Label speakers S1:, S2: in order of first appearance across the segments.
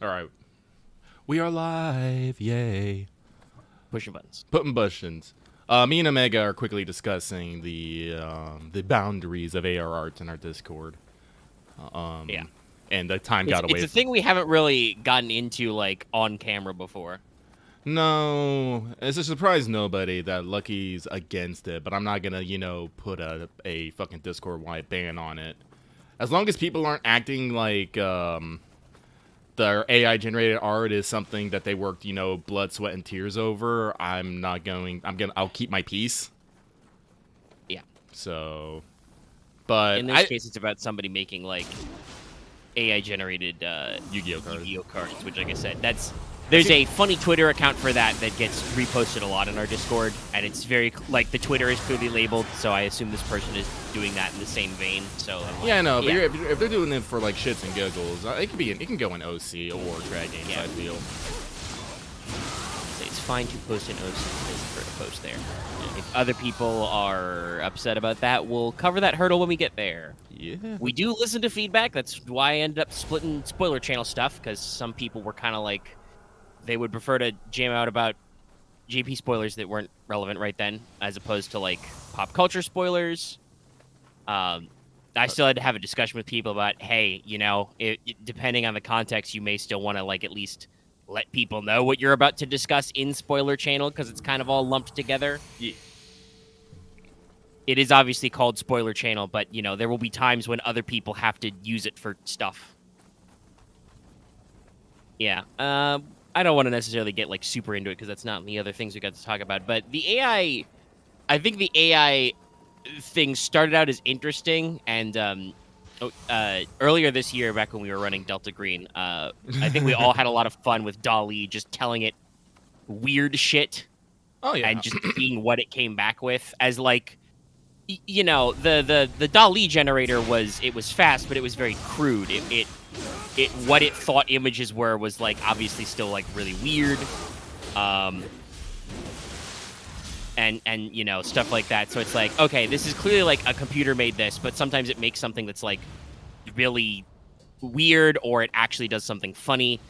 S1: All right. We are live. Yay.
S2: Pushing buttons.
S1: Putting buttons. Me and Omega are quickly discussing the boundaries of AR art in our Discord.
S2: Yeah.
S1: And the time
S2: It's,
S1: got
S2: it's
S1: away
S2: a
S1: from.
S2: thing we haven't really gotten into, like, on camera before.
S1: No, it's a surprise nobody that Lucky's against it, but I'm not gonna, put a fucking Discord-wide ban on it. As long as people aren't acting like their AI generated art is something that they worked, blood, sweat, and tears over, I'll keep my peace.
S2: Yeah.
S1: So, but
S2: In this case, it's about somebody making, like, AI-generated
S1: Yu-Gi-Oh cards.
S2: Yu-Gi-Oh cards, which, like I said, there's a funny Twitter account for that gets reposted a lot in our Discord, and it's very, like, the Twitter is clearly labeled, so I assume this person is doing that in the same vein. So I'm like,
S1: yeah, no, but if they're doing it for like shits and giggles, it can go in OC or Trad Games.
S2: Yeah.
S1: I feel.
S2: It's fine to post an OC for a post there. If other people are upset about that, we'll cover that hurdle when we get there.
S1: Yeah.
S2: We do listen to feedback. That's why I ended up splitting spoiler channel stuff, because some people were kind of like, they would prefer to jam out about JP spoilers that weren't relevant right then, as opposed to, like, pop culture spoilers. I still had to have a discussion with people about, hey, depending on the context, you may still want to, like, at least let people know what you're about to discuss in spoiler channel, because it's kind of all lumped together.
S1: Yeah.
S2: It is obviously called spoiler channel, but, there will be times when other people have to use it for stuff. Yeah. I don't want to necessarily get, like, super into it, because that's not the other things we got to talk about. But I think the AI thing started out as interesting, and earlier this year, back when we were running Delta Green, I think we all had a lot of fun with DALL-E, just telling it weird shit.
S1: Oh yeah.
S2: And just seeing what it came back with as, like, the DALL-E generator was fast, but it was very crude. What it thought images were was, like, obviously still, like, really weird, and stuff like that. So it's like, okay, this is clearly, like, a computer made this, but sometimes it makes something that's, like, really weird, or it actually does something funny.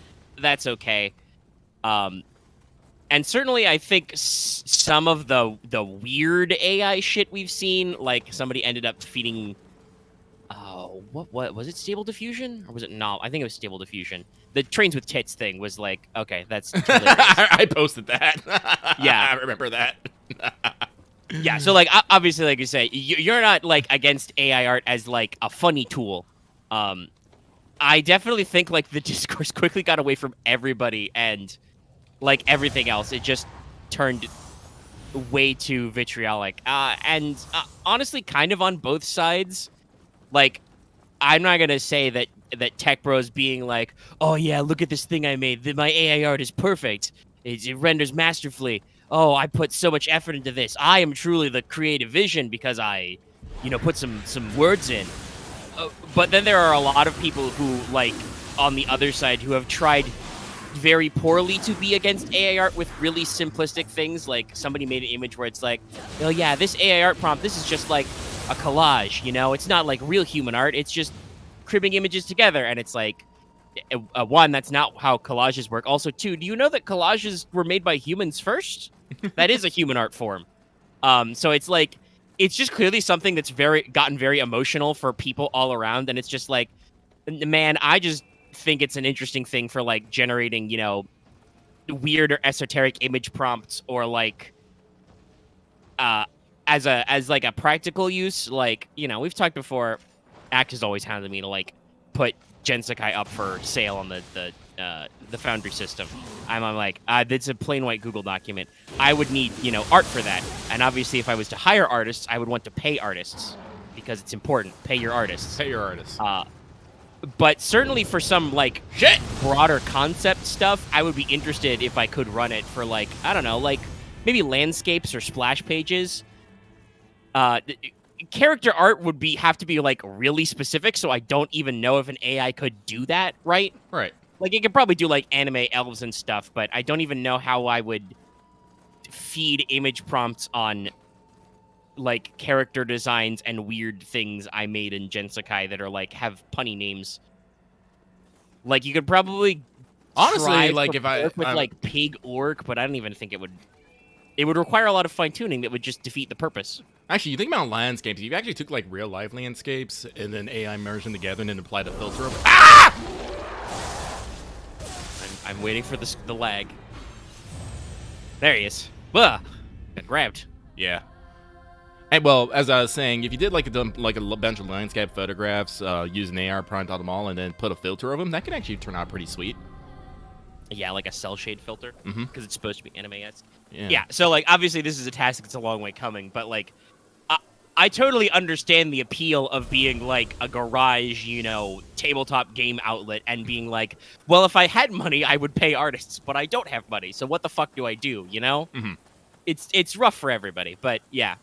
S2: That's okay. And certainly, I think some of the weird AI shit we've seen, like, somebody ended up feeding. Oh, what was it? Stable diffusion, or was it not? I think it was stable diffusion. The trains with tits thing was like, okay, that's hilarious.
S1: I posted that.
S2: Yeah,
S1: I remember that.
S2: Yeah, so, like, obviously, like you say, you're not, like, against AI art as, like, a funny tool. I definitely think, like, the discourse quickly got away from everybody, and, like everything else, it just turned way too vitriolic. And honestly, kind of on both sides. Like, I'm not gonna say that tech bros being like, oh yeah, look at this thing I made. My AI art is perfect. It renders masterfully. Oh, I put so much effort into this. I am truly the creative vision because I, put some words in. But then there are a lot of people who, like, on the other side, who have tried very poorly to be against AI art with really simplistic things. Like, somebody made an image where it's like, oh yeah, this AI art prompt, this is just like a collage, it's not like real human art, it's just cribbing images together. And it's like, one, that's not how collages work. Also, two, do you know that collages were made by humans first? That is a human art form. So it's like, it's just clearly something that's gotten very emotional for people all around. And it's just like, man, I just think it's an interesting thing for, like, generating, weird or esoteric image prompts, or, like, as like a practical use. Like, we've talked before, Act has always hounded me to, like, put Gensakai up for sale on the Foundry system. I'm like, it's a plain white Google document. I would need, art for that. And obviously, if I was to hire artists, I would want to pay artists, because it's important. Pay your artists.
S1: Pay your artists.
S2: But certainly for some, like, broader concept stuff, I would be interested if I could run it for, like, I don't know, like, maybe landscapes or splash pages. Character art would have to be, like, really specific, so I don't even know if an AI could do that, right?
S1: Right.
S2: Like, it could probably do, like, anime elves and stuff, but I don't even know how I would feed image prompts on, like, character designs and weird things I made in Gensakai that are, like, have punny names. Like, you could probably
S1: Honestly,
S2: try
S1: like
S2: to
S1: if I
S2: work with like pig orc, but I don't even think it would. It would require a lot of fine tuning that would just defeat the purpose.
S1: actually, you think about landscapes. If you actually took like real life landscapes and then AI merged them together and then applied a filter over. Ah!
S2: I'm waiting for the lag. There he is. Ugh. Got grabbed.
S1: Yeah. Hey, well, as I was saying, if you did like a bunch of landscape photographs, use an AR prompt on them all, and then put a filter over them, that can actually turn out pretty sweet.
S2: Yeah, like a cell shade filter, because it's supposed to be anime-esque.
S1: Yeah.
S2: Yeah, so like obviously this is a task that's a long way coming, but like I totally understand the appeal of being like a garage, tabletop game outlet and being like, well, if I had money, I would pay artists, but I don't have money, so what the fuck do I do,
S1: Mm-hmm.
S2: It's rough for everybody, but yeah.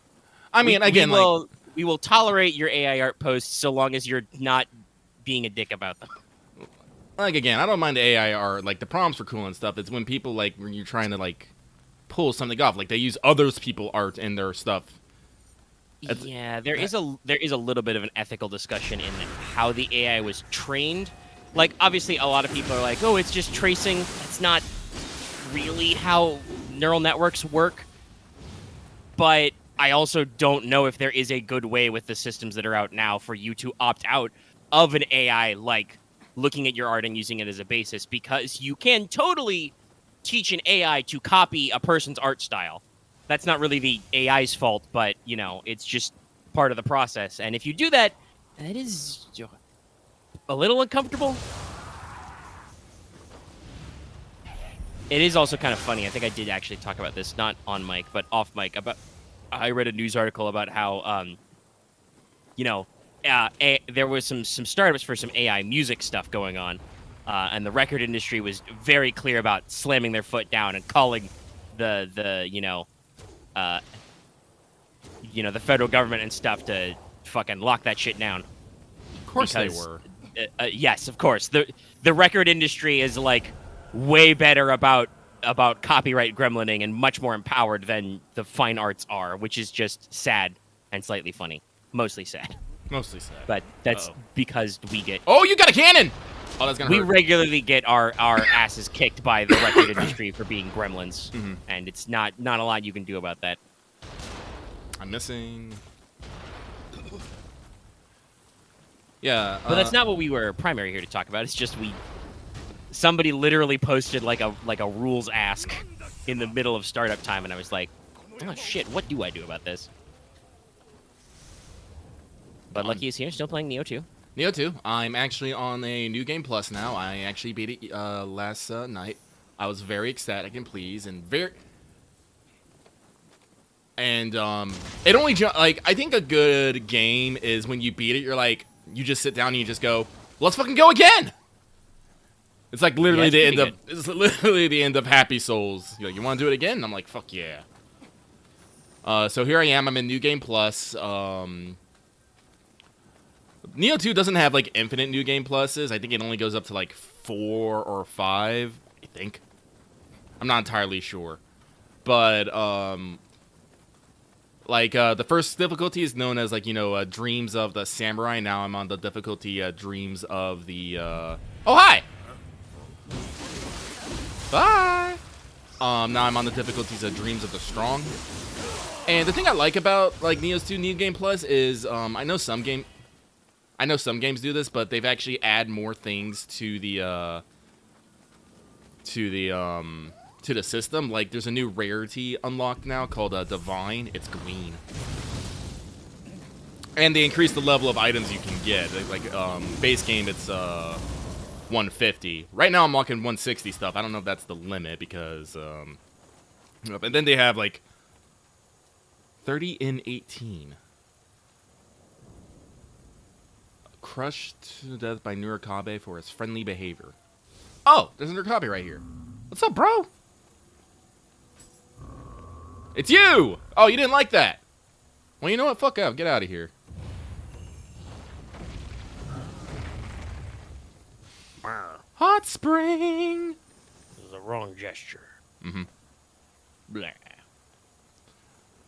S1: I mean, again,
S2: we will tolerate your AI art posts so long as you're not being a dick about them.
S1: like again, I don't mind the AI art. Like the prompts are cool and stuff. It's when people when you're trying to like pull something off, like they use others people art in their stuff.
S2: Yeah, there is a little bit of an ethical discussion in how the AI was trained. Like, obviously, a lot of people are like, "Oh, it's just tracing." It's not really how neural networks work. But I also don't know if there is a good way with the systems that are out now for you to opt out of an AI, like looking at your art and using it as a basis, because you can totally teach an AI to copy a person's art style. That's not really the AI's fault, but, it's just part of the process. And if you do that, that is a little uncomfortable. It is also kind of funny. I think I did actually talk about this, not on mic, but off mic. I read a news article about how, there was some startups for some AI music stuff going on. And the record industry was very clear about slamming their foot down and calling the federal government and stuff to fucking lock that shit down.
S1: Of course they were.
S2: Yes, of course. The record industry is like way better about copyright gremlining and much more empowered than the fine arts are, which is just sad and slightly funny. Mostly sad.
S1: Mostly sad.
S2: But that's because we get...
S1: Oh, you got a cannon! Oh, that's gonna hurt.
S2: We regularly get our asses kicked by the record industry for being gremlins, and it's not a lot you can do about that.
S1: I'm missing. Yeah,
S2: but that's not what we were primary here to talk about. It's just somebody literally posted like a rules ask in the middle of startup time, and I was like, oh shit, what do I do about this? But Lucky is here, still playing Neo 2.
S1: Neo 2. I'm actually on a New Game Plus now. I actually beat it last night. I was very ecstatic and pleased and very... And it only... Like, I think a good game is when you beat it, you're like... You just sit down and you just go, let's fucking go again! It's like literally the end of... It's literally the end of Happy Souls. You're like, you want to do it again? And I'm like, fuck yeah. So here I am. I'm in New Game Plus. Neo 2 doesn't have, like, infinite New Game Pluses. I think it only goes up to, like, 4 or 5, I think. I'm not entirely sure. But, the first difficulty is known as, like, Dreams of the Samurai. Now I'm on the difficulty, Dreams of the, Oh, hi! Bye! Now I'm on the difficulties of Dreams of the Strong. And the thing I like about, like, Neo 2 New Game Plus is, I know some games do this, but they've actually add more things to the system. Like, there's a new rarity unlocked now called Divine. It's green, and they increase the level of items you can get. Like, base game, it's 150. Right now, I'm walking 160 stuff. I don't know if that's the limit because, and then they have like 30 in 18. Crushed to death by Nurikabe for his friendly behavior. Oh, there's a Nurikabe right here. What's up, bro? It's you! Oh, you didn't like that. Well, you know what? Fuck up. Get out of here. Hot spring!
S2: This is the wrong gesture.
S1: Mm-hmm.
S2: Blah.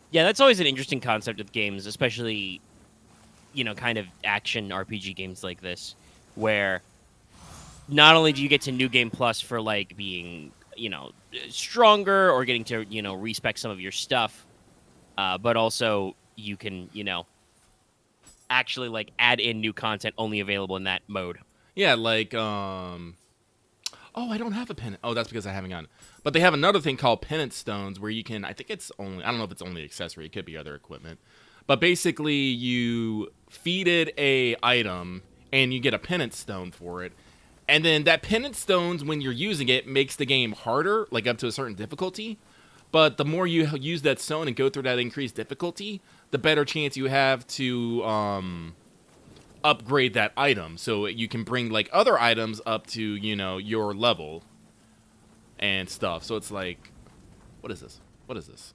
S2: Yeah, that's always an interesting concept with games, especially... kind of action RPG games like this, where not only do you get to New Game Plus for like being, stronger or getting to, respec some of your stuff, but also you can, actually like add in new content only available in that mode.
S1: Yeah, like oh, I don't have a pennant. Oh, that's because I haven't gotten it. But they have another thing called penance stones where you can, I think it's only, I don't know if it's only accessory, it could be other equipment. But basically you feed it a item and you get a penance stone for it. And then that penance stones, when you're using it, makes the game harder, like up to a certain difficulty. But the more you use that stone and go through that increased difficulty, the better chance you have to upgrade that item. So you can bring like other items up to, your level and stuff. So it's like, what is this? What is this?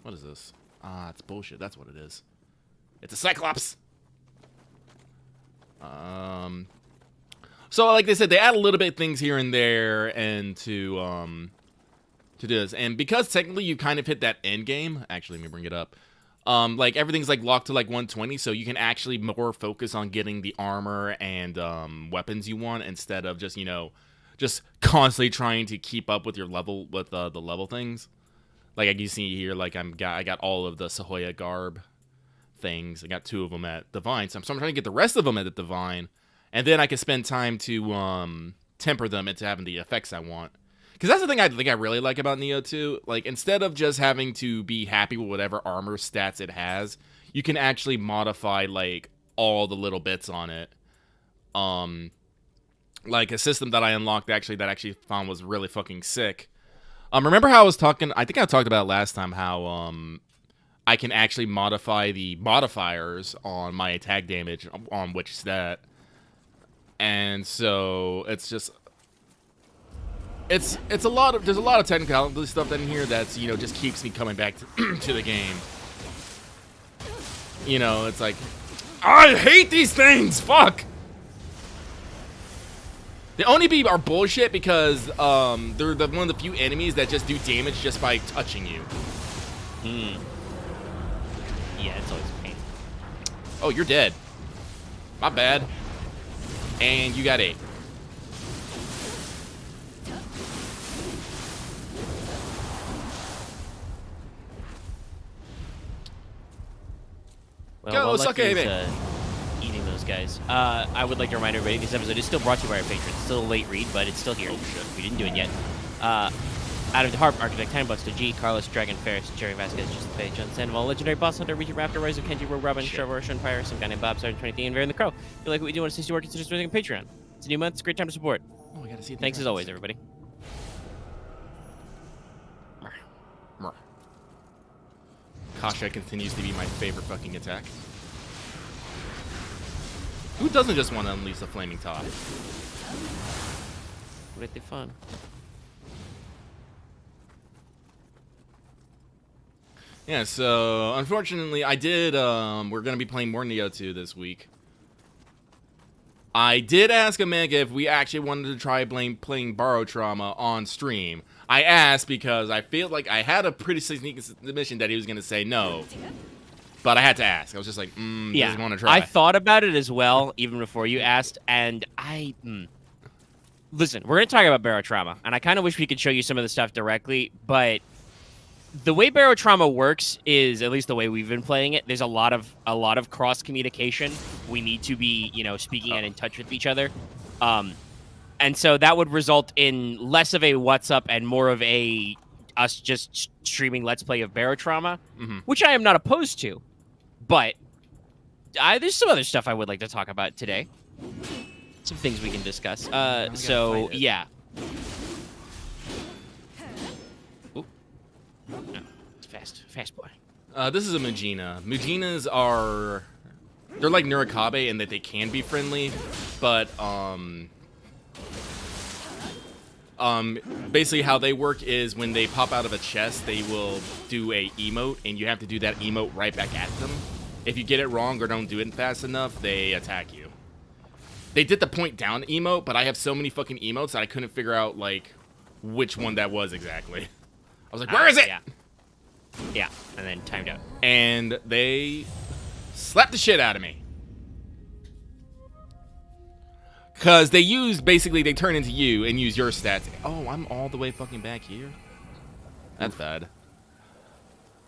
S1: What is this? Ah, it's bullshit. That's what it is. It's a Cyclops. So like they said, they add a little bit of things here and there and to this. And because technically you kind of hit that end game, actually let me bring it up. Like everything's like locked to like 120, so you can actually more focus on getting the armor and weapons you want instead of just, just constantly trying to keep up with your level with the level things. Like you see here, like I got all of the Sahoya garb things. I got 2 of them at Divine, so I'm trying to get the rest of them at the Divine, and then I can spend time to temper them into having the effects I want. Because that's the thing I think I really like about Neo 2. Like, instead of just having to be happy with whatever armor stats it has, you can actually modify, like, all the little bits on it. Like, a system that I unlocked, that I actually found was really fucking sick. Remember how I was talking, I think I talked about last time, how, I can actually modify the modifiers on my attack damage on which stat. And so, it's just... It's a lot of, there's a lot of technical stuff in here that's, just keeps me coming back to the game. It's like, I hate these things! Fuck! The Oni are bullshit because they're one of the few enemies that just do damage just by touching you.
S2: Yeah, it's always a pain.
S1: Oh, you're dead. My bad. And you got 8.
S2: Well,
S1: Go, suck it,
S2: eating those guys. I would like to remind everybody this episode is still brought to you by our patrons. It's still a late read, but it's still here. Oh, shit. We didn't do it yet. Adam DeHarp, Architect, Time Bucks to G, Carlos, Dragon Ferris, Jerry Vasquez, Just Bay, John Sandoval, Legendary Boss Hunter, Reggie Raptor, Rise of Kenji, Rogue Robin, Trevor, Russian Empire, some guy named Bob, Sergeant 23, and Varian the Crow. If you like what we do, want to see work, consider supporting Patreon. It's a new month. It's a great time to support.
S1: Oh, I gotta see it.
S2: Thanks as always, everybody.
S1: Kasha continues to be my favorite fucking attack. Who doesn't just want to unleash the flaming top?
S2: Pretty fun.
S1: Yeah, so unfortunately I did, we're going to be playing more Neo 2 this week. I did ask Omega if we actually wanted to try playing Borrow Trauma on stream. I asked because I feel like I had a pretty sneaky suspicion that he was going to say no. But I had to ask. I was just like,
S2: yeah,
S1: doesn't want to try.
S2: I thought about it as well, even before you asked, and Listen, we're going to talk about Borrow Trauma, and I kind of wish we could show you some of the stuff directly, but the way Borrow Trauma works is, at least the way we've been playing it, there's a lot of cross communication. We need to be, speaking and in touch with each other. And so that would result in less of a what's up and more of a us just streaming Let's Play of Borrow Trauma, which I am not opposed to. But there's some other stuff I would like to talk about today. Some things we can discuss. So, yeah. Ooh. No, it's fast boy.
S1: This is a Mujina. Mujinas are... They're like Nurikabe in that they can be friendly, but, basically how they work is when they pop out of a chest, they will do a emote, and you have to do that emote right back at them. If you get it wrong or don't do it fast enough, they attack you. They did the point down emote, but I have so many fucking emotes that I couldn't figure out, like, which one that was exactly. I was like, where is it?
S2: Yeah, and then timed out.
S1: And they slapped the shit out of me. Because they turn into you and use your stats. Oh, I'm all the way fucking back here? That's bad.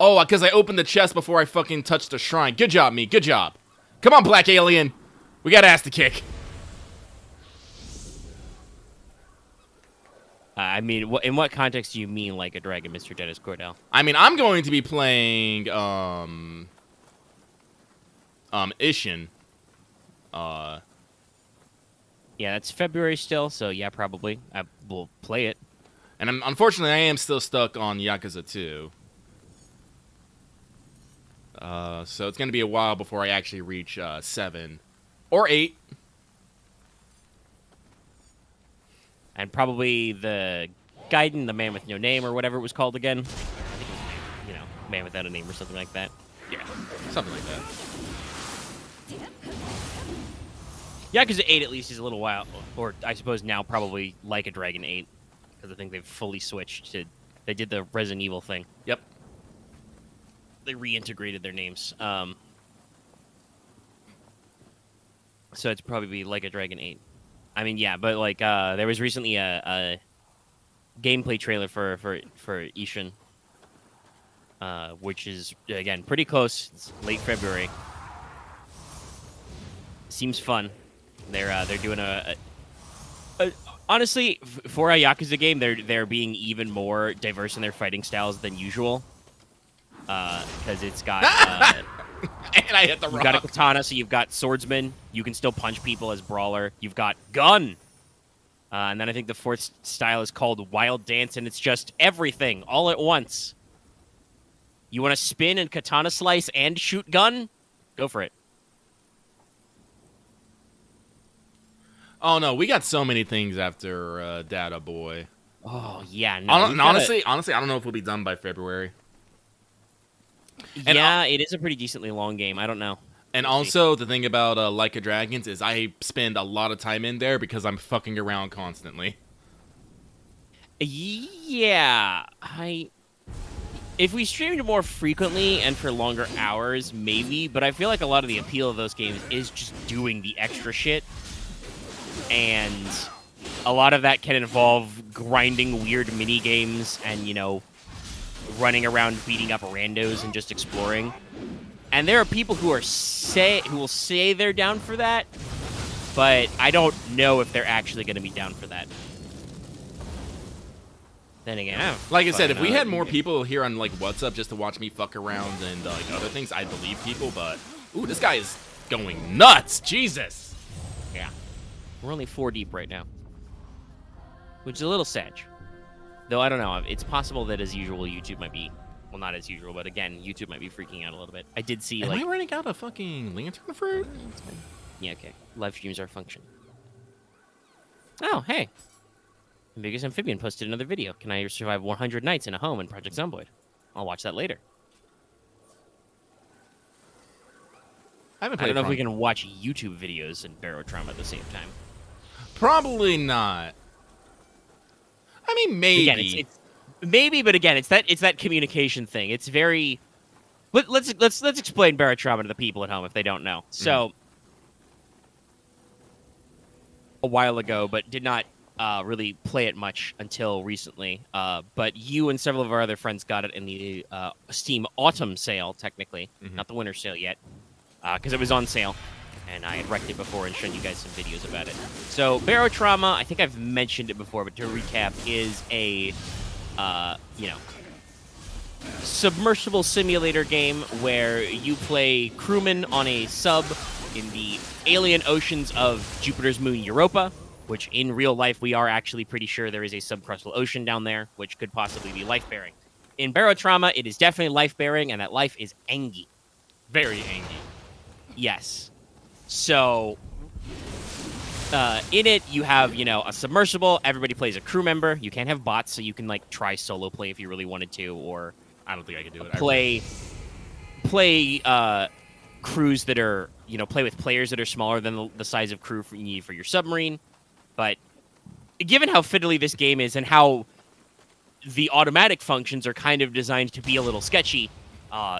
S1: Oh, because I opened the chest before I fucking touched the shrine. Good job, me. Good job. Come on, Black Alien. We got ass to kick.
S2: I mean, in what context do you mean like a dragon, Mr. Dennis Cordell?
S1: I mean, I'm going to be playing, Ishin.
S2: Yeah, that's February still, so yeah, probably. I will play it.
S1: And unfortunately, I am still stuck on Yakuza 2. So it's going to be a while before I actually reach 7 or 8.
S2: And probably the Gaiden, the Man with No Name, or whatever it was called again. I think it was, Man Without a Name or something like that.
S1: Yeah, something like that.
S2: Yakuza 8 at least is a little while, or I suppose now probably Like a Dragon 8, because I think they've fully switched to. They did the Resident Evil thing.
S1: Yep.
S2: They reintegrated their names. So it's probably Like a Dragon 8. I mean, yeah, but like there was recently a gameplay trailer for Ishin, which is again pretty close. It's late February. Seems fun. They're doing a honestly for a Yakuza game, they're being even more diverse in their fighting styles than usual. Because it's got
S1: And I hit the rock.
S2: You've got a katana, so you've got swordsman. You can still punch people as brawler. You've got gun. And then I think the fourth style is called Wild Dance, and it's just everything all at once. You want to spin and katana slice and shoot gun? Go for it.
S1: Oh, no, we got so many things after Data Boy.
S2: Oh, yeah. No,
S1: honestly, I don't know if we'll be done by February.
S2: Yeah, it is a pretty decently long game. I don't know.
S1: And also, the thing about Like a Dragons is I spend a lot of time in there because I'm fucking around constantly.
S2: Yeah, if we streamed more frequently and for longer hours, maybe. But I feel like a lot of the appeal of those games is just doing the extra shit. And a lot of that can involve grinding weird mini games and, running around beating up randos and just exploring. And there are people who will say they're down for that, but I don't know if they're actually going to be down for that. Then again,
S1: like I said, if we had more people here on like WhatsApp just to watch me fuck around and like other things, I'd believe people. But ooh, this guy is going nuts. Jesus.
S2: Yeah, we're only 4 deep right now, which is a little sad. Though I don't know, it's possible that as usual YouTube might be, well, not as usual, but again, YouTube might be freaking out a little bit. I did see
S1: Am I running out of fucking lantern fruit?
S2: Yeah, okay. Live streams are a function. Oh, hey. Biggest Amphibian posted another video. Can I survive 100 nights in a home in Project Zomboid? I'll watch that later.
S1: I don't
S2: know if we can watch YouTube videos and Barrow Trauma at the same time.
S1: Probably not. I mean, maybe.
S2: Again, it's maybe, but again, it's that communication thing. It's very. Let's explain Barrow Trauma to the people at home if they don't know. So, a while ago, but did not really play it much until recently. But you and several of our other friends got it in the Steam Autumn sale, technically, not the winter sale yet, because it was on sale. And I had wrecked it before and shown you guys some videos about it. So, Barrow Trauma, I think I've mentioned it before, but to recap, is a, submersible simulator game where you play crewman on a sub in the alien oceans of Jupiter's moon Europa, which in real life we are actually pretty sure there is a subcrustal ocean down there, which could possibly be life-bearing. In Barrow Trauma, it is definitely life-bearing, and that life is Angie.
S1: Very Angie.
S2: Yes. So, in it, you have, a submersible. Everybody plays a crew member. You can't have bots, so you can, try solo play if you really wanted to, or...
S1: I don't think I could do it.
S2: Play crews that are, play with players that are smaller than the size of crew you need for your submarine. But given how fiddly this game is and how the automatic functions are kind of designed to be a little sketchy,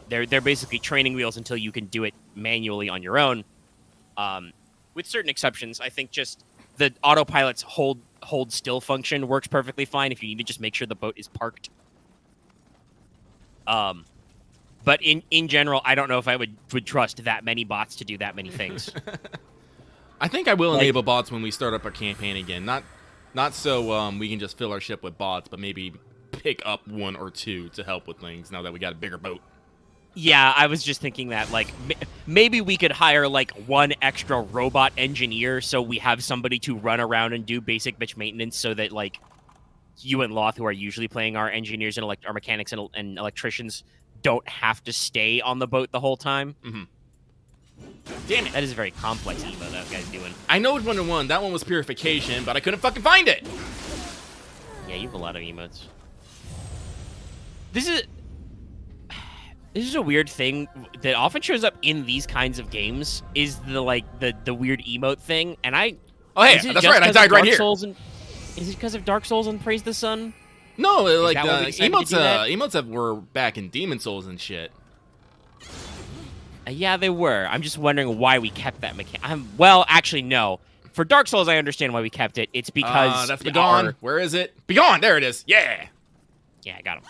S2: they're basically training wheels until you can do it manually on your own. With certain exceptions, I think just the autopilot's hold still function works perfectly fine if you need to just make sure the boat is parked. But in general, I don't know if I would trust that many bots to do that many things.
S1: I think I will enable bots when we start up our campaign again. Not so we can just fill our ship with bots, but maybe pick up 1 or 2 to help with things now that we got a bigger boat.
S2: Yeah, I was just thinking that, like, maybe we could hire, like, 1 extra robot engineer so we have somebody to run around and do basic bitch maintenance so that, like, you and Loth, who are usually playing our engineers and our mechanics and electricians, don't have to stay on the boat the whole time.
S1: Mm-hmm. Damn it.
S2: That is a very complex emo that guy's doing.
S1: I know which one. That one was purification, but I couldn't fucking find it.
S2: Yeah, you have a lot of emotes. This is a weird thing that often shows up in these kinds of games, is the weird emote thing. And
S1: oh hey, that's right, I died right here.
S2: Is it because of Dark Souls and Praise the Sun?
S1: No, like emotes were back in Demon Souls and shit.
S2: Yeah, they were. I'm just wondering why we kept that mechanic. Well, actually, no. For Dark Souls, I understand why we kept it. It's because
S1: that's Begone. Where is it? Begone. There it is. Yeah.
S2: Yeah, I got him.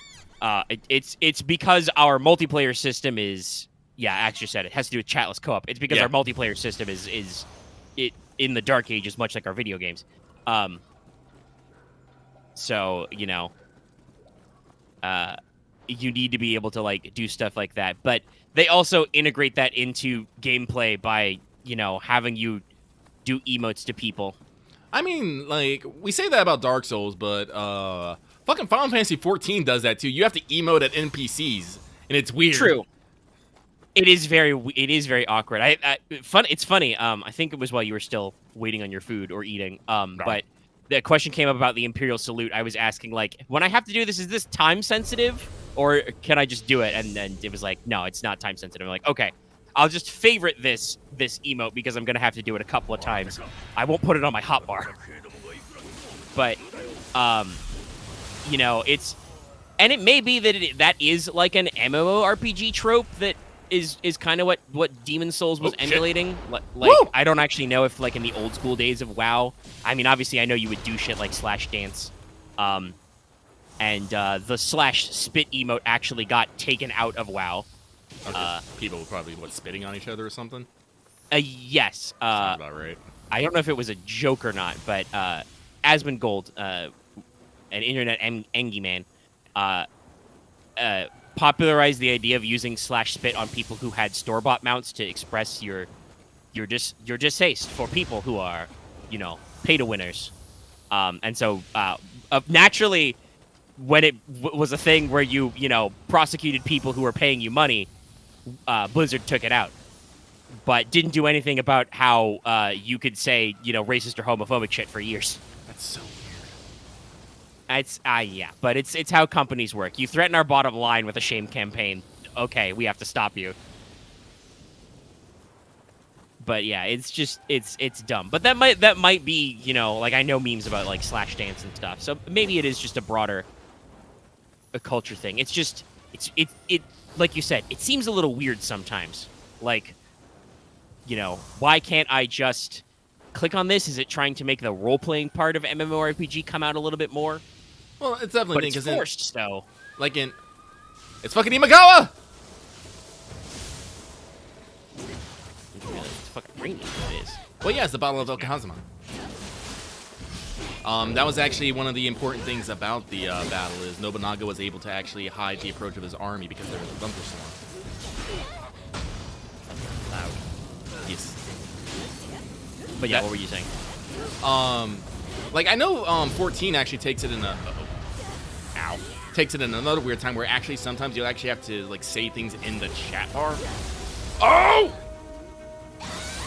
S2: It's because our multiplayer system is, yeah, Axe just said it has to do with chatless co-op. It's because our multiplayer system is in the Dark Ages, much like our video games. So, you know, you need to be able to, like, do stuff like that. But they also integrate that into gameplay by, you know, having you do emotes to people.
S1: I mean, like, we say that about Dark Souls, but fucking Final Fantasy 14 does that too. You have to emote at NPCs, and it's weird.
S2: True. It is very awkward. It's funny. I think it was while you were still waiting on your food or eating. But the question came up about the Imperial Salute. I was asking, like, when I have to do this, is this time sensitive, or can I just do it? And then it was like, no, it's not time sensitive. I'm like, okay, I'll just favorite this emote because I'm gonna have to do it a couple of times. I won't put it on my hotbar. But, you know, and it may be that that is like an MMORPG trope that is kind of what Demon Souls was emulating. Like, I don't actually know if, like, in the old school days of WoW, I mean, obviously I know you would do shit like slash dance, and the slash spit emote actually got taken out of WoW.
S1: Okay. People were probably spitting on each other or something.
S2: Yes.
S1: Sounds about right.
S2: I don't know if it was a joke or not, but Asmongold, an internet engie man, popularized the idea of using slash spit on people who had store-bought mounts to express your distaste for people who are, you know, pay-to-winners. And so naturally, when it was a thing where you know, prosecuted people who were paying you money, Blizzard took it out, but didn't do anything about how you could say, you know, racist or homophobic shit for years.
S1: That's so weird.
S2: It's yeah, but it's how companies work. You threaten our bottom line with a shame campaign. Okay, we have to stop you. But yeah, it's just it's dumb. But that might be, you know, like, I know memes about, like, slash dance and stuff. So maybe it is just a broader culture thing. It's just it like you said, it seems a little weird sometimes. Like, you know, why can't I just click on this? Is it trying to make the role-playing part of MMORPG come out a little bit more?
S1: Well, it's definitely
S2: but it's forced, so.
S1: Like it's fucking Imagawa!
S2: It's fucking green, it is.
S1: Well, yeah, it's the Battle of El Kazuma. That was actually one of the important things about the battle, is Nobunaga was able to actually hide the approach of his army because there was a thunderstorm.
S2: Loud.
S1: Yes.
S2: But yeah, what were you saying?
S1: Like, I know 14 actually takes it in takes it in another weird time where actually sometimes you'll actually have to, like, say things in the chat bar. Oh!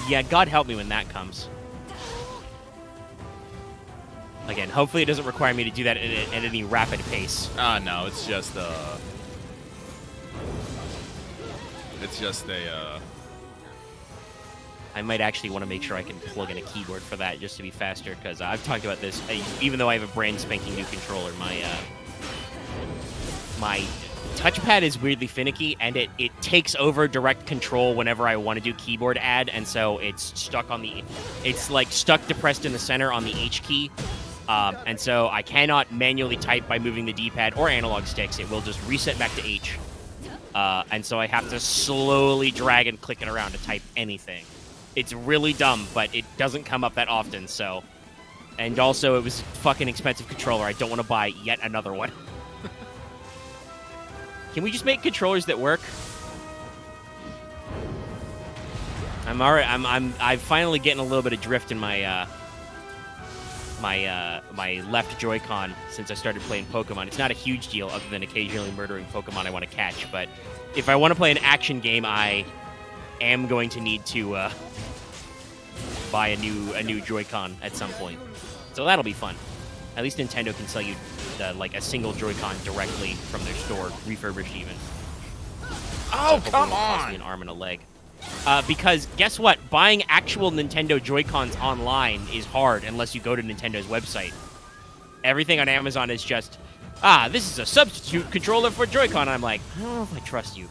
S2: Yeah, God help me when that comes. Again, hopefully it doesn't require me to do that at any rapid pace.
S1: No, it's just a
S2: I might actually want to make sure I can plug in a keyboard for that just to be faster, because I've talked about this. Even though I have a brand spanking new controller, my touchpad is weirdly finicky, and it takes over direct control whenever I want to do keyboard add, and so it's stuck on it's like stuck depressed in the center on the H key, and so I cannot manually type by moving the D-pad or analog sticks. It will just reset back to H, and so I have to slowly drag and click it around to type anything. It's really dumb, but it doesn't come up that often, so. And also, it was a fucking expensive controller. I don't want to buy yet another one. Can we just make controllers that work? I'm finally getting a little bit of drift in my my left Joy-Con since I started playing Pokemon. It's not a huge deal other than occasionally murdering Pokemon I want to catch, but if I want to play an action game, I am going to need to buy a new Joy-Con at some point. So that'll be fun. At least Nintendo can sell you like a single Joy-Con directly from their store, refurbished even.
S1: Oh,
S2: so
S1: come
S2: cost me
S1: on!
S2: an arm and a leg. Because guess what? Buying actual Nintendo Joy-Cons online is hard unless you go to Nintendo's website. Everything on Amazon is just, this is a substitute controller for Joy-Con. I'm like, I don't know if I trust you.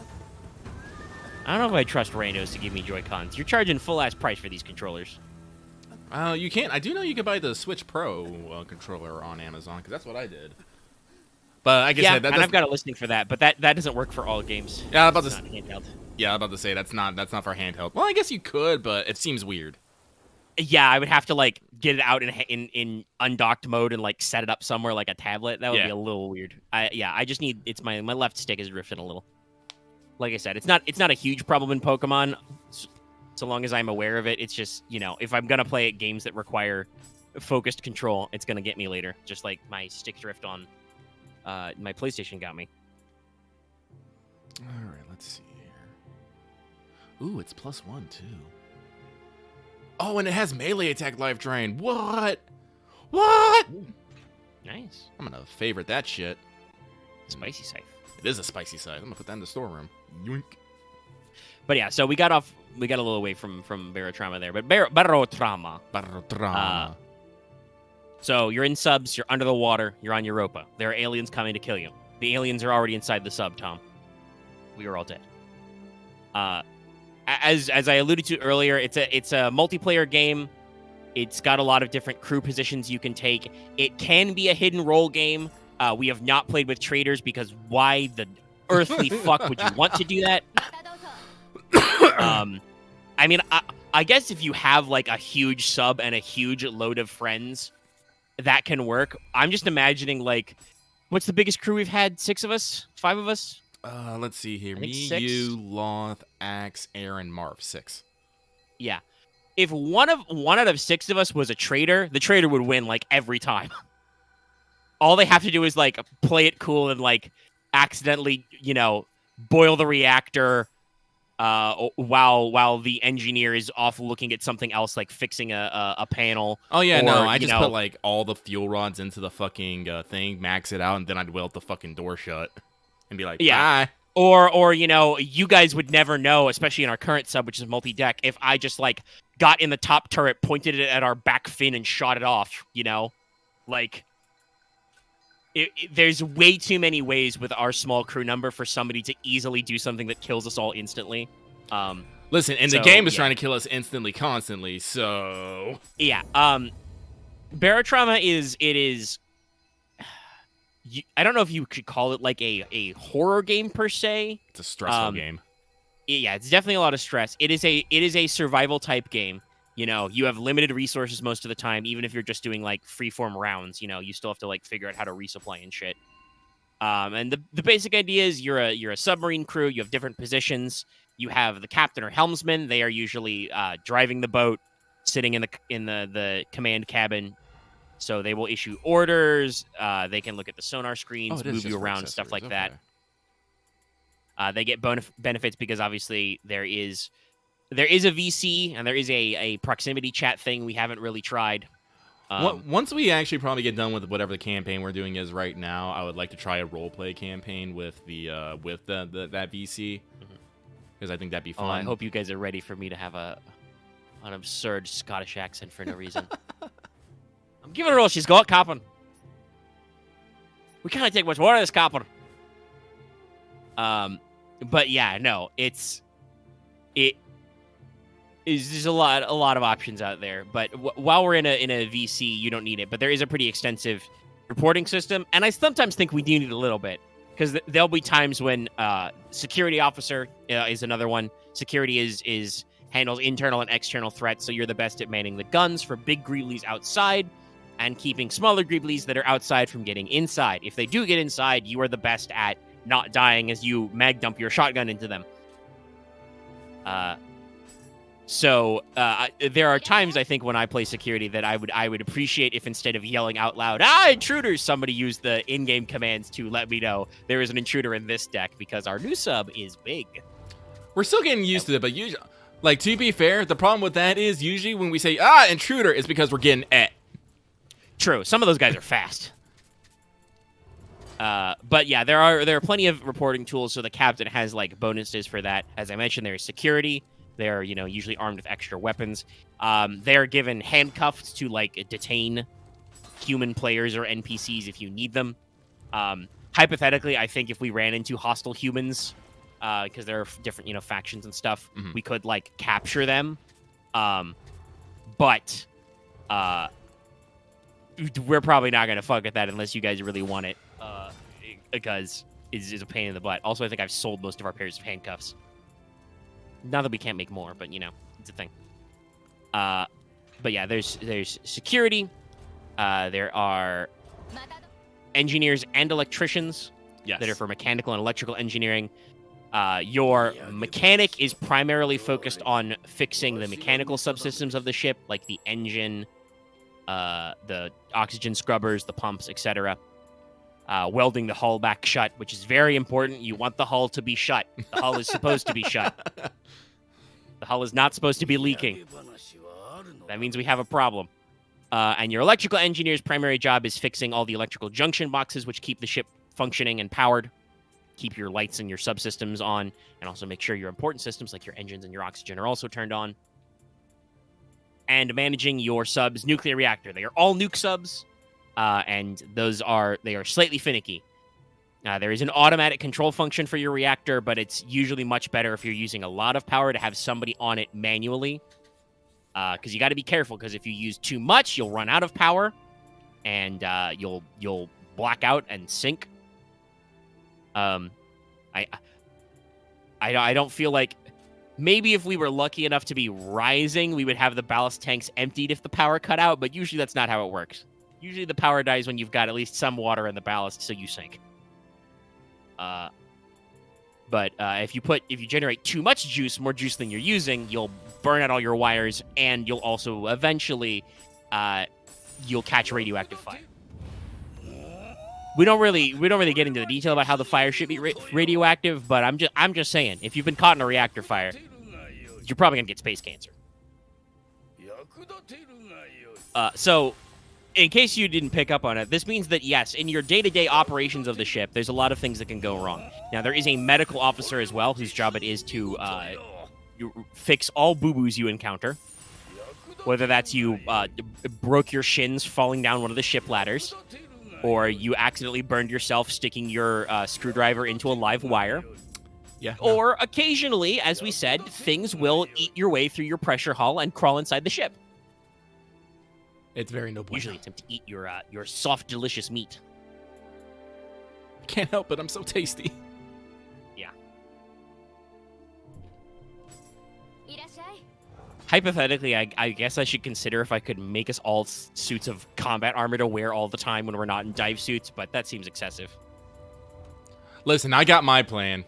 S2: I don't know if I trust Randos to give me Joy-Cons. You're charging full-ass price for these controllers.
S1: You can't. I do know you can buy the Switch Pro controller on Amazon, because that's what I did. But I guess
S2: and I've got a listing for that, but that doesn't work for all games.
S1: Yeah, I'm about
S2: it's not handheld.
S1: Yeah, I'm about to say that's not for handheld. Well, I guess you could, but it seems weird.
S2: Yeah, I would have to like get it out in undocked mode and like set it up somewhere like a tablet. That would be a little weird. I just need my left stick is drifting a little. Like I said, it's not a huge problem in Pokemon, so long as I'm aware of it. It's just, if I'm gonna play games that require focused control, it's gonna get me later. Just like my stick drift on my PlayStation got me.
S1: All right, let's see here. Ooh, it's +1 too. Oh, and it has melee attack life drain. What?
S2: Ooh, nice.
S1: I'm gonna favorite that shit.
S2: Spicy scythe.
S1: It is a spicy scythe. I'm gonna put that in the storeroom. Yoink.
S2: But yeah, so we got a little away from Barotrauma there, but Barotrauma. So you're in subs, you're under the water, you're on Europa. There are aliens coming to kill you. The aliens are already inside the sub, Tom. We are all dead. As I alluded to earlier, it's a multiplayer game. It's got a lot of different crew positions you can take. It can be a hidden role game. We have not played with traders because why the earthly fuck would you want to do that? I mean, I guess if you have like a huge sub and a huge load of friends, that can work. I'm just imagining like, what's the biggest crew we've had? 6 of us? 5 of us?
S1: Let's see here. Me,
S2: 6?
S1: you, Loth, Axe, Aaron, Marv. 6.
S2: Yeah. If one out of 6 of us was a trader, the trader would win like every time. All they have to do is like play it cool and like accidentally, boil the reactor while the engineer is off looking at something else, like fixing a panel.
S1: Oh yeah, no, I just put like all the fuel rods into the fucking thing, max it out, and then I'd weld the fucking door shut and be like, bye.
S2: Or you guys would never know, especially in our current sub, which is multi-deck, if I just like got in the top turret, pointed it at our back fin, and shot it off. Like. There's way too many ways with our small crew number for somebody to easily do something that kills us all instantly.
S1: Listen, and the game is trying to kill us instantly, constantly, so...
S2: Yeah, Barotrauma is... I don't know if you could call it like a horror game per se.
S1: It's a stressful game.
S2: Yeah, it's definitely a lot of stress. It is a survival type game. You have limited resources most of the time, even if you're just doing like freeform rounds. You still have to like figure out how to resupply and shit. And the basic idea is you're a submarine crew. You have different positions. You have the captain or helmsman. They are usually driving the boat, sitting in the command cabin. So they will issue orders. They can look at the sonar screens, move you around, stuff like that. They get benefits because obviously there is a VC and there is a proximity chat thing we haven't really tried.
S1: Once we actually probably get done with whatever the campaign we're doing is right now, I would like to try a roleplay campaign with that VC, because I think that'd be fun.
S2: I hope you guys are ready for me to have an absurd Scottish accent for no reason. I'm giving her all she's got, Captain. We can't take much more of this, Captain. But yeah, no, it is there's a lot of options out there. But while we're in a VC, you don't need it. But there is a pretty extensive reporting system, and I sometimes think we do need a little bit because there'll be times when security officer is another one. Security is handles internal and external threats, so you're the best at manning the guns for big greeblies outside and keeping smaller greeblies that are outside from getting inside. If they do get inside, you are the best at not dying as you mag dump your shotgun into them. So there are times I think when I play security that I would appreciate if instead of yelling out loud, intruders, somebody used the in-game commands to let me know there is an intruder in this deck because our new sub is big.
S1: We're still getting used to it, but usually, like, to be fair, the problem with that is usually when we say, intruder, it's because we're getting et.
S2: True. Some of those guys are fast. But yeah, there are plenty of reporting tools, so the captain has, like, bonuses for that. As I mentioned, there is security. They're, usually armed with extra weapons. They're given handcuffs to, like, detain human players or NPCs if you need them. Hypothetically, I think if we ran into hostile humans, because there are different, factions and stuff, we could, like, capture them. But we're probably not going to fuck with that unless you guys really want it, because it's a pain in the butt. Also, I think I've sold most of our pairs of handcuffs. Not that we can't make more, but, it's a thing. But yeah, there's security. There are engineers and electricians that are for mechanical and electrical engineering. Your mechanic is primarily focused on fixing the mechanical subsystems of the ship, like the engine, the oxygen scrubbers, the pumps, etc. Welding the hull back shut, which is very important. You want the hull to be shut. The hull is supposed to be shut. The hull is not supposed to be leaking. That means we have a problem. And your electrical engineer's primary job is fixing all the electrical junction boxes, which keep the ship functioning and powered. Keep your lights and your subsystems on, and also make sure your important systems, like your engines and your oxygen, are also turned on. And managing your sub's nuclear reactor. They are all nuke subs, and they are slightly finicky. There is an automatic control function for your reactor, but it's usually much better if you're using a lot of power to have somebody on it manually. Because you got to be careful, because if you use too much, you'll run out of power, and you'll black out and sink. I don't feel like, maybe if we were lucky enough to be rising, we would have the ballast tanks emptied if the power cut out, but usually that's not how it works. Usually the power dies when you've got at least some water in the ballast, so you sink. But if you generate too much juice, more juice than you're using, you'll burn out all your wires, and you'll also eventually you'll catch radioactive fire. We don't really get into the detail about how the fire should be radioactive, but I'm just saying, if you've been caught in a reactor fire, you're probably gonna get space cancer. So, in case you didn't pick up on it, this means that yes, in your day-to-day operations of the ship, there's a lot of things that can go wrong. Now, there is a medical officer as well, whose job it is to fix all boo-boos you encounter. Whether that's you broke your shins falling down one of the ship ladders, or you accidentally burned yourself sticking your screwdriver into a live wire.
S1: Yeah.
S2: Or occasionally, as we said, things will eat your way through your pressure hull and crawl inside the ship.
S1: It's very noble.
S2: Usually attempt to eat your soft, delicious meat.
S1: Can't help it, I'm so tasty.
S2: Yeah. Hypothetically, I guess I should consider if I could make us all suits of combat armor to wear all the time when we're not in dive suits, but that seems excessive.
S1: Listen, I got my plan.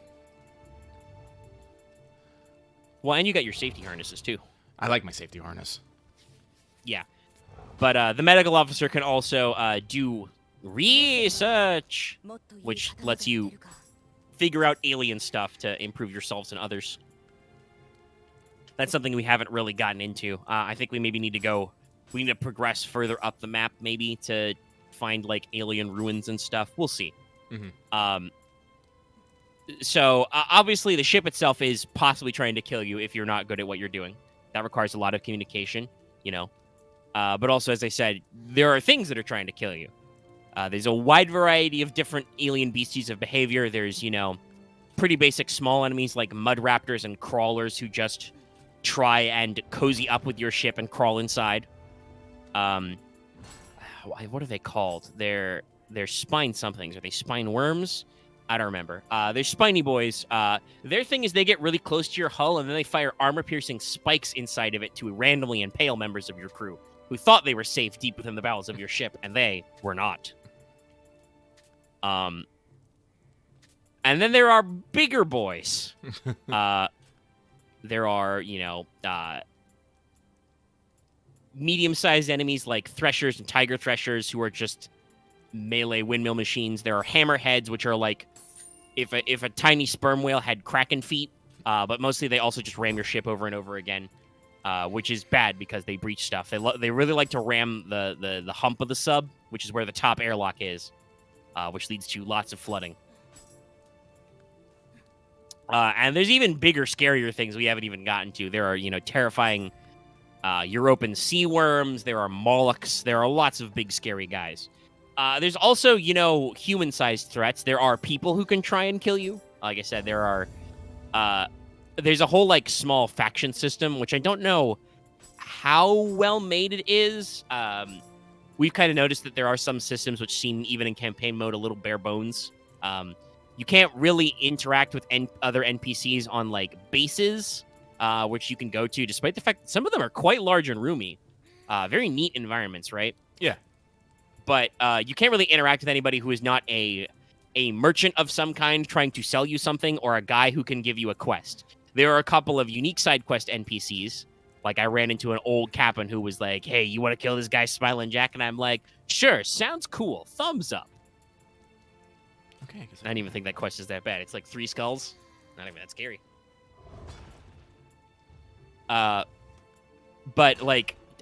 S2: Well, and you got your safety harnesses, too.
S1: I like my safety harness.
S2: Yeah. But the medical officer can also do research, which lets you figure out alien stuff to improve yourselves and others. That's something we haven't really gotten into. I think we maybe need to progress further up the map, maybe, to find, like, alien ruins and stuff. We'll see.
S1: Mm-hmm.
S2: So, obviously, the ship itself is possibly trying to kill you if you're not good at what you're doing. That requires a lot of communication, But also, as I said, there are things that are trying to kill you. There's a wide variety of different alien beasties of behavior. There's, pretty basic small enemies like mud raptors and crawlers who just try and cozy up with your ship and crawl inside. What are they called? They're spine somethings. Are they spine worms? I don't remember. They're spiny boys. Their thing is they get really close to your hull, and then they fire armor-piercing spikes inside of it to randomly impale members of your crew who thought they were safe deep within the bowels of your ship, and they were not. And then there are bigger boys. There are, medium-sized enemies like threshers and tiger threshers who are just melee windmill machines. There are hammerheads, which are like if a tiny sperm whale had kraken feet, but mostly they also just ram your ship over and over again, which is bad because they breach stuff. They really like to ram the hump of the sub, which is where the top airlock is, which leads to lots of flooding. And there's even bigger, scarier things we haven't even gotten to. There are, terrifying European sea worms. There are mollusks. There are lots of big, scary guys. There's also, human-sized threats. There are people who can try and kill you. Like I said, there's a whole, small faction system, which I don't know how well made it is. We've kind of noticed that there are some systems which seem, even in campaign mode, a little bare bones. You can't really interact with other NPCs on, bases, which you can go to, despite the fact that some of them are quite large and roomy. Very neat environments, right?
S1: Yeah.
S2: But you can't really interact with anybody who is not a merchant of some kind trying to sell you something, or a guy who can give you a quest. There are a couple of unique side quest NPCs. Like, I ran into an old captain who was like, hey, you want to kill this guy Smiling Jack? And I'm like, sure, sounds cool. Thumbs up.
S1: Okay.
S2: I don't even think that quest is that bad. It's like 3 skulls. Not even that scary. But,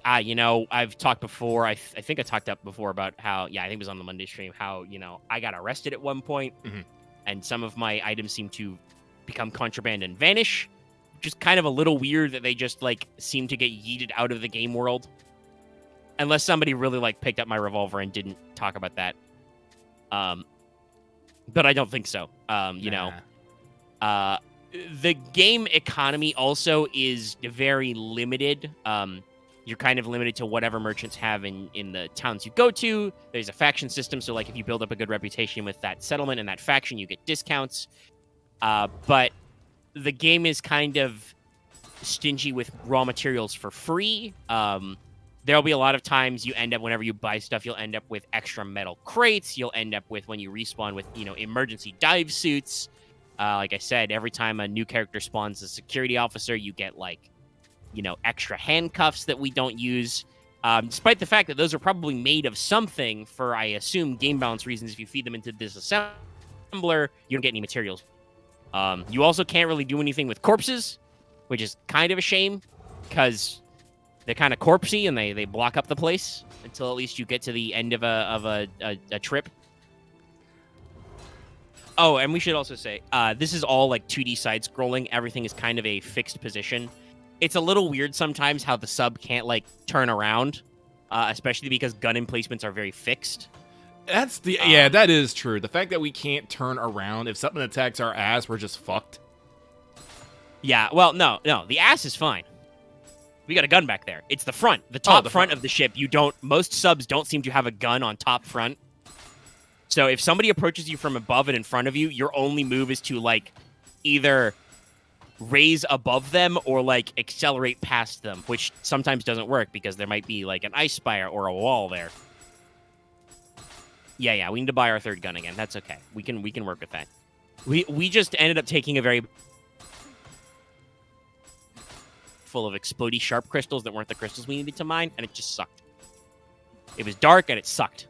S2: I've talked before. I think I talked up before about how, I think it was on the Monday stream, how, I got arrested at one point, and some of my items seem to become contraband and vanish. Just kind of a little weird that they just, seem to get yeeted out of the game world. Unless somebody really, picked up my revolver and didn't talk about that. But I don't think so. The game economy also is very limited. You're kind of limited to whatever merchants have in the towns you go to. There's a faction system, so if you build up a good reputation with that settlement and that faction, you get discounts. But the game is kind of stingy with raw materials for free. There'll be a lot of times you end up, whenever you buy stuff, you'll end up with extra metal crates. You'll end up with, when you respawn, with, emergency dive suits. Like I said, every time a new character spawns a security officer, you get, extra handcuffs that we don't use. Despite the fact that those are probably made of something for, I assume, game balance reasons. If you feed them into disassembler, you don't get any materials. You also can't really do anything with corpses, which is kind of a shame, because they're kind of corpsey and they block up the place until at least you get to the end of a trip. Oh, and we should also say, this is all 2D side-scrolling. Everything is kind of a fixed position. It's a little weird sometimes how the sub can't, turn around, especially because gun emplacements are very fixed.
S1: That's that is true. The fact that we can't turn around, if something attacks our ass, we're just fucked.
S2: Yeah, well, no, the ass is fine. We got a gun back there. It's the front, the top front of the ship. Most subs don't seem to have a gun on top front. So if somebody approaches you from above and in front of you, your only move is to, either raise above them or, accelerate past them, which sometimes doesn't work because there might be, an ice spire or a wall there. Yeah, we need to buy our third gun again. That's okay. We can work with that. We just ended up taking a very full of explodey sharp crystals that weren't the crystals we needed to mine, and it just sucked. It was dark, and it sucked.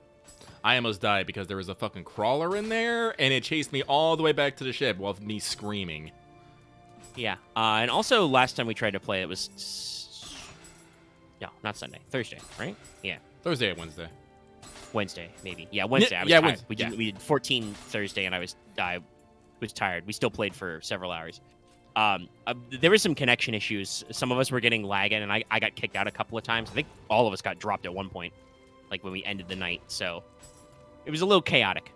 S1: I almost died because there was a fucking crawler in there, and it chased me all the way back to the ship while me screaming.
S2: Yeah, and also last time we tried to play, it was... No, not Sunday. Thursday, right? Yeah.
S1: Thursday or Wednesday.
S2: Wednesday, maybe. Yeah, Wednesday. I was tired. We did 14 Thursday, and I was tired. We still played for several hours. There were some connection issues. Some of us were getting lagging, and I got kicked out a couple of times. I think all of us got dropped at one point, when we ended the night. So it was a little chaotic.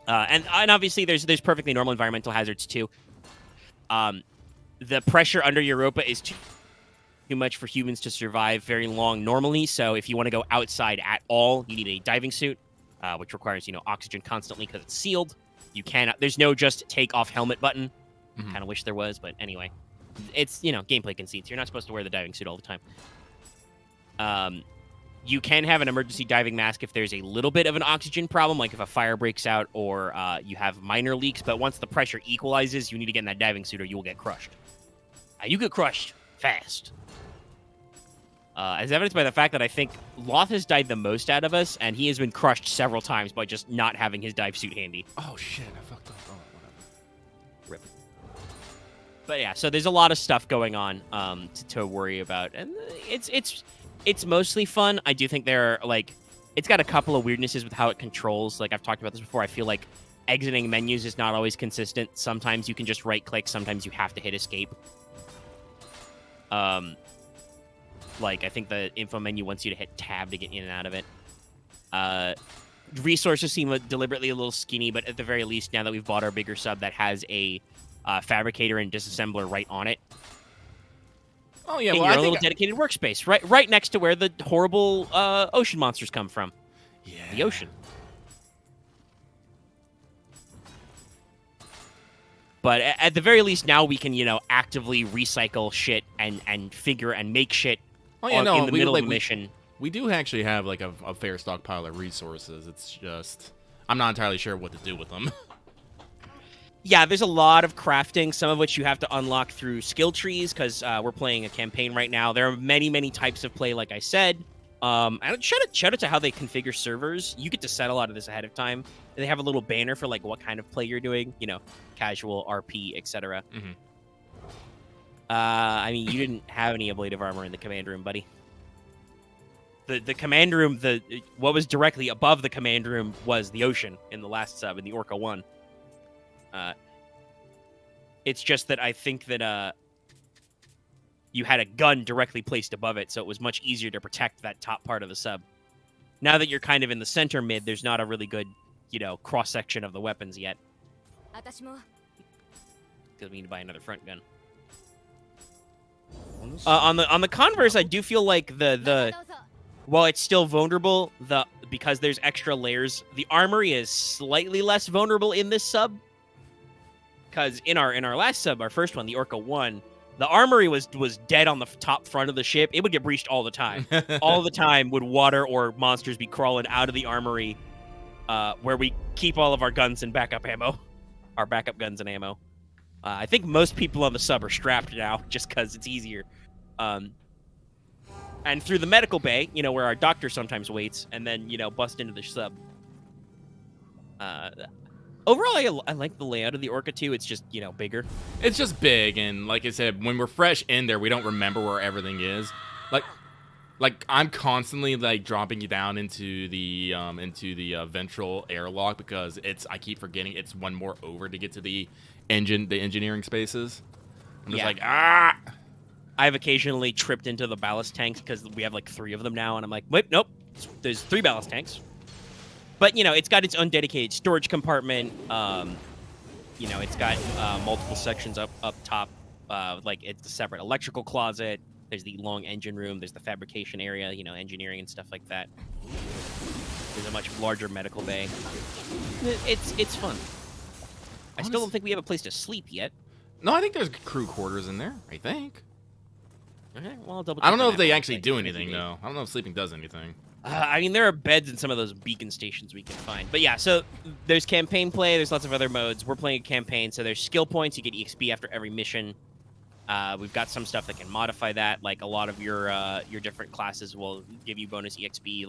S2: And obviously there's perfectly normal environmental hazards too. The pressure under Europa is too much for humans to survive very long normally. So if you want to go outside at all, you need a diving suit, which requires oxygen constantly because it's sealed. You cannot. There's no just take off helmet button.
S1: Mhm.
S2: Kind of wish there was, but anyway, it's gameplay conceits. You're not supposed to wear the diving suit all the time. You can have an emergency diving mask if there's a little bit of an oxygen problem, like if a fire breaks out or you have minor leaks. But once the pressure equalizes, you need to get in that diving suit or you will get crushed. You get crushed fast. As evidenced by the fact that I think Loth has died the most out of us, and he has been crushed several times by just not having his dive suit handy.
S1: Oh shit! I fucked up. Oh, whatever.
S2: Rip. But yeah, so there's a lot of stuff going on to worry about, and it's mostly fun. I do think there are it's got a couple of weirdnesses with how it controls. Like I've talked about this before. I feel like exiting menus is not always consistent. Sometimes you can just right click. Sometimes you have to hit escape. I think the info menu wants you to hit tab to get in and out of it. Resources seem deliberately a little skinny, but at the very least, now that we've bought our bigger sub that has a fabricator and disassembler right on it.
S1: Oh yeah,
S2: in
S1: well,
S2: your
S1: I
S2: little
S1: think
S2: dedicated workspace, right next to where the horrible ocean monsters come from.
S1: Yeah.
S2: The ocean. But at the very least, now we can, actively recycle shit and figure and make shit
S1: Oh yeah,
S2: in
S1: no,
S2: the
S1: we
S2: middle of the mission.
S1: We do actually have a fair stockpile of resources. It's just I'm not entirely sure what to do with them.
S2: Yeah, there's a lot of crafting, some of which you have to unlock through skill trees, because we're playing a campaign right now. There are many, many types of play, like I said. And shout out to how they configure servers. You get to set a lot of this ahead of time. And they have a little banner for what kind of play you're doing. Casual, RP, etc.
S1: Mm-hmm.
S2: I mean, you didn't have any ablative armor in the command room, buddy. The command room, what was directly above the command room was the ocean in the last sub, in the Orca 1. It's just that I think that you had a gun directly placed above it, so it was much easier to protect that top part of the sub. Now that you're kind of in the center mid, there's not a really good, cross-section of the weapons yet. Because we need to buy another front gun. On the converse, I do feel like while it's still vulnerable, because there's extra layers, the armory is slightly less vulnerable in this sub. Because in our last sub, our first one, the Orca 1, the armory was dead on the top front of the ship. It would get breached all the time. All the time would water or monsters be crawling out of the armory, where we keep all of our guns and backup ammo. Our backup guns and ammo. I think most people on the sub are strapped now, just because it's easier. And through the medical bay, where our doctor sometimes waits, and then, bust into the sub. Overall, I like the layout of the Orca 2. It's just, bigger.
S1: It's just big, and like I said, when we're fresh in there, we don't remember where everything is. Like I'm constantly dropping you down into the ventral airlock because I keep forgetting it's one more over to get to the engineering spaces. I'm just
S2: I have occasionally tripped into the ballast tanks because we have 3 of them now, and I'm like, wait, nope, there's 3 ballast tanks. But, it's got its own dedicated storage compartment. It's got multiple sections up top. It's a separate electrical closet. There's the long engine room. There's the fabrication area, engineering and stuff like that. There's a much larger medical bay. It's fun. I still don't think we have a place to sleep yet.
S1: No, I think there's crew quarters in there. I think.
S2: Okay, well, I'll double check.
S1: I don't know if they actually do anything, though. I don't know if sleeping does anything.
S2: I mean, there are beds in some of those beacon stations we can find. But yeah, so there's campaign play. There's lots of other modes. We're playing a campaign, so there's skill points. You get EXP after every mission. We've got some stuff that can modify that. Like a lot of your different classes will give you bonus EXP.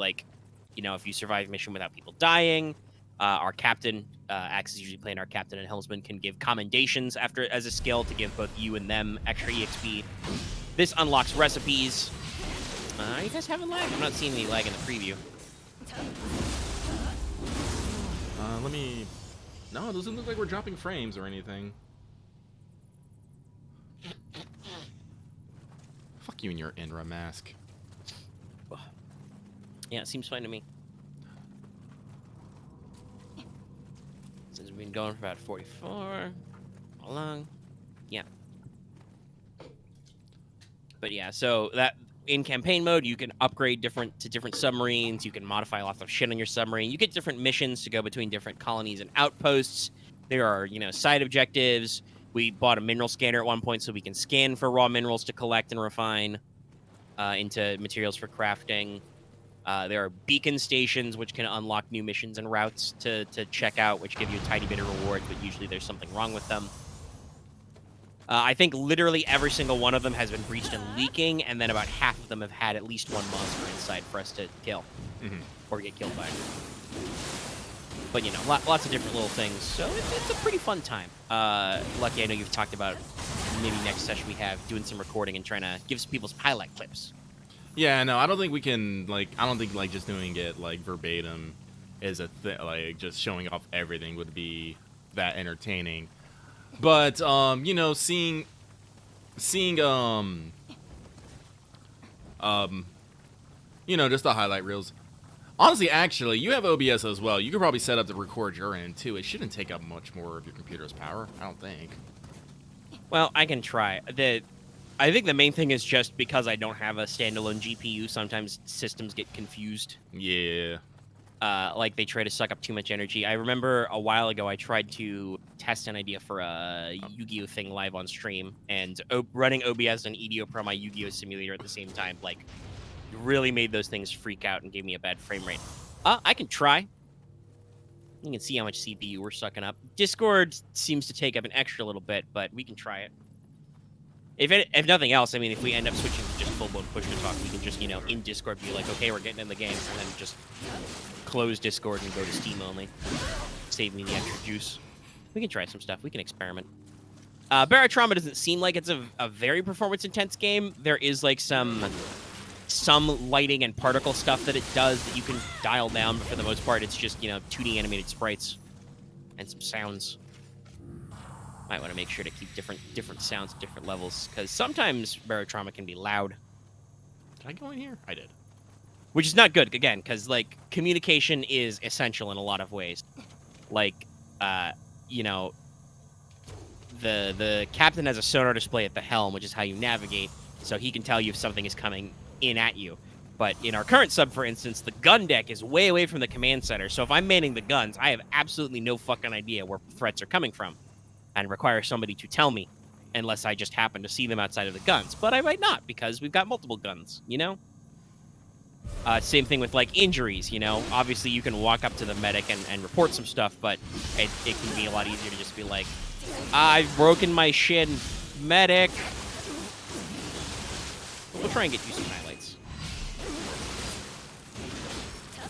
S2: If you survive a mission without people dying. Our captain, Axe is usually playing our captain, and Helmsman can give commendations as a skill to give both you and them extra EXP. This unlocks recipes. Are you guys having lag? I'm not seeing any lag in the preview.
S1: No, it doesn't look like we're dropping frames or anything. Fuck you and your Indra mask.
S2: Yeah, it seems fine to me. going for about 44. How long? Yeah. But yeah, so that in campaign mode, you can upgrade to different submarines. You can modify lots of shit on your submarine. You get different missions to go between different colonies and outposts. There are, side objectives. We bought a mineral scanner at one point so we can scan for raw minerals to collect and refine into materials for crafting. There are beacon stations, which can unlock new missions and routes to check out, which give you a tiny bit of rewards, but usually there's something wrong with them. I think literally every single one of them has been breached and leaking, and then about half of them have had at least one monster inside for us to kill or get killed by. But, lots of different little things. So it's a pretty fun time. Lucky, I know you've talked about maybe next session we have doing some recording and trying to give some people some highlight clips.
S1: Yeah, no, I don't think we can, I don't think, just doing it, verbatim is a thing, just showing off everything would be that entertaining. But, seeing, just the highlight reels. Honestly, actually, you have OBS as well. You could probably set up to record your end, too. It shouldn't take up much more of your computer's power, I don't think.
S2: Well, I can try. I think the main thing is just because I don't have a standalone GPU, sometimes systems get confused.
S1: Yeah.
S2: They try to suck up too much energy. I remember a while ago I tried to test an idea for a Yu-Gi-Oh thing live on stream, and running OBS and EDO Pro my Yu-Gi-Oh simulator at the same time, really made those things freak out and gave me a bad frame rate. I can try. You can see how much CPU we're sucking up. Discord seems to take up an extra little bit, but we can try it. If nothing else, I mean, if we end up switching to just full-blown push-to-talk, we can just, in Discord be like, okay, we're getting in the game, and then just close Discord and go to Steam only. Save me the extra juice. We can try some stuff. We can experiment. Barotrauma doesn't seem like it's a very performance-intense game. There is, some lighting and particle stuff that it does that you can dial down, but for the most part, it's just, 2D animated sprites and some sounds. Might want to make sure to keep different sounds at different levels, because sometimes Barotrauma can be loud.
S1: Did I go in here? I did.
S2: Which is not good, again, because, communication is essential in a lot of ways. The captain has a sonar display at the helm, which is how you navigate, so he can tell you if something is coming in at you. But in our current sub, for instance, the gun deck is way away from the command center, so if I'm manning the guns, I have absolutely no fucking idea where threats are coming from, and require somebody to tell me, unless I just happen to see them outside of the guns. But I might not, because we've got multiple guns, Same thing with, injuries, Obviously, you can walk up to the medic and report some stuff, but it can be a lot easier to just be like, I've broken my shin, medic. We'll try and get you some highlights.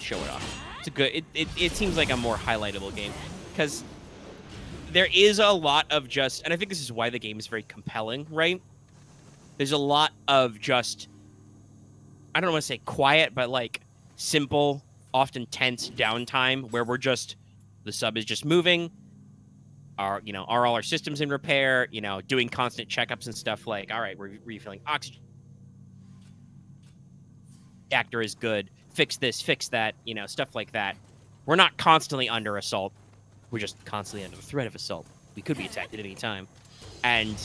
S2: Show it off. It's a good. It seems like a more highlightable game, because there is a lot of just, and I think this is why the game is very compelling, right? There's a lot of just, I don't want to say quiet, but simple, often tense downtime where the sub is just moving. Are all our systems in repair? Doing constant checkups and stuff all right, we're refilling oxygen. Actor is good. Fix this, fix that, stuff like that. We're not constantly under assault. We're just constantly under the threat of assault. We could be attacked at any time. And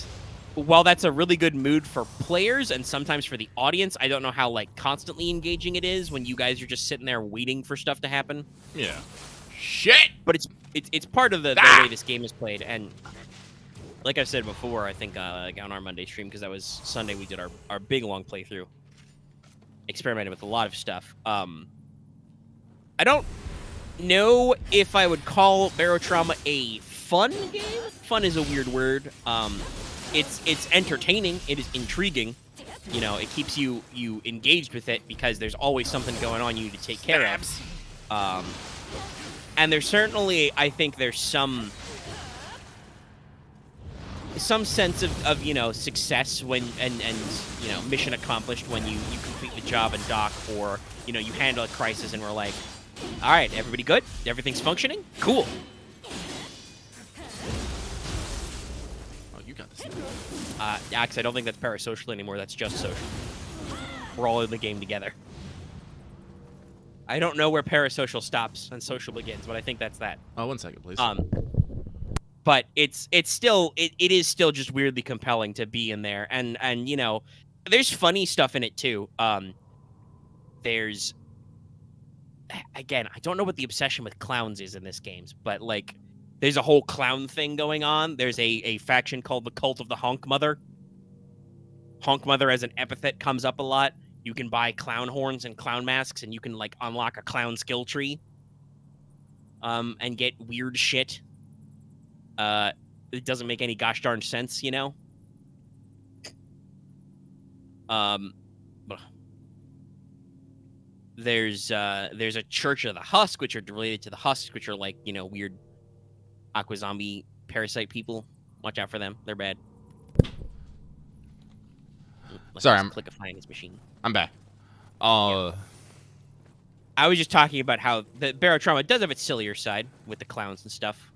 S2: while that's a really good mood for players and sometimes for the audience, I don't know how constantly engaging it is when you guys are just sitting there waiting for stuff to happen.
S1: Yeah. Shit!
S2: But it's part of the way this game is played. And like I said before, I think on our Monday stream, because that was Sunday, we did our big long playthrough. Experimented with a lot of stuff. I don't know if I would call Barotrauma a fun game. Fun is a weird word. It's entertaining. It is intriguing. It keeps you engaged with it because there's always something going on you need to take care of. And there's certainly, I think there's some sense of success when and mission accomplished when you complete the job and dock, or you handle a crisis and we're like, all right, everybody good? Everything's functioning? Cool.
S1: Oh, you got this.
S2: Because I don't think that's parasocial anymore. That's just social. We're all in the game together. I don't know where parasocial stops and social begins, but I think that's that.
S1: Oh, 1 second, please.
S2: but it is still just weirdly compelling to be in there, and there's funny stuff in it too. There's again, I don't know what the obsession with clowns is in this game, but like there's a whole clown thing going on. There's a faction called the Cult of the Honk Mother. Honk Mother as an epithet comes up a lot. You can buy clown horns and clown masks, and you can like unlock a clown skill tree. And get weird shit. It doesn't make any gosh darn sense, There's a Church of the Husk, which are related to the Husks, which are like, weird aqua zombie parasite people. Watch out for them. They're bad.
S1: Sorry, I'm
S2: clickifying his machine.
S1: I'm back.
S2: Yeah. I was just talking about how the Barotrauma does have its sillier side with the clowns and stuff.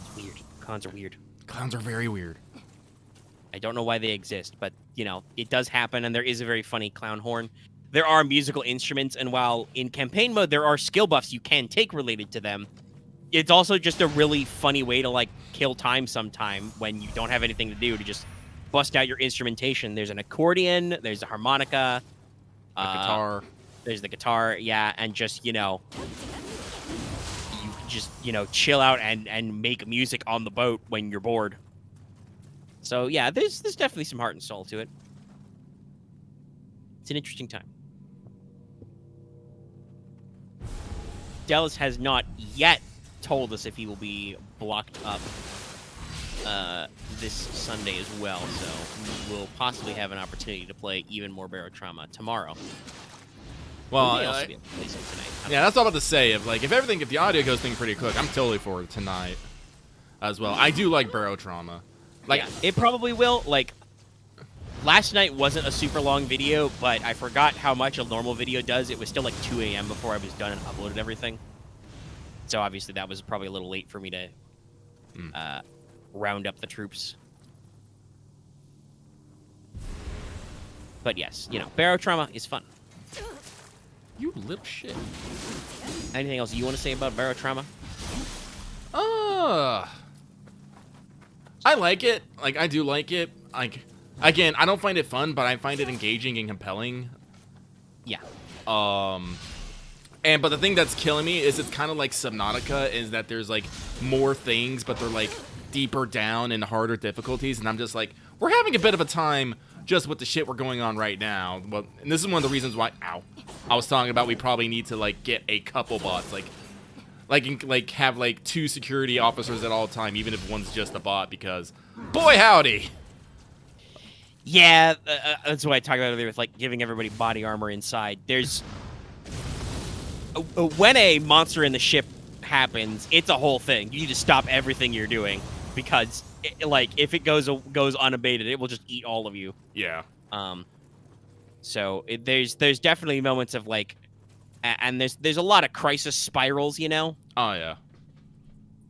S2: It's weird. Clowns are weird.
S1: Clowns are very weird.
S2: I don't know why they exist, but, it does happen, and there is a very funny clown horn. There are musical instruments, and while in campaign mode there are skill buffs you can take related to them, it's also just a really funny way to, like, kill time sometime when you don't have anything to do, to just bust out your instrumentation. There's an accordion, there's a harmonica.
S1: A guitar.
S2: There's the guitar, yeah, and just, you just, chill out and make music on the boat when you're bored. So, yeah, there's definitely some heart and soul to it. It's an interesting time. Dallas has not yet told us if he will be blocked up this Sunday as well, so we will possibly have an opportunity to play even more Barotrauma tomorrow.
S1: Well, yeah, that's all I about to say. If the audio goes thing pretty quick, I'm totally for it tonight as well. I do like Barotrauma. Like,
S2: yeah, it probably will. Like, last night wasn't a super long video, but I forgot how much a normal video does. It was still like 2 a.m. before I was done and uploaded everything. So obviously that was probably a little late for me to round up the troops. But yes, Barotrauma is fun.
S1: You little shit.
S2: Anything else you want to say about Barotrauma?
S1: I like it. Like, I do like it. Like, again, I don't find it fun, but I find it engaging and compelling.
S2: Yeah.
S1: But the thing that's killing me is it's kind of like Subnautica, is that there's like more things, but they're like deeper down and harder difficulties, and I'm just like, we're having a bit of a time just with the shit we're going on right now. Well, and this is one of the reasons why, I was talking about we probably need to like get a couple bots, like have like 2 security officers at all time, even if one's just a bot, because boy howdy.
S2: Yeah, that's what I talked about earlier with like giving everybody body armor inside. There's when a monster in the ship happens, it's a whole thing. You need to stop everything you're doing because if it goes unabated, it will just eat all of you.
S1: Yeah.
S2: So there's definitely moments of like, and there's a lot of crisis spirals,
S1: Oh yeah.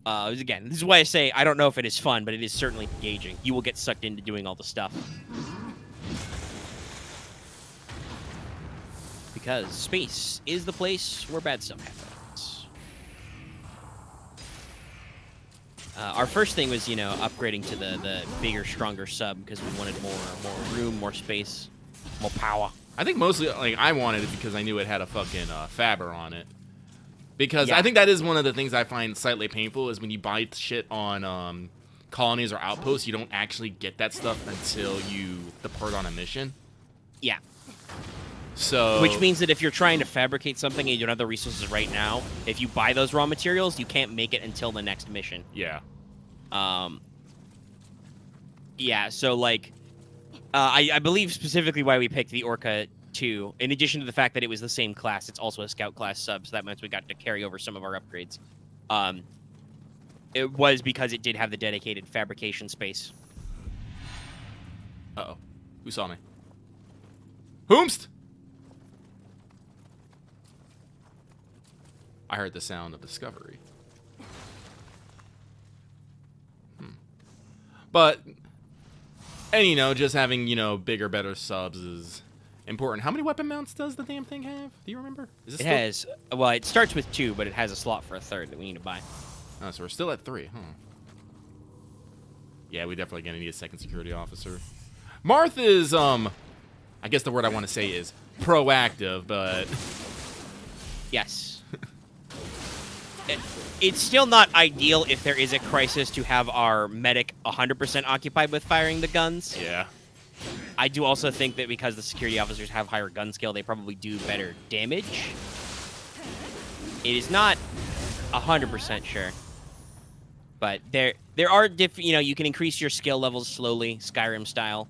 S2: Again, this is why I say I don't know if it is fun, but it is certainly engaging. You will get sucked into doing all the stuff. Because space is the place where bad stuff happens. Our first thing was, upgrading to the bigger, stronger sub because we wanted more room, more space, more power.
S1: I think mostly, I wanted it because I knew it had a fucking Faber on it. Because
S2: yeah.
S1: I think that is one of the things I find slightly painful is when you buy shit on colonies or outposts, you don't actually get that stuff until you depart on a mission.
S2: Yeah.
S1: So,
S2: which means that if you're trying to fabricate something and you don't have the resources right now, if you buy those raw materials, you can't make it until the next mission.
S1: Yeah.
S2: Yeah, so, I believe specifically why we picked the Orca 2, in addition to the fact that it was the same class, it's also a Scout class sub, so that meant we got to carry over some of our upgrades. It was because it did have the dedicated fabrication space.
S1: Uh-oh. Who saw me? Whomst? I heard the sound of discovery. But, and just having, bigger, better subs is important. How many weapon mounts does the damn thing have? Do you remember?
S2: It has, well, it starts with 2, but it has a slot for a 3rd that we need to buy.
S1: Oh, so we're still at 3, huh? Yeah, we definitely gonna need a second security officer. Marth is, I guess the word I want to say is proactive, but...
S2: Yes. It's still not ideal if there is a crisis to have our medic 100% occupied with firing the guns.
S1: Yeah.
S2: I do also think that because the security officers have higher gun skill, they probably do better damage. It is not 100% sure. But there are different, you can increase your skill levels slowly, Skyrim style.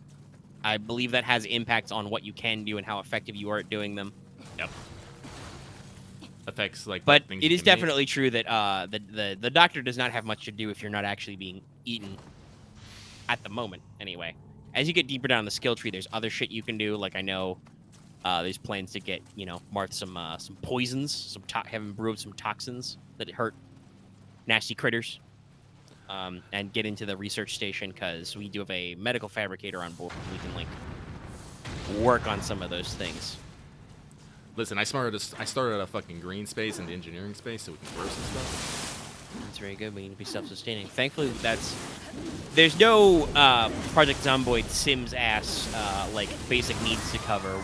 S2: I believe that has impacts on what you can do and how effective you are at doing them.
S1: Yep. Affects like.
S2: But
S1: things
S2: it
S1: you
S2: is
S1: can make.
S2: definitely true that the doctor does not have much to do if you're not actually being eaten. At the moment, anyway. As you get deeper down the skill tree, there's other shit you can do. Like I know, there's plans to get Marth some poisons, have him brew up some toxins that hurt nasty critters. And get into the research station because we do have a medical fabricator on board. We can work on some of those things.
S1: Listen, I started a fucking green space and engineering space so we can grow some stuff.
S2: That's very good. We need to be self-sustaining. Thankfully, there's no Project Zomboid Sims ass basic needs to cover.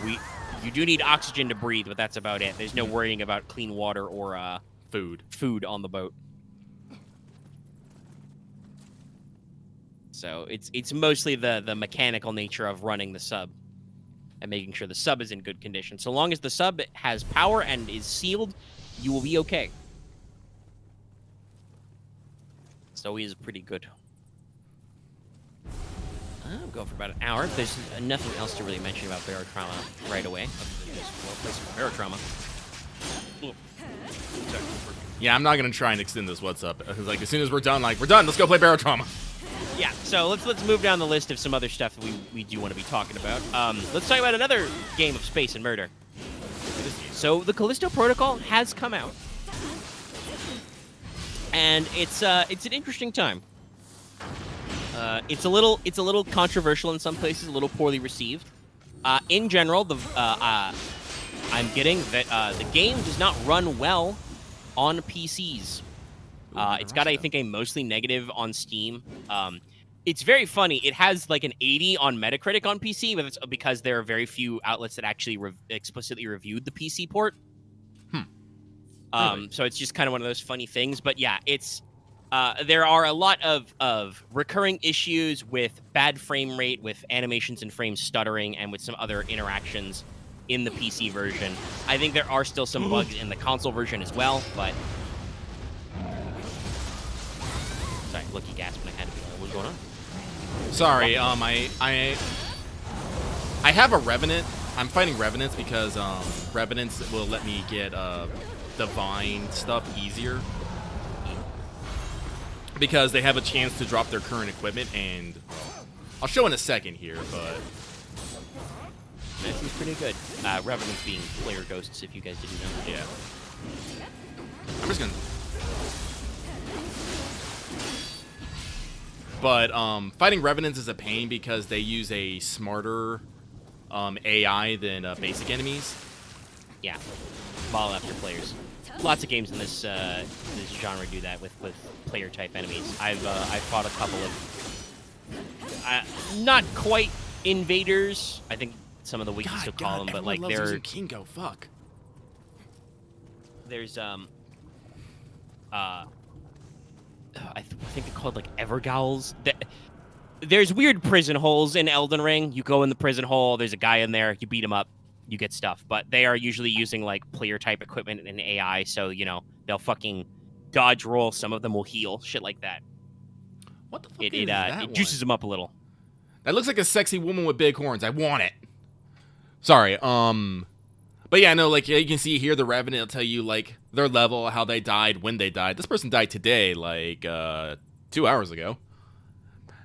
S2: You do need oxygen to breathe, but that's about it. There's no worrying about clean water or food on the boat. So it's mostly the mechanical nature of running the sub and making sure the sub is in good condition. So long as the sub has power and is sealed, you will be okay. So he is pretty good. I'll go for about an hour. There's nothing else to really mention about barotrauma right away. Well, place for barotrauma.
S1: Yeah, I'm not gonna try and extend this what's up. Like as soon as we're done, we're done. Let's go play barotrauma.
S2: Yeah, so let's move down the list of some other stuff that we do want to be talking about. Let's talk about another game of space and murder. So the Callisto Protocol has come out, and it's an interesting time. It's a little controversial in some places, a little poorly received. In general, I'm getting that the game does not run well on PCs. It's got, I think, a mostly negative on Steam. It's very funny. It has an 80 on Metacritic on PC, but it's because there are very few outlets that actually explicitly reviewed the PC port.
S1: Really?
S2: So it's just kind of one of those funny things. But yeah, it's there are a lot of recurring issues with bad frame rate, with animations and frames stuttering, and with some other interactions in the PC version. I think there are still some bugs in the console version as well, but... Sorry, Loki gasped and I had to be like, what's going on?
S1: Sorry, I have a Revenant. I'm fighting Revenants because Revenants will let me get divine stuff easier. Because they have a chance to drop their current equipment, and I'll show in a second here, but...
S2: That seems pretty good. Revenants being player ghosts, if you guys didn't know.
S1: Yeah. I'm just gonna... But fighting Revenants is a pain because they use a smarter AI than basic enemies.
S2: Yeah. Ball after players. Lots of games in this this genre do that with player type enemies. I've fought a couple of not quite invaders. I think some of the wikis still call them, but they're
S1: Kingo. Fuck.
S2: There's I think they're called Evergowls. There's weird prison holes in Elden Ring. You go in the prison hole. There's a guy in there. You beat him up. You get stuff, but they are usually using player type equipment and AI, so they'll fucking dodge roll. Some of them will heal, shit like that.
S1: What the fuck is that?
S2: It juices them up a little.
S1: That looks like a sexy woman with big horns. I want it. Sorry. But yeah, no, you can see here the Revenant will tell you their level, how they died, when they died. This person died today, 2 hours ago.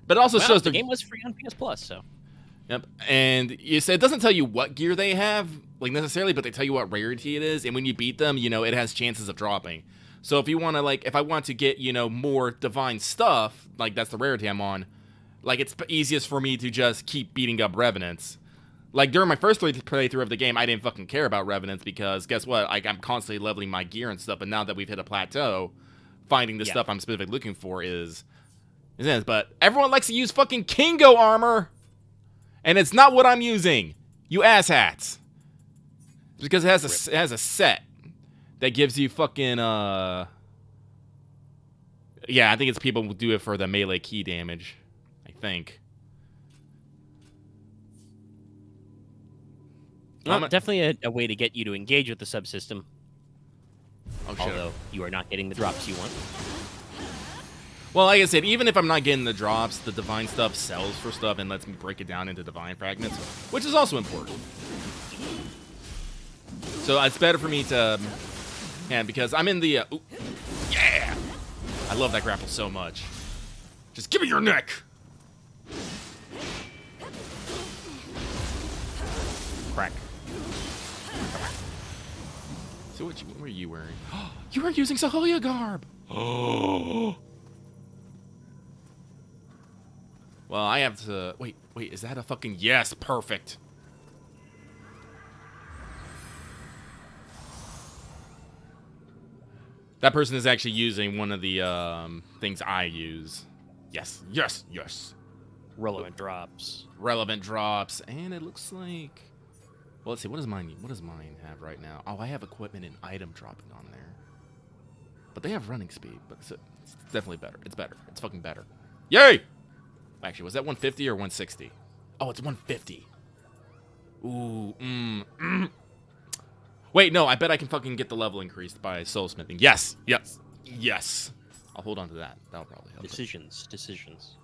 S1: But it also shows
S2: the game was free on PS Plus, so.
S1: Yep, and you said it doesn't tell you what gear they have, necessarily, but they tell you what rarity it is, and when you beat them, it has chances of dropping. So if you want to, if I want to get, more divine stuff, that's the rarity I'm on, it's easiest for me to just keep beating up Revenants. During my first playthrough of the game, I didn't fucking care about Revenants because, guess what, I'm constantly leveling my gear and stuff, and now that we've hit a plateau, finding the stuff I'm specifically looking for is, But everyone likes to use fucking Kingo armor. And it's not what I'm using. You asshats. Because it has a set that gives you fucking, yeah, I think it's people who do it for the melee key damage. I think.
S2: Well, definitely a way to get you to engage with the subsystem.
S1: Oh, shit.
S2: Although you are not getting the drops you want.
S1: Well, like I said, even if I'm not getting the drops, the divine stuff sells for stuff and lets me break it down into divine fragments, which is also important. So it's better for me to, yeah, because I'm in the, ooh, yeah! I love that grapple so much. Just give me your neck!
S2: Crack.
S1: So what were you wearing? You were using Sahoya garb! Oh. Well, I have to... Wait, is that a fucking... Yes, perfect. That person is actually using one of the things I use. Yes.
S2: Relevant drops.
S1: Relevant drops. And it looks like... Well, let's see. What does mine have right now? Oh, I have equipment and item dropping on there. But they have running speed. But it's definitely better. It's better. It's fucking better. Yay! Actually, was that 150 or 160? Oh, it's 150. Ooh, Wait, no, I bet I can fucking get the level increased by soulsmithing. Yes. I'll hold on to that. That'll probably help.
S2: Decisions.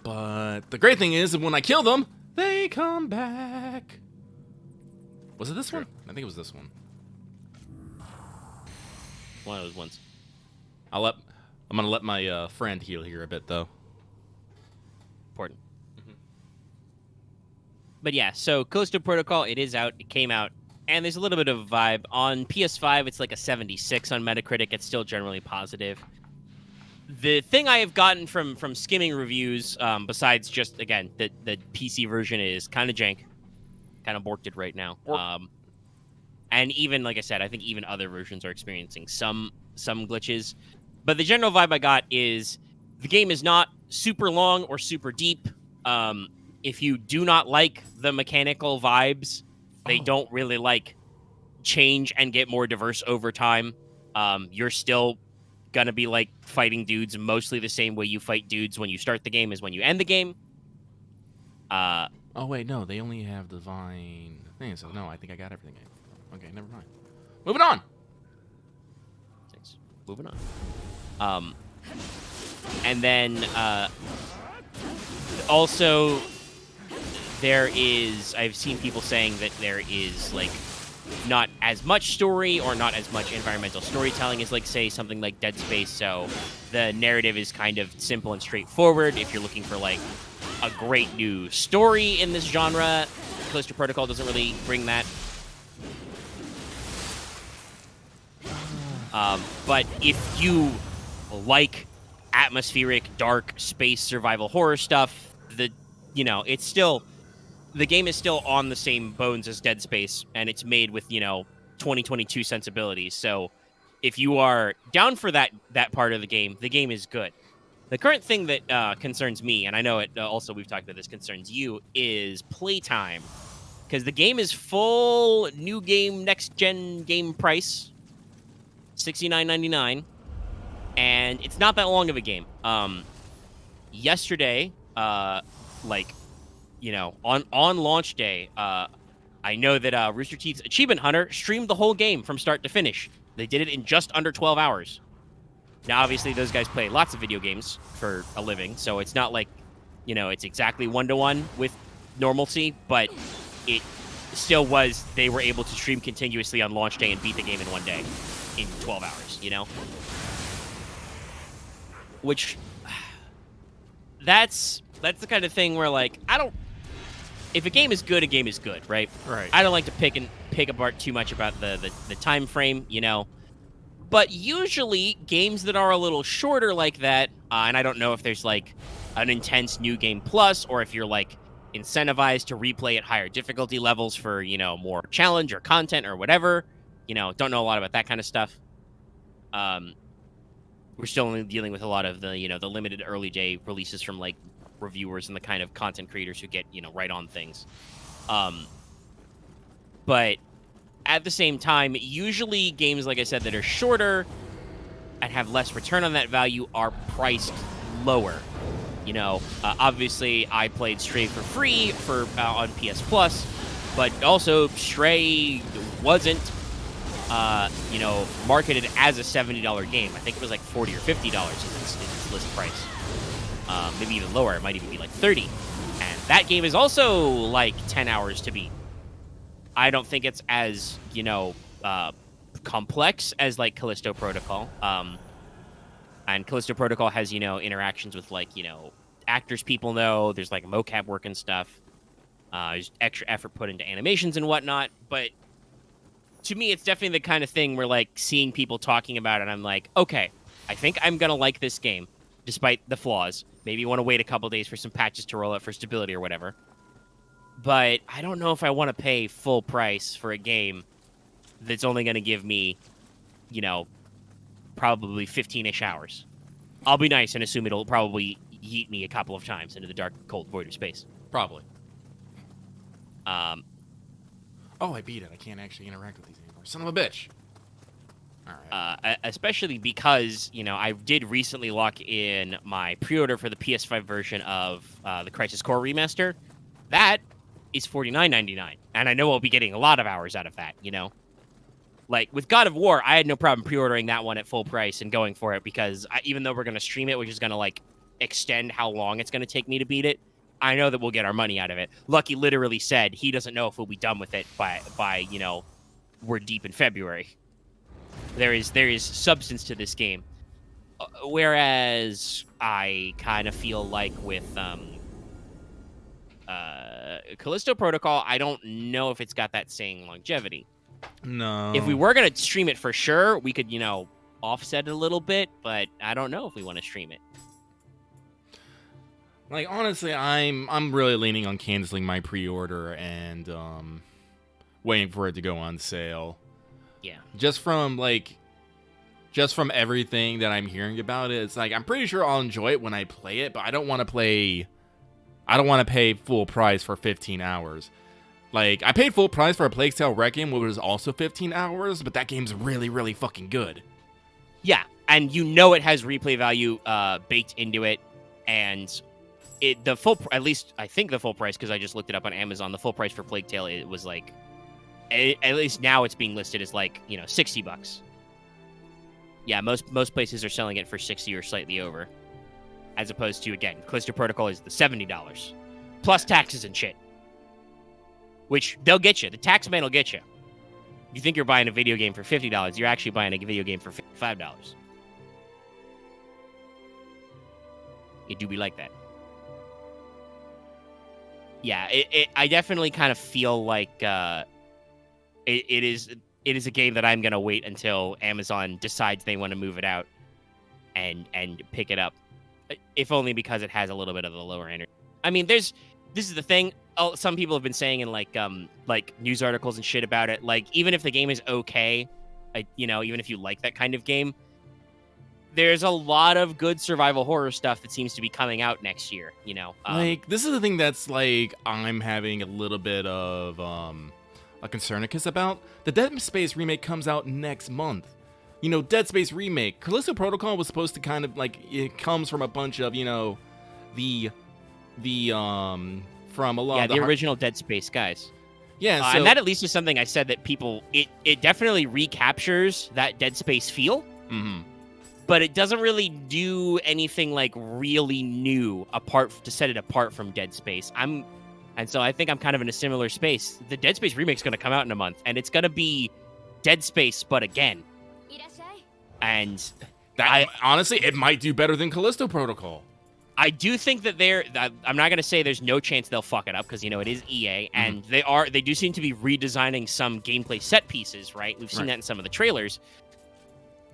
S1: But the great thing is, when I kill them, they come back. Was it this one? I think it was this one.
S2: One of those ones.
S1: I'm gonna let my friend heal here a bit, though.
S2: Important. But yeah, so Callisto Protocol, it is out. It came out, and there's a little bit of a vibe. On PS5, it's like a 76 on Metacritic. It's still generally positive. The thing I have gotten from skimming reviews, besides just, again, the PC version is kind of jank. Kind of borked it right now. And even, like I said, I think even other versions are experiencing some glitches. But the general vibe I got is the game is not super long or super deep. If you do not like the mechanical vibes, they don't really like change and get more diverse over time. You're still gonna be like fighting dudes mostly the same way you fight dudes when you start the game as when you end the game.
S1: Oh wait, no, they only have divine thing. So no, I think I got everything. Okay, never mind. Moving on.
S2: Thanks. Moving on. And then also there is, I've seen people saying that there is like not as much story or not as much environmental storytelling as like say something like Dead Space. So the narrative is kind of simple and straightforward. If you're looking for like a great new story in this genre, Callisto Protocol doesn't really bring that. But if you like atmospheric, dark space survival horror stuff, it's still, the game is still on the same bones as Dead Space, and it's made with 2022 sensibilities. So if you are down for that part of the game is good. The current thing that concerns me, and I know it also we've talked about this concerns you, is playtime, because the game is full new game next gen game price, $69.99. And it's not that long of a game. Yesterday, on launch day, I know that Rooster Teeth's Achievement Hunter streamed the whole game from start to finish. They did it in just under 12 hours. Now, obviously, those guys play lots of video games for a living, so it's not like, it's exactly one-to-one with normalcy, but it still was, they were able to stream continuously on launch day and beat the game in one day, in 12 hours, Which, that's the kind of thing where, like, if a game is good, a game is good, right?
S1: Right.
S2: I don't like to pick apart too much about the time frame, But usually, games that are a little shorter like that, and I don't know if there's, like, an intense New Game Plus, or if you're, like, incentivized to replay at higher difficulty levels for, more challenge or content or whatever. Don't know a lot about that kind of stuff. we're still only dealing with a lot of the, the limited early day releases from like reviewers and the kind of content creators who get, right on things. But at the same time, usually games, like I said, that are shorter and have less return on that value are priced lower. Obviously, I played Stray for free on PS Plus, but also Stray wasn't, marketed as a $70 game. I think it was like $40 or $50 is its list price. Maybe even lower. It might even be like $30. And that game is also like 10 hours to beat. I don't think it's as, complex as like Callisto Protocol. And Callisto Protocol has, interactions with like, actors people know. There's like mocap work and stuff. There's extra effort put into animations and whatnot. But to me, it's definitely the kind of thing where like seeing people talking about it, I'm like, okay, I think I'm going to like this game despite the flaws. Maybe you want to wait a couple days for some patches to roll out for stability or whatever. But I don't know if I want to pay full price for a game that's only going to give me, probably 15-ish hours. I'll be nice and assume it'll probably yeet me a couple of times into the dark, cold void of space.
S1: Probably. Oh, I beat it. I can't actually interact with these anymore. Son of a bitch. All right.
S2: Especially because, I did recently lock in my pre-order for the PS5 version of the Crisis Core remaster. That is $49.99, and I know I'll be getting a lot of hours out of that, Like, with God of War, I had no problem pre-ordering that one at full price and going for it because even though we're going to stream it, which is going to, like, extend how long it's going to take me to beat it, I know that we'll get our money out of it. Lucky literally said he doesn't know if we'll be done with it by we're deep in February. There is substance to this game. Whereas I kind of feel like with Callisto Protocol, I don't know if it's got that same longevity.
S1: No.
S2: If we were going to stream it for sure, we could, offset it a little bit, but I don't know if we want to stream it.
S1: Like, honestly, I'm really leaning on canceling my pre-order and waiting for it to go on sale.
S2: Yeah.
S1: Just from everything that I'm hearing about it, it's like I'm pretty sure I'll enjoy it when I play it, but I don't want to pay full price for 15 hours. Like, I paid full price for a Plague Tale Requiem, which was also 15 hours, but that game's really, really fucking good.
S2: Yeah, and it has replay value baked into it, and at least I think the full price, because I just looked it up on Amazon, the full price for Plague Tale, it was like, at least now it's being listed as like, $60. Yeah, most places are selling it for 60 or slightly over. As opposed to, again, Callisto Protocol is the $70. Plus taxes and shit. Which, they'll get you. The tax man will get you. You think you're buying a video game for $50, you're actually buying a video game for $55. It do be like that. Yeah, I definitely kind of feel like it is a game that I'm going to wait until Amazon decides they want to move it out and pick it up. If only because it has a little bit of the lower energy. I mean, this is the thing. Some people have been saying in like news articles and shit about it. Like, even if the game is okay, even if you like that kind of game, there's a lot of good survival horror stuff that seems to be coming out next year.
S1: Like, this is the thing that's like I'm having a little bit of a concernicus about. The Dead Space remake comes out next month. Dead Space remake. Callisto Protocol was supposed to kind of like, it comes from a bunch of, the from a lot of
S2: the original Dead Space guys.
S1: Yeah, so,
S2: and that at least is something I said that people, it definitely recaptures that Dead Space feel.
S1: Mm-hmm.
S2: But it doesn't really do anything like really new to set it apart from Dead Space. And so I think I'm kind of in a similar space. The Dead Space remake's going to come out in a month, and it's going to be Dead Space, but again. And
S1: honestly, it might do better than Callisto Protocol.
S2: I do think that I'm not going to say there's no chance they'll fuck it up because, it is EA, and they do seem to be redesigning some gameplay set pieces, right? We've seen that in some of the trailers.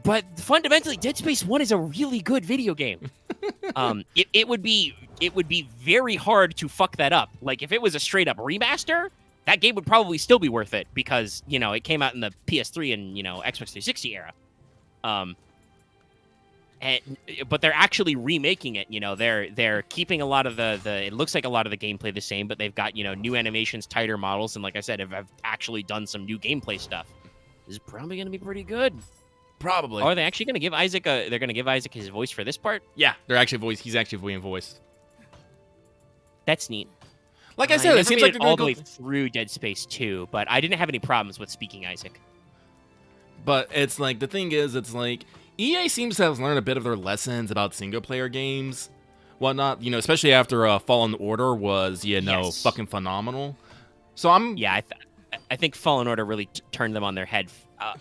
S2: But fundamentally, Dead Space 1 is a really good video game. It would be very hard to fuck that up. Like, if it was a straight-up remaster, that game would probably still be worth it because, it came out in the PS3 and, Xbox 360 era. but they're actually remaking it. They're keeping a lot of the it looks like a lot of the gameplay the same, but they've got new animations, tighter models, and like I said, have actually done some new gameplay stuff. This is probably going to be pretty good.
S1: Probably.
S2: Are they actually going to give Isaac they're going to give Isaac his voice for this part?
S1: Yeah, he's actually being voiced.
S2: That's neat.
S1: Like I said, it seems like they're
S2: all the way through Dead Space 2, but I didn't have any problems with speaking Isaac.
S1: But it's like, the thing is, it's like, EA seems to have learned a bit of their lessons about single-player games, whatnot, especially after Fallen Order was,
S2: Yes.
S1: fucking phenomenal. So I'm...
S2: Yeah, I think Fallen Order really turned them on their head.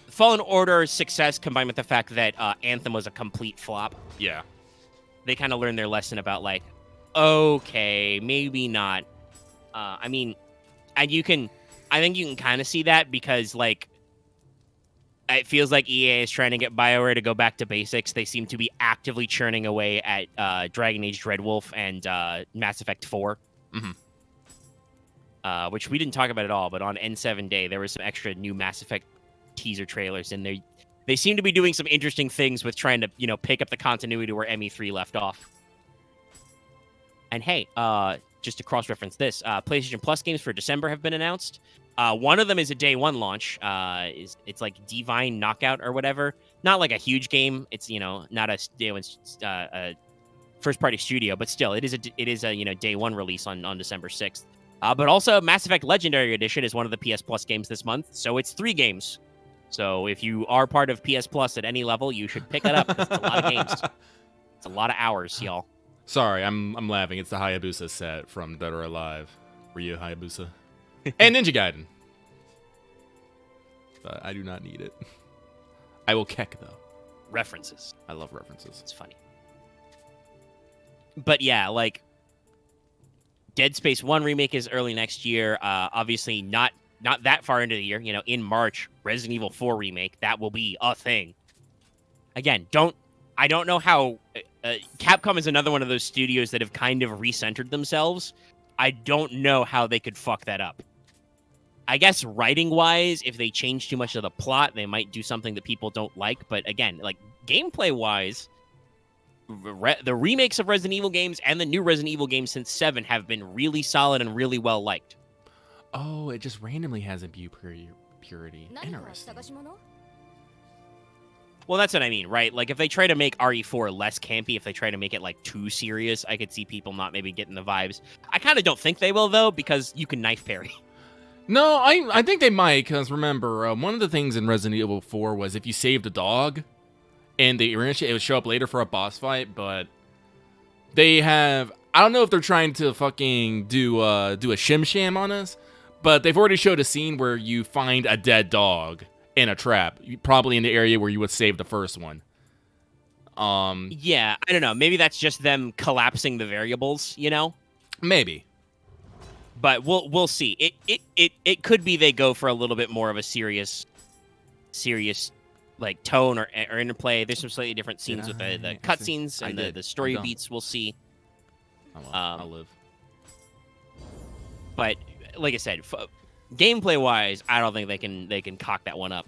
S2: Fallen Order's success combined with the fact that Anthem was a complete flop.
S1: Yeah.
S2: They kind of learned their lesson about, like, okay, maybe not. I mean, I think you can kind of see that because, like, it feels like EA is trying to get BioWare to go back to basics. They seem to be actively churning away at Dragon Age Dreadwolf and Mass Effect 4.
S1: Mm-hmm.
S2: Which we didn't talk about at all, but on N7 Day, there was some extra new Mass Effect teaser trailers, and they seem to be doing some interesting things with trying to, pick up the continuity where ME3 left off. And hey, just to cross-reference this, PlayStation Plus games for December have been announced. One of them is a day one launch. It's like Divine Knockout or whatever. Not like a huge game. It's not a first-party studio, but still, it is a day one release on December 6th. But also, Mass Effect Legendary Edition is one of the PS Plus games this month, so it's 3 games. So if you are part of PS Plus at any level, you should pick it up. It's a lot of games. It's a lot of hours, y'all.
S1: Sorry, I'm laughing. It's the Hayabusa set from Dead or Alive. Were you Hayabusa? And Ninja Gaiden. But I do not need it. I will keck, though.
S2: References.
S1: I love references.
S2: It's funny. But yeah, like, Dead Space 1 remake is early next year. Obviously, not that far into the year. In March, Resident Evil 4 remake. That will be a thing. Again, I don't know how... Capcom is another one of those studios that have kind of recentered themselves. I don't know how they could fuck that up. I guess writing-wise, if they change too much of the plot, they might do something that people don't like. But again, like, gameplay-wise, the remakes of Resident Evil games and the new Resident Evil games since 7 have been really solid and really well-liked.
S1: Oh, it just randomly has a purity. Interesting.
S2: Well, that's what I mean, right? Like, if they try to make RE4 less campy, if they try to make it, like, too serious, I could see people not maybe getting the vibes. I kind of don't think they will, though, because you can knife parry.
S1: No, I think they might, because remember, one of the things in Resident Evil 4 was if you saved a dog, and it would show up later for a boss fight, but they have... I don't know if they're trying to fucking do a shim-sham on us, but they've already showed a scene where you find a dead dog in a trap, probably in the area where you would save the first one.
S2: Yeah, I don't know. Maybe that's just them collapsing the variables,
S1: Maybe.
S2: But we'll see. It could be they go for a little bit more of a serious like tone or interplay. There's some slightly different scenes with the cutscenes and the story beats. We'll see.
S1: I'll live.
S2: But like I said, gameplay wise, I don't think they can cock that one up.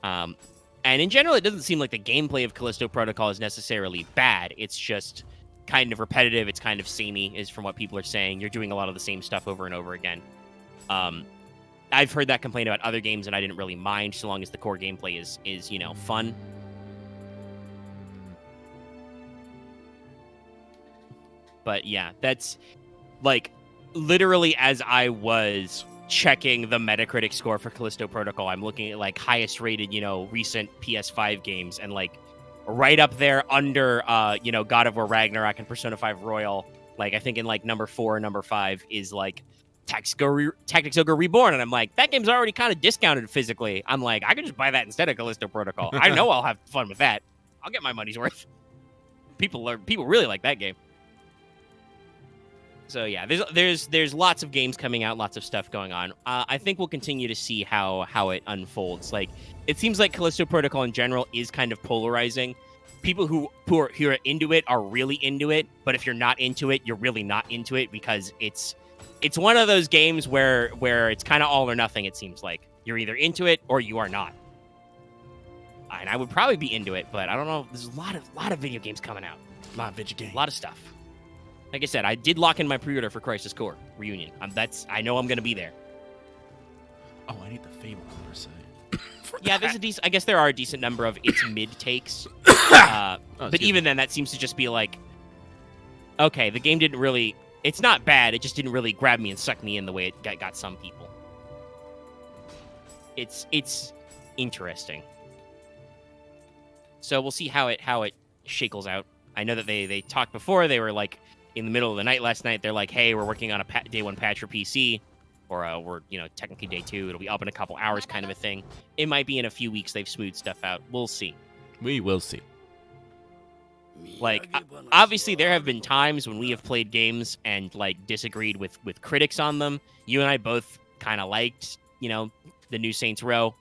S2: And in general, it doesn't seem like the gameplay of Callisto Protocol is necessarily bad. It's just kind of repetitive. It's kind of samey, is from what people are saying. You're doing a lot of the same stuff over and over again. I've heard that complaint about other games, and I didn't really mind so long as the core gameplay is fun. But yeah, that's like literally as I was checking the Metacritic score for Callisto Protocol, I'm looking at like highest rated, recent PS5 games, and like right up there under, God of War Ragnarok and Persona 5 Royal. Like I think in like number 4 or number 5 is like Tactics Ogre Reborn, and I'm like, that game's already kind of discounted physically. I'm like, I could just buy that instead of Callisto Protocol. I know I'll have fun with that. I'll get my money's worth. People really like that game. So yeah, there's lots of games coming out, lots of stuff going on. I think we'll continue to see how it unfolds. Like, it seems like Callisto Protocol in general is kind of polarizing. People who are into it are really into it, but if you're not into it, you're really not into it, because it's one of those games where it's kind of all or nothing. It seems like you're either into it or you are not. and I would probably be into it, but I don't know. There's a lot of video games coming out.
S1: A lot of video games.
S2: A lot of stuff. Like I said, I did lock in my pre-order for Crisis Core Reunion. I know I'm gonna be there.
S1: Oh, I need the Fable number set.
S2: Yeah, there's a decent. I guess there are a decent number of its mid takes, but even then, that seems to just be like, okay, the game didn't really. It's not bad. It just didn't really grab me and suck me in the way it got some people. It's interesting. So we'll see how it shakles out. I know that they talked before. They were like in the middle of the night last night. They're like, hey, we're working on a day 1 patch for PC. Or we're, technically day 2. It'll be up in a couple hours kind of a thing. It might be in a few weeks they've smoothed stuff out. We'll see.
S1: We will see.
S2: Like, obviously there have been times when we have played games and, like, disagreed with critics on them. You and I both kind of liked, the new Saints Row.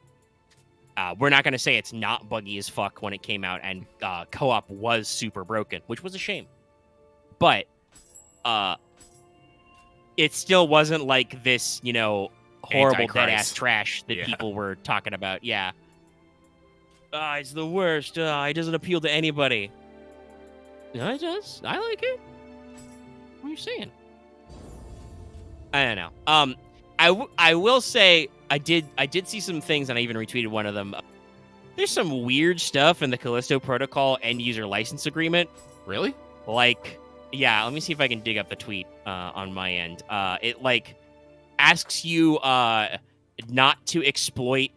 S2: We're not going to say it's not buggy as fuck when it came out, and co-op was super broken, which was a shame. But, it still wasn't like this, horrible dead-ass trash that people were talking about. Yeah. It's the worst. It doesn't appeal to anybody. No, it does. I like it. What are you saying? I don't know. I will say I did see some things, and I even retweeted one of them. There's some weird stuff in the Callisto Protocol end-user license agreement.
S1: Really?
S2: Like... Yeah, let me see if I can dig up the tweet on my end. It, like, asks you not to exploit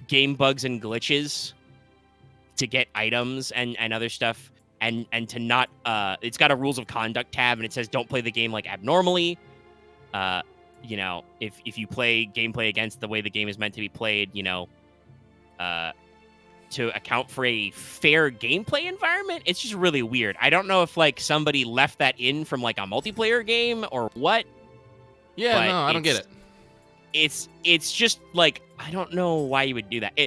S2: game bugs and glitches to get items and other stuff, and to not... it's got a rules of conduct tab, and it says don't play the game, like, abnormally. If you play gameplay against the way the game is meant to be played, to account for a fair gameplay environment. It's just really weird. I don't know if, like, somebody left that in from, like, a multiplayer game or what.
S1: Yeah, no, I don't get it.
S2: It's just, like, I don't know why you would do that.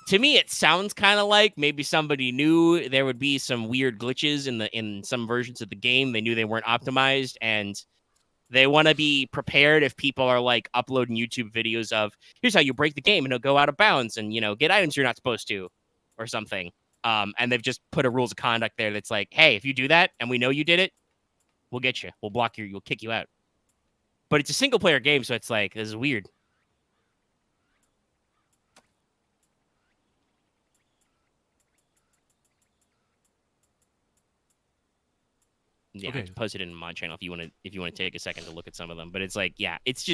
S2: To me, it sounds kind of like maybe somebody knew there would be some weird glitches in some versions of the game. They knew they weren't optimized, and they want to be prepared if people are, like, uploading YouTube videos of, here's how you break the game and it'll go out of bounds and, get items you're not supposed to. Or something, and they've just put a rules of conduct there that's like, hey, if you do that and we know you did it, we'll get you. We'll block you. We'll kick you out. But it's a single player game, so it's like, this is weird. Yeah, okay. I just posted it in my channel if you want to take a second to look at some of them. But it's like, yeah, it's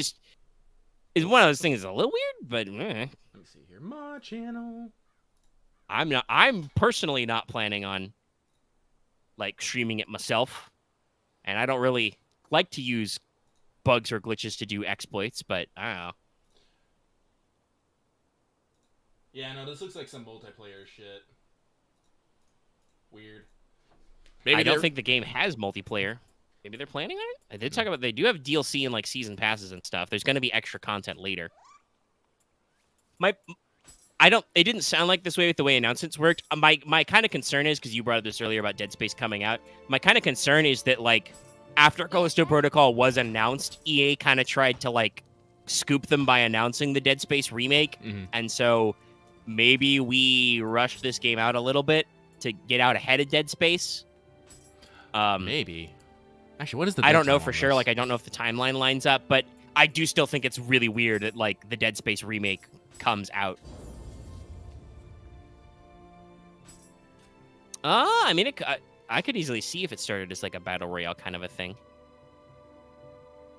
S2: one of those things that's a little weird, but
S1: let me see here. My channel.
S2: I'm personally not planning on, like, streaming it myself, and I don't really like to use bugs or glitches to do exploits, but I don't know.
S1: Yeah, no, this looks like some multiplayer shit. Weird.
S2: I don't think the game has multiplayer. Maybe they're planning on it? I did talk about they do have DLC and, like, season passes and stuff. There's going to be extra content later. It didn't sound like this way with the way announcements worked. My kind of concern is, because you brought up this earlier about Dead Space coming out, my kind of concern is that, like, after Callisto Protocol was announced, EA kind of tried to, like, scoop them by announcing the Dead Space remake, and so maybe we rushed this game out a little bit to get out ahead of Dead Space.
S1: Maybe. Actually, what is the...
S2: I don't know for sure. Like, I don't know if the timeline lines up, but I do still think it's really weird that, like, the Dead Space remake comes out. I mean, I could easily see if it started as, like, a battle royale kind of a thing.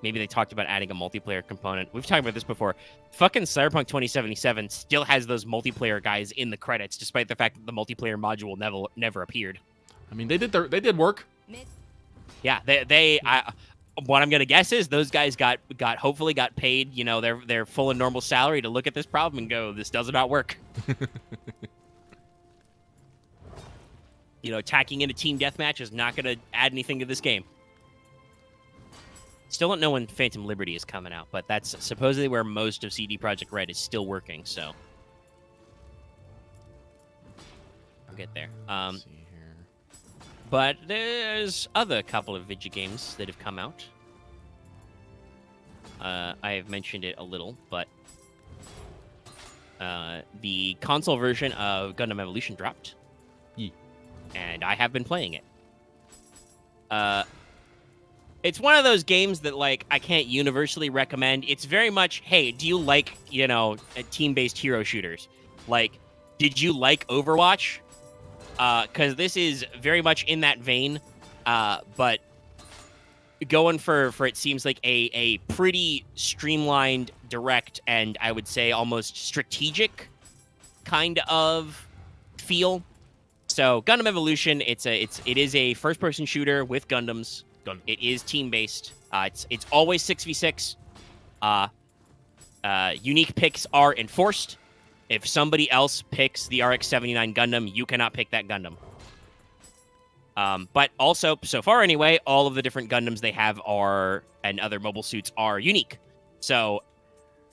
S2: Maybe they talked about adding a multiplayer component. We've talked about this before. Fucking Cyberpunk 2077 still has those multiplayer guys in the credits, despite the fact that the multiplayer module never appeared.
S1: I mean, they did work.
S2: Yeah, what I'm gonna guess is those guys hopefully got paid, their full and normal salary to look at this problem and go, this does not work. Tacking in a team deathmatch is not going to add anything to this game. Still don't know when Phantom Liberty is coming out, but that's supposedly where most of CD Projekt Red is still working, so we'll get there.
S1: Let's see here.
S2: But there's other couple of video games that have come out. I have mentioned it a little, but the console version of Gundam Evolution dropped.
S1: Yeah.
S2: And I have been playing it. It's one of those games that, like, I can't universally recommend. It's very much, hey, do you like, team-based hero shooters? Like, did you like Overwatch? Because this is very much in that vein, but going for it seems like a pretty streamlined, direct, and I would say almost strategic kind of feel. So Gundam Evolution, it is a first-person shooter with Gundams. It is team-based. It's always 6v6. Unique picks are enforced. If somebody else picks the RX-79 Gundam, you cannot pick that Gundam. But also, so far anyway, all of the different Gundams they have and other mobile suits are unique. So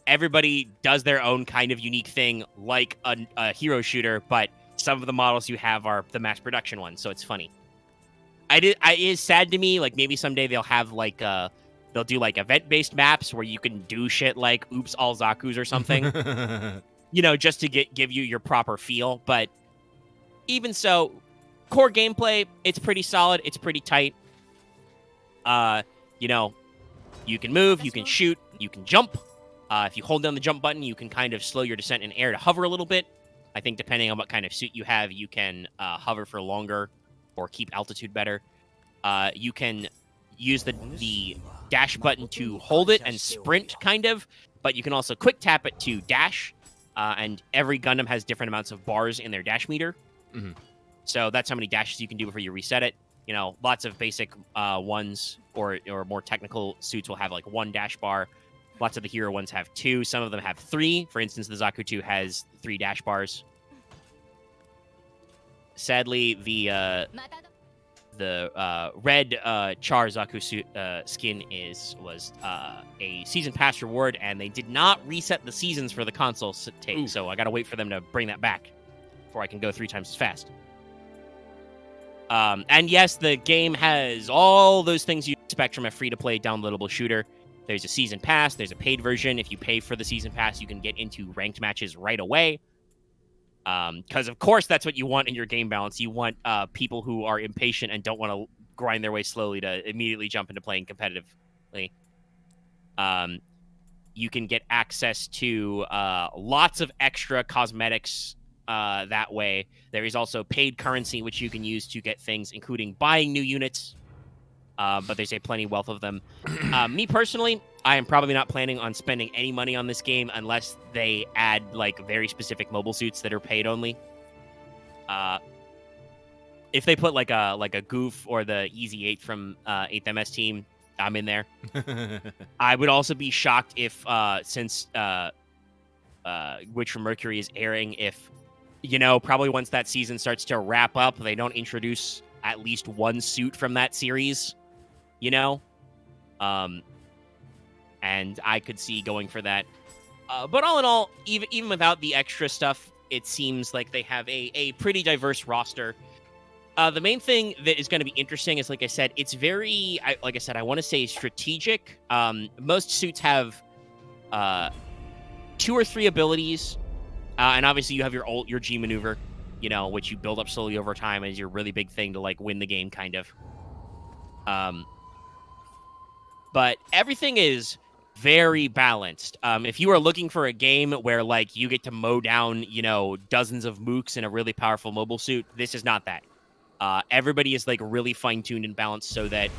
S2: everybody does their own kind of unique thing, like a hero shooter, but some of the models you have are the mass production ones, so it's funny. It is sad to me, like maybe someday they'll have like they'll do like event-based maps where you can do shit like Oops All Zaku's or something. Just to give you your proper feel. But even so, core gameplay, it's pretty solid. It's pretty tight. You can move, you can shoot, you can jump. If you hold down the jump button, you can kind of slow your descent in air to hover a little bit. I think depending on what kind of suit you have, you can hover for longer or keep altitude better. You can use the dash button to hold it and sprint, kind of. But you can also quick tap it to dash. And every Gundam has different amounts of bars in their dash meter.
S1: Mm-hmm.
S2: So that's how many dashes you can do before you reset it. Lots of basic ones or more technical suits will have like 1 dash bar. Lots of the hero ones have 2. Some of them have 3. For instance, the Zaku 2 has 3 dash bars. Sadly, the red Char Zaku skin was a season pass reward, and they did not reset the seasons for the console take. Ooh. So I gotta wait for them to bring that back before I can go 3 times as fast. And yes, the game has all those things you expect from a free-to-play downloadable shooter. There's a season pass. There's a paid version. If you pay for the season pass, you can get into ranked matches right away. Because, of course, that's what you want in your game balance. You want people who are impatient and don't want to grind their way slowly to immediately jump into playing competitively. You can get access to lots of extra cosmetics that way. There is also paid currency, which you can use to get things, including buying new units. But there's a plenty wealth of them. Me personally, I am probably not planning on spending any money on this game unless they add like very specific mobile suits that are paid only. If they put like a Goof or the Easy 8 from 8th MS Team, I'm in there. I would also be shocked if since Witch from Mercury is airing, if probably once that season starts to wrap up, they don't introduce at least 1 suit from that series. And I could see going for that. But all in all, even without the extra stuff, it seems like they have a pretty diverse roster. The main thing that is going to be interesting is, like I said, it's very, I want to say strategic. Most suits have 2 or 3 abilities, and obviously you have your G maneuver, which you build up slowly over time as your really big thing to like win the game, kind of. But everything is very balanced. If you are looking for a game where like you get to mow down, dozens of mooks in a really powerful mobile suit, this is not that. Everybody is like really fine-tuned and balanced so that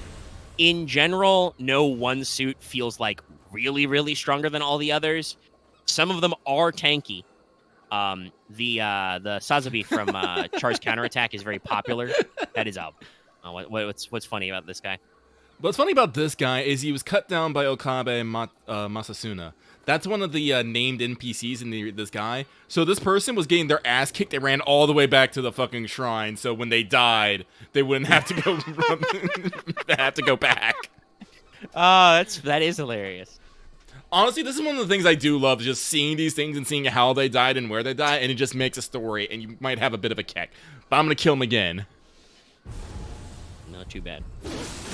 S2: in general, no one suit feels like really, really stronger than all the others. Some of them are tanky. The Sazabi from Char's Counterattack is very popular. That is what's funny about this guy?
S1: What's funny about this guy is he was cut down by Okabe Masasuna. That's one of the named NPCs in this guy. So this person was getting their ass kicked. They ran all the way back to the fucking shrine. So when they died, they wouldn't have to go. They have to go back.
S2: Oh, that is hilarious.
S1: Honestly, this is one of the things I do love, just seeing these things and seeing how they died and where they died, and it just makes a story, and you might have a bit of a kick. But I'm gonna kill him again.
S2: Not too bad.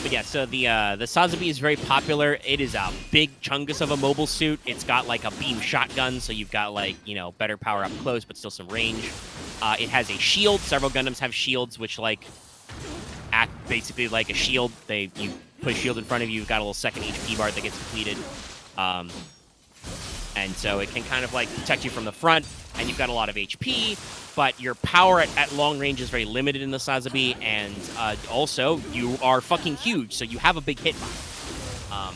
S2: But yeah, so the Sazabi is very popular. It is a big chungus of a mobile suit. It's got like a beam shotgun, so you've got like, you know, better power up close, but still some range. It has a shield. Several Gundams have shields, which like act basically like a shield. You put a shield in front of you, you've got a little second HP bar that gets depleted. And so it can kind of like protect you from the front, and you've got a lot of HP, but your power at long range is very limited in the Sazabi, and also you are fucking huge, so you have a big hitbox.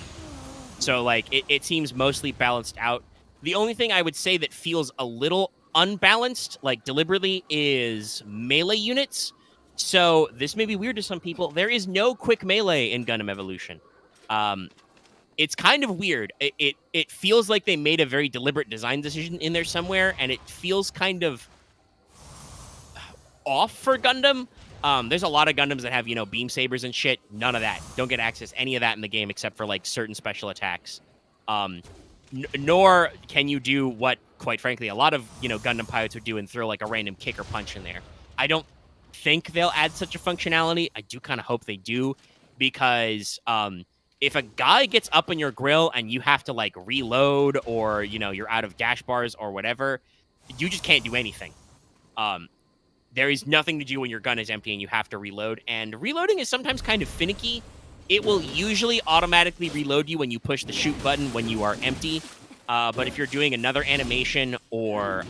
S2: So like it seems mostly balanced out. The only thing I would say that feels a little unbalanced, like deliberately, is melee units. So this may be weird to some people. There is no quick melee in Gundam Evolution. It's kind of weird. It feels like they made a very deliberate design decision in there somewhere, and it feels kind of off for Gundam. There's a lot of Gundams that have, you know, beam sabers and shit. None of that. Don't get access to any of that in the game except for like certain special attacks. Nor can you do what, quite frankly, a lot of, you know, Gundam pilots would do and throw like a random kick or punch in there. I don't think they'll add such a functionality. I do kind of hope they do, because if a guy gets up in your grill and you have to like reload, or, you know, you're out of dash bars or whatever, you just can't do anything. There is nothing to do when your gun is empty and you have to reload, and reloading is sometimes kind of finicky. It will usually automatically reload you when you push the shoot button when you are empty. But if you're doing another animation, or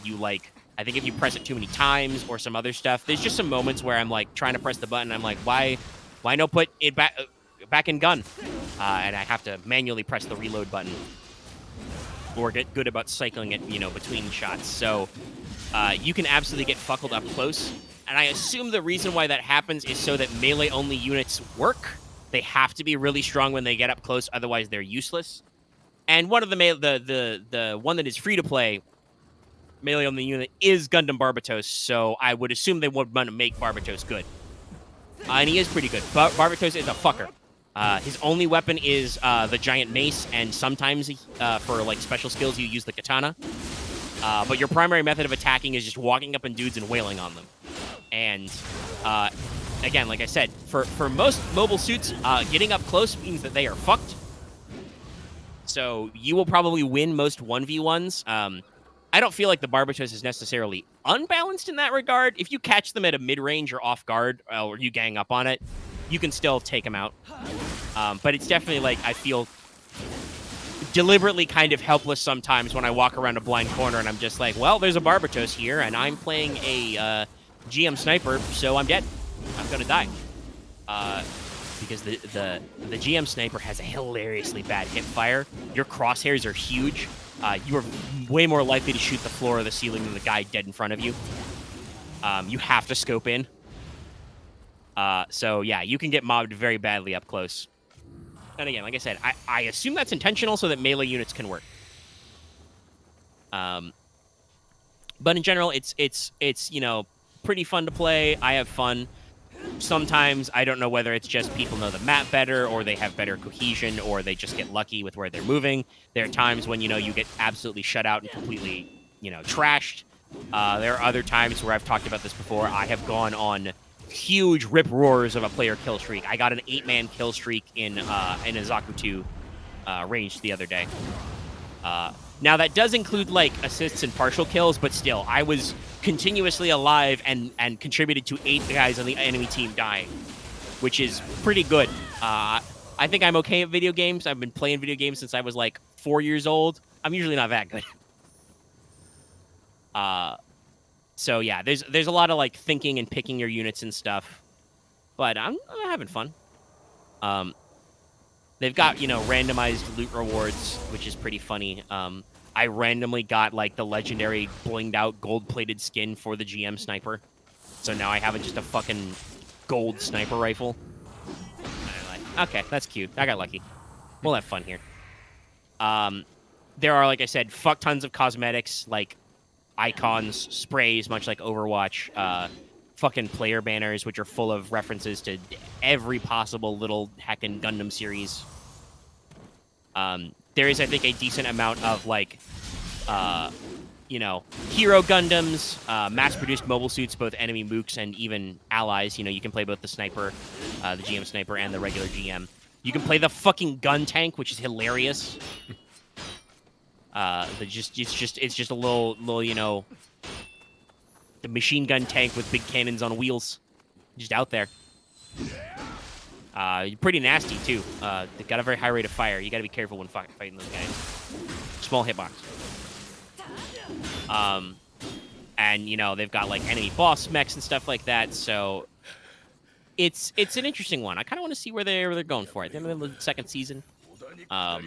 S2: you like, I think if you press it too many times or some other stuff, there's just some moments where I'm like trying to press the button. I'm like, why no put it back in gun? And I have to manually press the reload button, or get good about cycling it, you know, between shots. So you can absolutely get fuckled up close. And I assume the reason why that happens is so that melee-only units work. They have to be really strong when they get up close, otherwise they're useless. And one of the one that is free to play melee-only unit is Gundam Barbatos, so I would assume they would want to make Barbatos good. And he is pretty good. Barbatos is a fucker. His only weapon is the giant mace, and sometimes for like special skills you use the katana. But your primary method of attacking is just walking up on dudes and wailing on them. And again, like I said, for most mobile suits, getting up close means that they are fucked. So you will probably win most 1v1s. I don't feel like the Barbatos is necessarily unbalanced in that regard. If you catch them at a mid-range or off guard, or you gang up on it, you can still take them out. But it's definitely like, I feel deliberately kind of helpless sometimes when I walk around a blind corner and I'm just like, well, there's a Barbatos here and I'm playing a GM sniper, so I'm dead. I'm gonna die. Because the GM sniper has a hilariously bad hip fire. Your crosshairs are huge. You are way more likely to shoot the floor or the ceiling than the guy dead in front of you. You have to scope in. So yeah, you can get mobbed very badly up close. And again, like I said, I assume that's intentional so that melee units can work. But in general, it's you know, pretty fun to play. I have fun. Sometimes I don't know whether it's just people know the map better, or they have better cohesion, or they just get lucky with where they're moving. There are times when, you know, you get absolutely shut out and completely, you know, trashed. There are other times where I've talked about this before. I have gone on huge rip roars of a player kill streak. I got an 8-man kill streak in a Zaku 2 range the other day. Now that does include like assists and partial kills, but still, I was continuously alive and contributed to 8 guys on the enemy team dying, which is pretty good. I think I'm okay at video games. I've been playing video games since I was like 4 years old. I'm usually not that good. So yeah, there's a lot of like thinking and picking your units and stuff, but I'm having fun. They've got, you know, randomized loot rewards, which is pretty funny. I randomly got like the legendary blinged out gold-plated skin for the GM sniper, so now I have just a fucking gold sniper rifle. And I'm like, okay, that's cute. I got lucky. We'll have fun here. There are, like I said, fuck tons of cosmetics, like icons, sprays, much like Overwatch, fucking player banners, which are full of references to every possible little heckin' Gundam series. There is, I think, a decent amount of, like, you know, hero Gundams, mass-produced mobile suits, both enemy mooks and even allies. You know, you can play both the sniper the GM sniper and the regular GM. You can play the fucking gun tank, which is hilarious. It's just a little, you know, the machine gun tank with big cannons on wheels, just out there. Pretty nasty too. They got a very high rate of fire. You got to be careful when fighting those guys. Small hitbox. And you know they've got like enemy boss mechs and stuff like that. So it's an interesting one. I kind of want to see where they're going for it. They're in the second season. I've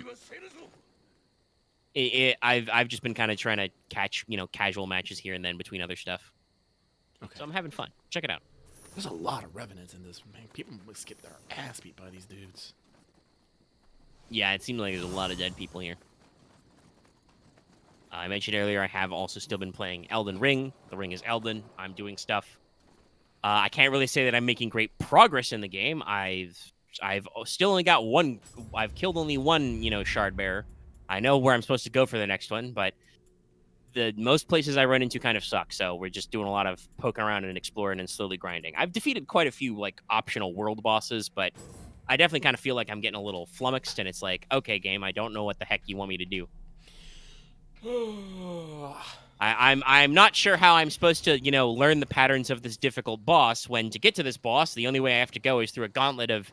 S2: just been kind of trying to catch, you know, casual matches here and then between other stuff.
S1: Okay.
S2: So I'm having fun. Check it out.
S1: There's a lot of revenants in this, man. People must get their ass beat by these dudes.
S2: Yeah, it seems like there's a lot of dead people here. I mentioned earlier I have also still been playing Elden Ring. The ring is Elden. I'm doing stuff. I can't really say that I'm making great progress in the game. I've still only got one. I've killed only one, you know, shard bearer. I know where I'm supposed to go for the next one, but most places I run into kind of suck. So we're just doing a lot of poking around and exploring and slowly grinding. I've defeated quite a few like optional world bosses, but I definitely kind of feel like I'm getting a little flummoxed, and it's like, okay, game, I don't know what the heck you want me to do. I'm not sure how I'm supposed to, you know, learn the patterns of this difficult boss when to get to this boss, the only way I have to go is through a gauntlet of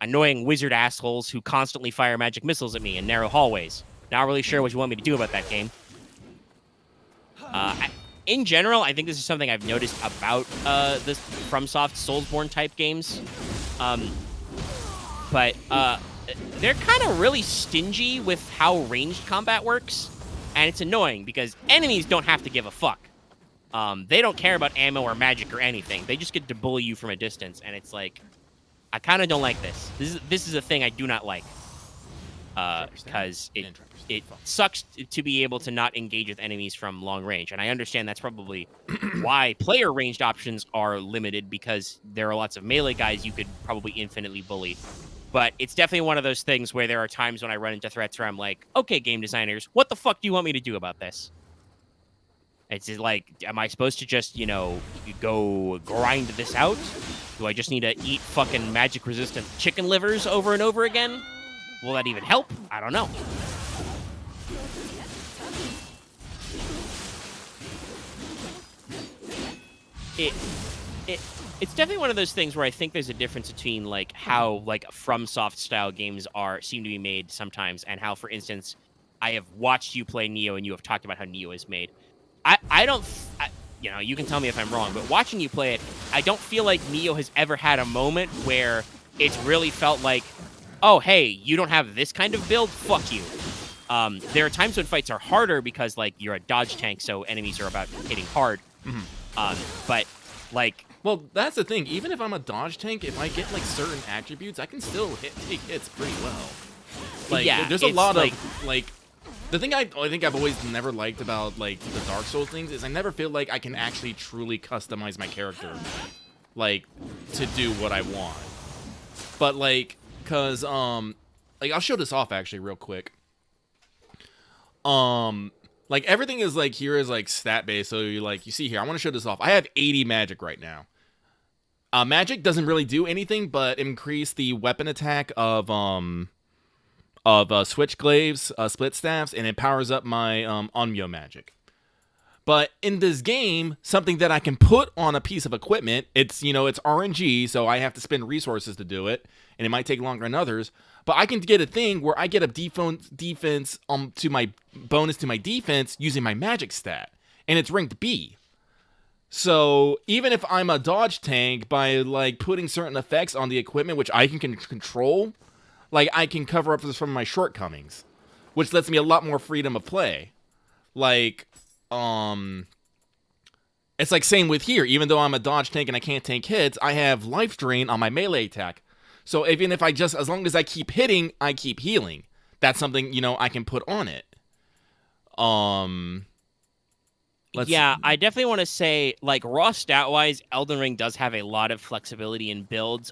S2: annoying wizard assholes who constantly fire magic missiles at me in narrow hallways. Not really sure what you want me to do about that game. In general, I think this is something I've noticed about this FromSoft Soulsborne type games. But they're kind of really stingy with how ranged combat works. And it's annoying because enemies don't have to give a fuck. They don't care about ammo or magic or anything. They just get to bully you from a distance. And it's like, I kind of don't like this. This is a thing I do not like. Because it sucks to be able to not engage with enemies from long range. And I understand that's probably why player ranged options are limited, because there are lots of melee guys you could probably infinitely bully. But it's definitely one of those things where there are times when I run into threats where I'm like, okay, game designers, what the fuck do you want me to do about this? It's just like, am I supposed to just, you know, go grind this out? Do I just need to eat fucking magic-resistant chicken livers over and over again? Will that even help? I don't know. It's definitely one of those things where I think there's a difference between like how like FromSoft style games seem to be made sometimes, and how, for instance, I have watched you play Nioh and you have talked about how Nioh is made. You know, you can tell me if I'm wrong, but watching you play it, I don't feel like Nioh has ever had a moment where it's really felt like, oh, hey, you don't have this kind of build? Fuck you. There are times when fights are harder because, like, you're a dodge tank, so enemies are about hitting hard. But, like...
S1: Well, that's the thing. Even if I'm a dodge tank, if I get, like, certain attributes, I can still take hits pretty well. Like,
S2: yeah,
S1: there's a lot of, like... The thing I think I've always never liked about, like, the Dark Souls things is I never feel like I can actually truly customize my character, like, to do what I want. But, like, because, like, I'll show this off, actually, real quick. Like, everything is, like, here is, like, stat-based, so you see here, I want to show this off. I have 80 magic right now. Magic doesn't really do anything but increase the weapon attack of switchglaives, split staffs, and it powers up my Onmyo magic. But in this game, something that I can put on a piece of equipment, it's, you know, it's RNG, so I have to spend resources to do it, and it might take longer than others. But I can get a thing where I get a defense to my bonus to my defense using my magic stat, and it's ranked B. So even if I'm a dodge tank, by like putting certain effects on the equipment which I can control, like I can cover up for some of my shortcomings, which lets me a lot more freedom of play. Like, it's like same with here. Even though I'm a dodge tank and I can't tank hits, I have life drain on my melee attack. So even if as long as I keep hitting, I keep healing. That's something, you know, I can put on it.
S2: Yeah, I definitely want to say, like, raw stat-wise, Elden Ring does have a lot of flexibility in builds.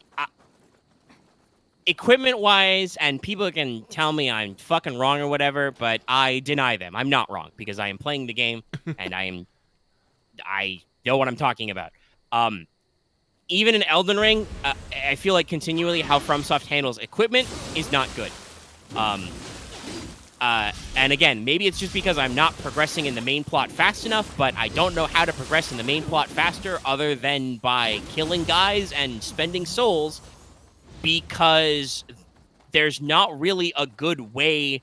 S2: Equipment-wise, and people can tell me I'm fucking wrong or whatever, but I deny them. I'm not wrong, because I am playing the game, and I know what I'm talking about. even in Elden Ring, I feel like continually how FromSoft handles equipment is not good. And again, maybe it's just because I'm not progressing in the main plot fast enough, but I don't know how to progress in the main plot faster other than by killing guys and spending souls, because there's not really a good way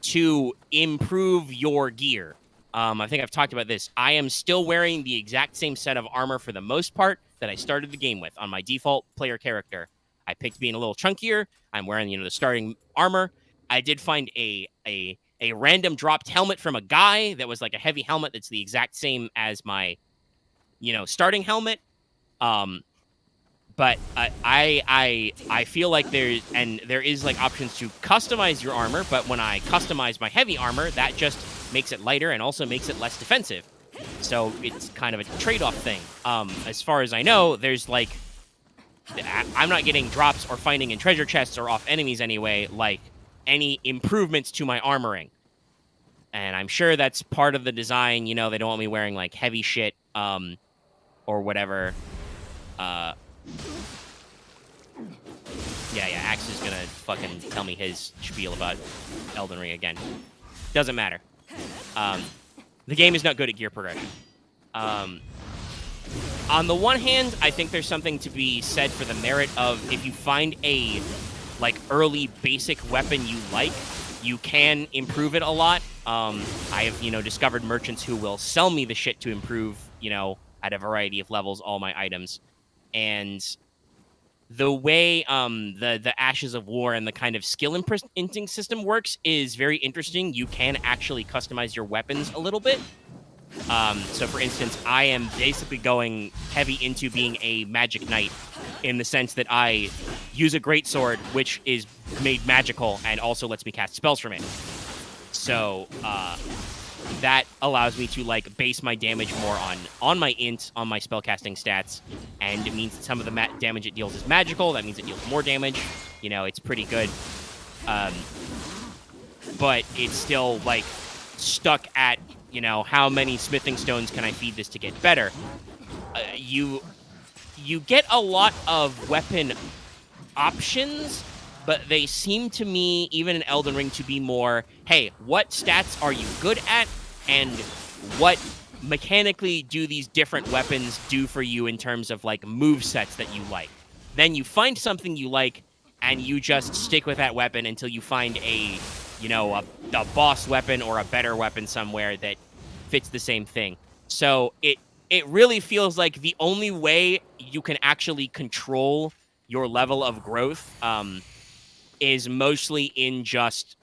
S2: to improve your gear. I think I've talked about this. I am still wearing the exact same set of armor for the most part that I started the game with on my default player character. I picked being a little chunkier. I'm wearing, the starting armor. I did find a random dropped helmet from a guy that was like a heavy helmet that's the exact same as my, starting helmet. But I feel like there is like options to customize your armor, but when I customize my heavy armor, that just makes it lighter and also makes it less defensive. So it's kind of a trade-off thing. As far as I know, there's like I'm not getting drops or finding in treasure chests or off enemies anyway, like any improvements to my armoring. And I'm sure that's part of the design. They don't want me wearing like heavy shit or whatever. Yeah, Axe is gonna fucking tell me his spiel about Elden Ring again. Doesn't matter. The game is not good at gear progression. On the one hand, I think there's something to be said for the merit of if you find a early basic weapon you like, you can improve it a lot. I have, discovered merchants who will sell me the shit to improve, at a variety of levels, all my items. And the way the Ashes of War and the kind of skill imprinting system works is very interesting. You can actually customize your weapons a little bit. So, for instance, I am basically going heavy into being a magic knight in the sense that I use a greatsword, which is made magical and also lets me cast spells from it. So that allows me to base my damage more on my int, on my spellcasting stats, and it means that some of the damage it deals is magical. That means it deals more damage. It's pretty good. But it's still stuck at how many smithing stones can I feed this to get better? You get a lot of weapon options, but they seem to me, even in Elden Ring, to be more, hey, what stats are you good at, and what mechanically do these different weapons do for you in terms of move sets that you like? Then you find something you like, and you just stick with that weapon until you find a boss weapon or a better weapon somewhere that fits the same thing. So it really feels like the only way you can actually control your level of growth is mostly in just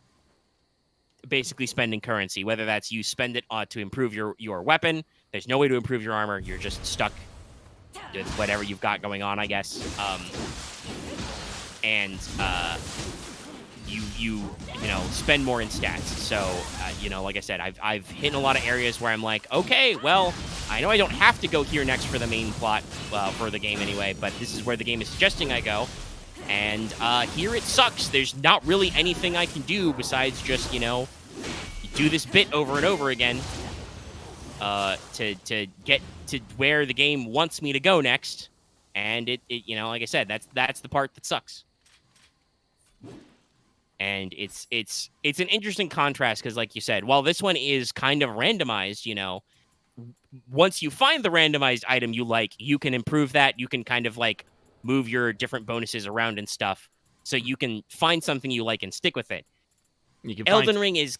S2: basically spending currency, whether that's you spend it to improve your weapon. There's no way to improve your armor. You're just stuck with whatever you've got going on, I guess. And you spend more in stats. So, like I said, I've hit in a lot of areas where I'm like, okay, well, I know I don't have to go here next for the main plot, for the game anyway, but this is where the game is suggesting I go. And here it sucks. There's not really anything I can do besides just, do this bit over and over again to get to where the game wants me to go next. And it like I said, that's the part that sucks. And it's an interesting contrast because, like you said, while this one is kind of randomized, once you find the randomized item you like, you can improve that. You can kind of move your different bonuses around and stuff, so you can find something you like and stick with it. Elden Ring is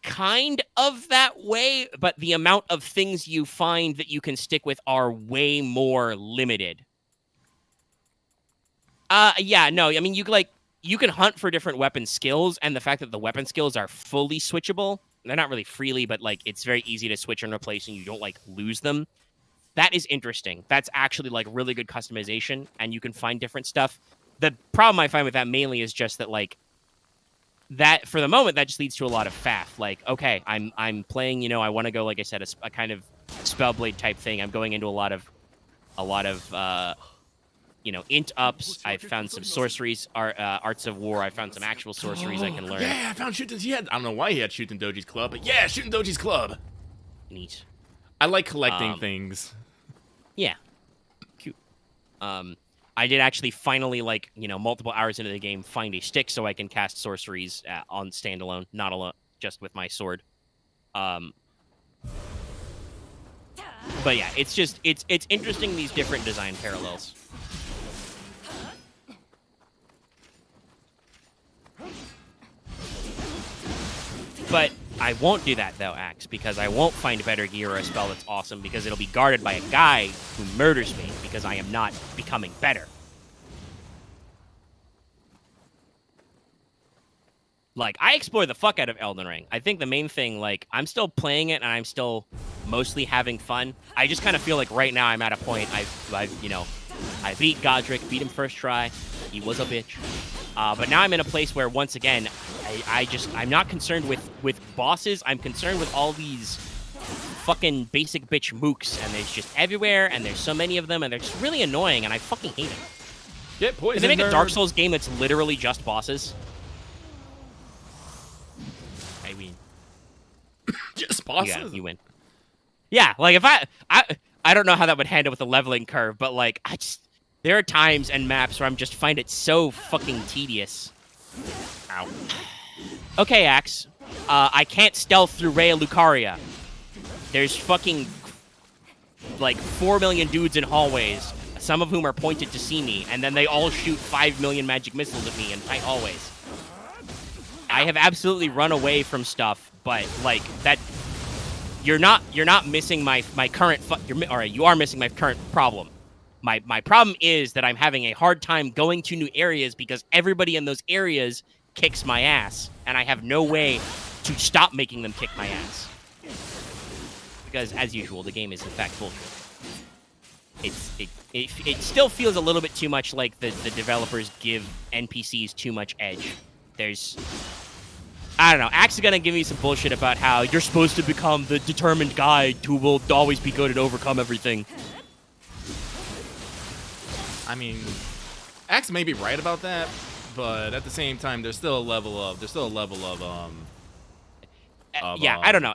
S2: kind of that way, but the amount of things you find that you can stick with are way more limited. Yeah, no, I mean, you can hunt for different weapon skills, and the fact that the weapon skills are fully switchable, they're not really freely, but it's very easy to switch and replace, and you don't lose them. That is interesting. That's actually really good customization, and you can find different stuff. The problem I find with that mainly is just that that for the moment that just leads to a lot of faff. Okay, I'm playing, I want to go, like I said, a kind of Spellblade type thing. I'm going into a lot of int ups. I've found some sorceries, arts of war. I found some actual sorceries I can learn.
S1: Yeah, I found Shooten. I don't know why he had Shooten Doji's club, but yeah, Shooten Doji's club.
S2: Neat.
S1: I like collecting things.
S2: Yeah. Cute. I did actually finally, like, multiple hours into the game, find a stick so I can cast sorceries on standalone, not alone, just with my sword. But yeah, it's just it's interesting, these different design parallels. But I won't do that, though, Axe, because I won't find better gear or a spell that's awesome, because it'll be guarded by a guy who murders me because I am not becoming better. Like, I explore the fuck out of Elden Ring. I think the main thing, like, I'm still playing it and I'm still mostly having fun. I just kind of feel like right now I'm at a point, I beat Godric, beat him first try. He was a bitch. But now I'm in a place where, once again, I'm not concerned with bosses. I'm concerned with all these fucking basic bitch mooks, and there's just everywhere, and there's so many of them, and they're just really annoying, and I fucking hate them.
S1: Get poisoned.
S2: Can they make a Dark Souls game that's literally just bosses? I win.
S1: Just bosses?
S2: Yeah, you win. Yeah, like, if I don't know how that would handle with the leveling curve, but, like, there are times and maps where I'm just find it so fucking tedious. Ow. Okay, Axe. I can't stealth through Rhea Lucaria. There's fucking, like, 4 million dudes in hallways, some of whom are pointed to see me, and then they all shoot 5 million magic missiles at me in tight hallways. I have absolutely run away from stuff, but, like, that... You're not missing my current... you are missing my current problem. My problem is that I'm having a hard time going to new areas because everybody in those areas kicks my ass, and I have no way to stop making them kick my ass. Because, as usual, the game is in fact bullshit. It still feels a little bit too much like the developers give NPCs too much edge. I don't know. Axe is gonna give me some bullshit about how you're supposed to become the determined guy who will always be good and overcome everything.
S1: I mean, Axe may be right about that, but at the same time, there's still a level of
S2: yeah, I don't know.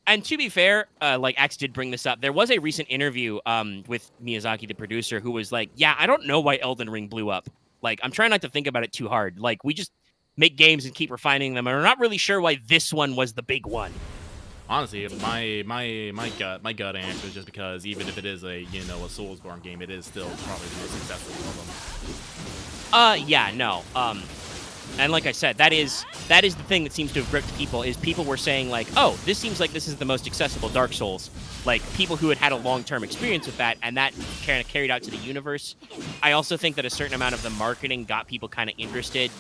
S2: And to be fair, like, Axe did bring this up. There was a recent interview with Miyazaki, the producer, who was like, yeah, I don't know why Elden Ring blew up. Like, I'm trying not to think about it too hard. Like, we just make games and keep refining them, and we're not really sure why this one was the big one.
S1: Honestly, my gut answer is just because even if it is a Soulsborne game, it is still probably the most successful of them.
S2: Yeah, no. And like I said, that is the thing that seems to have gripped people, is people were saying, like, oh, this seems like this is the most accessible Dark Souls. Like, people who had a long-term experience with that, and that kind of carried out to the universe. I also think that a certain amount of the marketing got people kind of interested,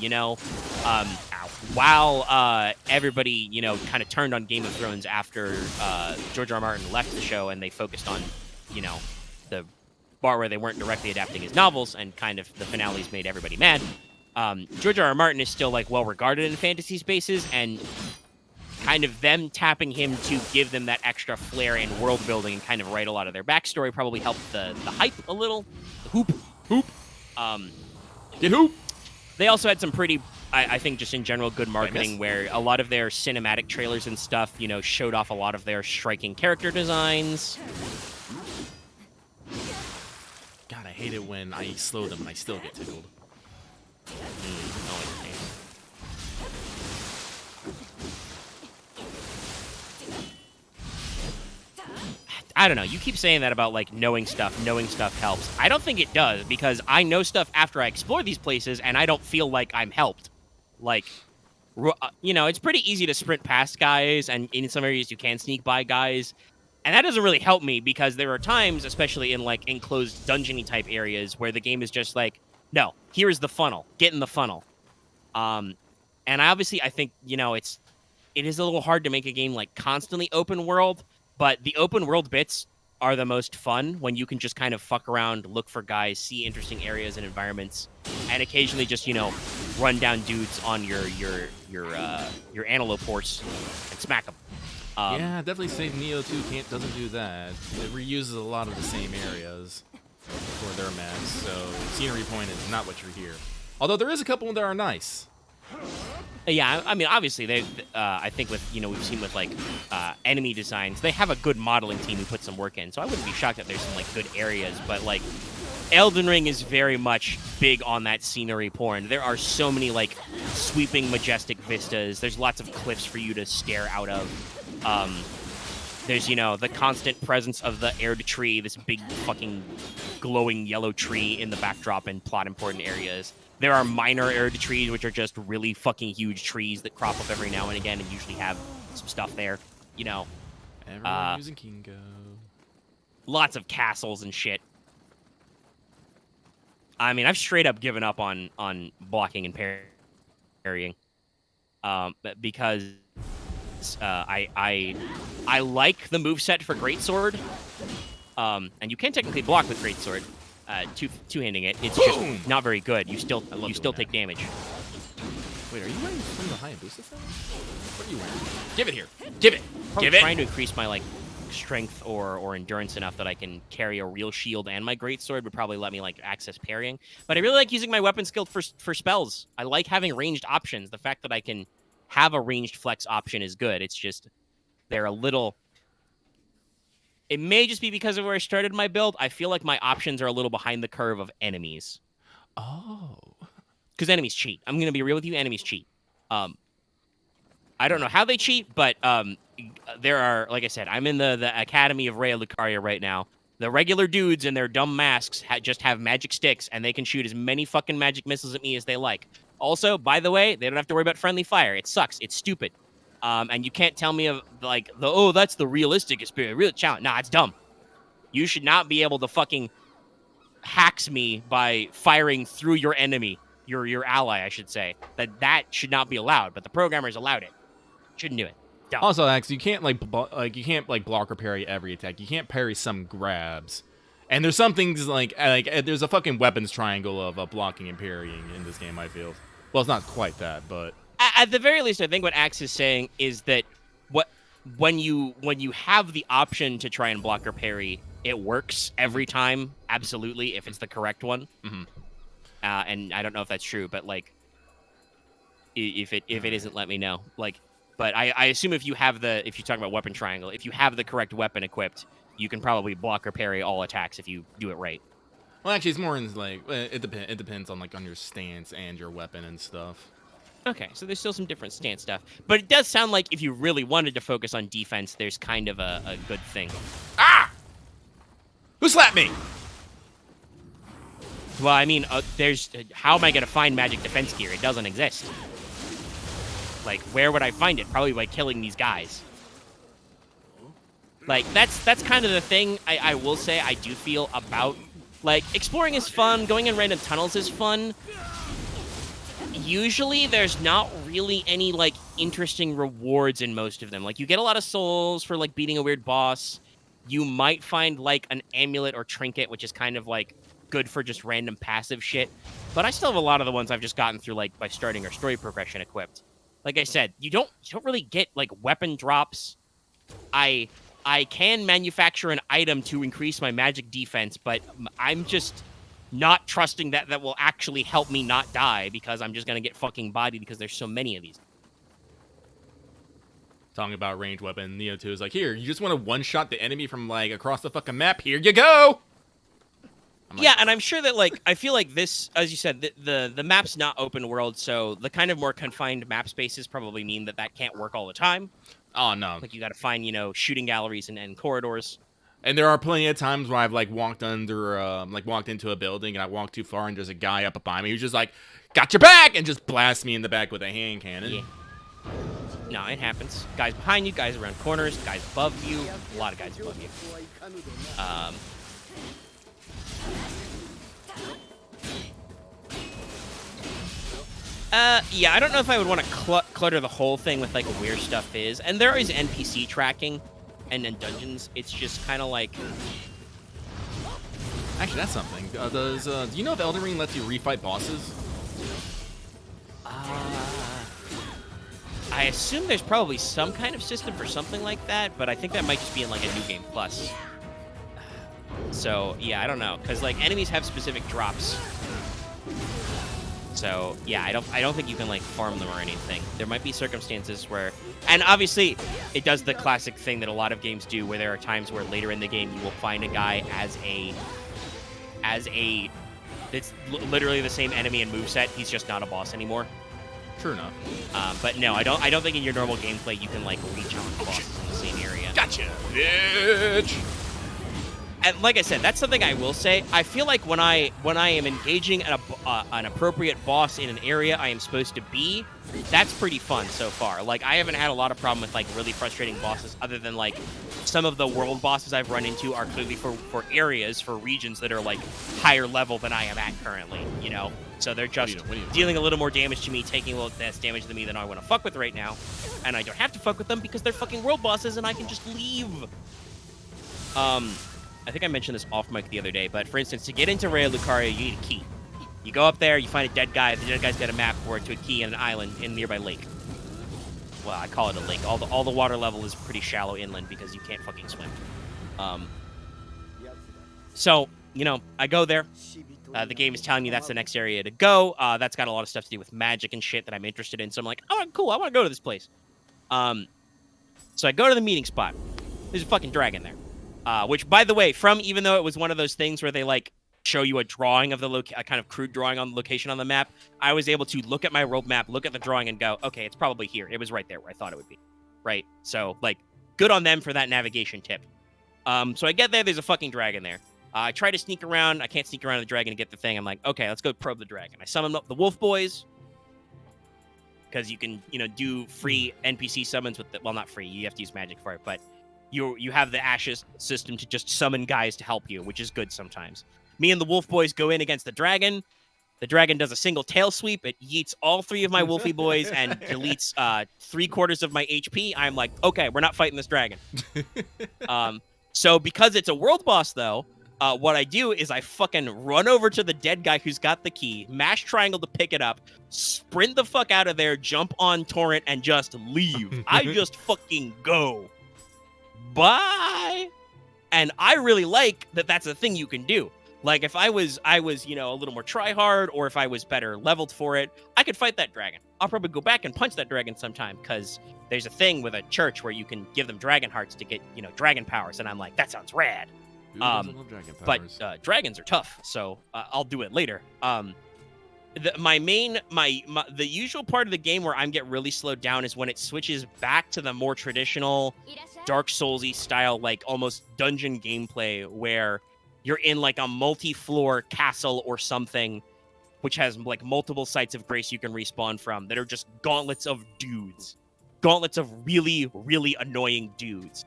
S2: while everybody, kind of turned on Game of Thrones after George R. R. Martin left the show, and they focused on, the part where they weren't directly adapting his novels, and kind of the finales made everybody mad. George R. R. Martin is still, like, well regarded in fantasy spaces, and kind of them tapping him to give them that extra flair and world building and kind of write a lot of their backstory probably helped the hype a little. The hoop.
S1: Get hoop.
S2: They also had some pretty, I think, just in general, good marketing where a lot of their cinematic trailers and stuff, showed off a lot of their striking character designs.
S1: God, I hate it when I slow them and I still get tickled.
S2: I don't know. You keep saying that about, like, knowing stuff helps. I don't think it does, because I know stuff after I explore these places, and I don't feel like I'm helped. Like, it's pretty easy to sprint past guys, and in some areas you can sneak by guys. And that doesn't really help me, because there are times, especially in, like, enclosed dungeon-y type areas, where the game is just like, no, here is the funnel. Get in the funnel. And I think, it is a little hard to make a game, like, constantly open world, but the open world bits are the most fun when you can just kind of fuck around, look for guys, see interesting areas and environments, and occasionally just, run down dudes on your antelope horse and smack them.
S1: Yeah, definitely say Neo 2 doesn't do that. It reuses a lot of the same areas for their maps, so scenery point is not what you're here. Although there is a couple that are nice.
S2: Yeah, I mean, obviously, I think with, we've seen with, like, enemy designs, they have a good modeling team who put some work in, so I wouldn't be shocked that there's some, like, good areas, but, like, Elden Ring is very much big on that scenery porn. There are so many like sweeping, majestic vistas. There's lots of cliffs for you to stare out of. There's, you know, the constant presence of the Erd tree, this big fucking glowing yellow tree in the backdrop in plot important areas. There are minor Erd trees, which are just really fucking huge trees that crop up every now and again and usually have some stuff there. You know,
S1: Everyone using Kingo.
S2: lots of castles and shit. I mean, I've straight up given up on blocking and parrying, because I like the moveset for Greatsword, and you can technically block with Greatsword, two-handing it. It's just not very good. You still take damage.
S1: Wait, are you wearing some of the Hayabusa stuff? What are you wearing?
S2: Give it here. Give it.
S1: Probably
S2: Give it. Trying to increase my like strength or endurance enough that I can carry a real shield and my greatsword would probably let me like access parrying. But I really like using my weapon skill for spells. I like having ranged options. The fact that I can have a ranged flex option is good. It's just they're a little. It may just be because of where I started my build. I feel like my options are a little behind the curve of enemies.
S1: Oh.
S2: Because enemies cheat. I'm gonna be real with you. Enemies cheat. I don't know how they cheat, but there are, like I said, I'm in the Academy of Rhea Lucaria right now. The regular dudes in their dumb masks just have magic sticks, and they can shoot as many fucking magic missiles at me as they like. Also, by the way, they don't have to worry about friendly fire. It sucks. It's stupid. And you can't tell me of like that's the realistic experience, real challenge. Nah, it's dumb. You should not be able to fucking hacks me by firing through your enemy, your ally, I should say. That should not be allowed, but the programmers allowed it. Shouldn't do it. Dumb.
S1: Also, Axe, you can't block or parry every attack. You can't parry some grabs. And there's some things like there's a fucking weapons triangle of blocking and parrying in this game, I feel. Well, it's not quite that, but
S2: at the very least, I think what Axe is saying is that when you have the option to try and block or parry, it works every time, absolutely, if it's the correct one.
S1: Mm-hmm.
S2: And I don't know if that's true, but like, if it isn't, let me know. Like, but I assume if you talk about weapon triangle, if you have the correct weapon equipped, you can probably block or parry all attacks if you do it right.
S1: Well, actually, it's more in like it depends on like on your stance and your weapon and stuff.
S2: Okay, so there's still some different stance stuff, but it does sound like if you really wanted to focus on defense, there's kind of a good thing.
S1: Ah! Who slapped me?
S2: Well, I mean, how am I gonna find magic defense gear? It doesn't exist. Like, where would I find it? Probably by killing these guys. Like, that's kind of the thing I will say I do feel about, like, exploring is fun, going in random tunnels is fun. Usually, there's not really any, like, interesting rewards in most of them. Like, you get a lot of souls for, like, beating a weird boss. You might find, like, an amulet or trinket, which is kind of, like, good for just random passive shit. But I still have a lot of the ones I've just gotten through, like, by starting our story progression equipped. Like I said, you don't really get, like, weapon drops. I can manufacture an item to increase my magic defense, but I'm just not trusting that will actually help me not die because I'm just going to get fucking bodied because there's so many of these.
S1: Talking about ranged weapon, Neo 2 is like, here, you just want to one-shot the enemy from, like, across the fucking map? Here you go!
S2: Yeah, and I'm sure that, like, I feel like this, as you said, the map's not open world, so the kind of more confined map spaces probably mean that can't work all the time.
S1: Oh, no.
S2: Like, you gotta find, shooting galleries and corridors.
S1: And there are plenty of times where I've, like, walked into a building and I walked too far and there's a guy up behind me who's just like, got your back! And just blasts me in the back with a hand cannon.
S2: Yeah. No, it happens. Guys behind you, guys around corners, guys above you, a lot of guys above you. Yeah, I don't know if I would want to clutter the whole thing with, like, where stuff is. And there is NPC tracking and then dungeons. It's just kind of like...
S1: Actually, that's something. Do you know if Elden Ring lets you refight bosses?
S2: I assume there's probably some kind of system for something like that, but I think that might just be in, like, a New Game Plus. So, yeah, I don't know. Because, like, enemies have specific drops. So, yeah, I don't think you can, like, farm them or anything. There might be circumstances where... And obviously, it does the classic thing that a lot of games do, where there are times where later in the game you will find a guy as a... It's literally the same enemy and moveset. He's just not a boss anymore.
S1: True enough.
S2: But no, I don't think in your normal gameplay you can like re-challenge bosses in the same area.
S1: Gotcha, bitch.
S2: And like I said, that's something I will say. I feel like when I am engaging an appropriate boss in an area I am supposed to be, that's pretty fun so far. Like, I haven't had a lot of problem with like really frustrating bosses, other than like some of the world bosses I've run into are clearly for areas, for regions that are like higher level than I am at currently, you know? So they're just dealing a little more damage to me, taking a little less damage than me than I want to fuck with right now. And I don't have to fuck with them because they're fucking world bosses and I can just leave. I think I mentioned this off mic the other day, but for instance, to get into Raya Lucaria, you need a key. You go up there, you find a dead guy. The dead guy's got a map for it to a key in an island in a nearby lake. Well, I call it a lake. All the water level is pretty shallow inland because you can't fucking swim. So, you know, I go there. The game is telling me that's the next area to go. That's got a lot of stuff to do with magic and shit that I'm interested in. So I'm like, oh, cool, I want to go to this place. So I go to the meeting spot. There's a fucking dragon there. Which, by the way, even though it was one of those things where they, like, show you a drawing of a kind of crude drawing on the location on the map, I was able to look at my world map, look at the drawing, and go, okay, it's probably here. It was right there where I thought it would be. Right? So, like, good on them for that navigation tip. So I get there, there's a fucking dragon there. I try to sneak around. I can't sneak around the dragon to get the thing. I'm like, okay, let's go probe the dragon. I summon up the wolf boys, because you can, you know, do free NPC summons with the... Well, not free. You have to use magic for it, but... You have the Ashes system to just summon guys to help you, which is good sometimes. Me and the Wolf Boys go in against the dragon. The dragon does a single tail sweep. It yeets all 3 of my Wolfie Boys and deletes 3/4 of my HP. I'm like, okay, we're not fighting this dragon. So because it's a world boss, though, what I do is I fucking run over to the dead guy who's got the key, mash triangle to pick it up, sprint the fuck out of there, jump on Torrent, and just leave. I just fucking go. Bye. And I really like that that's a thing you can do. Like, if I was, you know, a little more try-hard, or if I was better leveled for it, I could fight that dragon. I'll probably go back and punch that dragon sometime, because there's a thing with a church where you can give them dragon hearts to get, you know, dragon powers, and I'm like, that sounds rad.
S1: Who doesn't love dragon powers?
S2: But dragons are tough, so I'll do it later. The usual part of the game where I'm get really slowed down is when it switches back to the more traditional Dark Souls-y style, like almost dungeon gameplay, where you're in like a multi-floor castle or something, which has like multiple sites of grace you can respawn from that are just gauntlets of dudes. Gauntlets of really, really annoying dudes.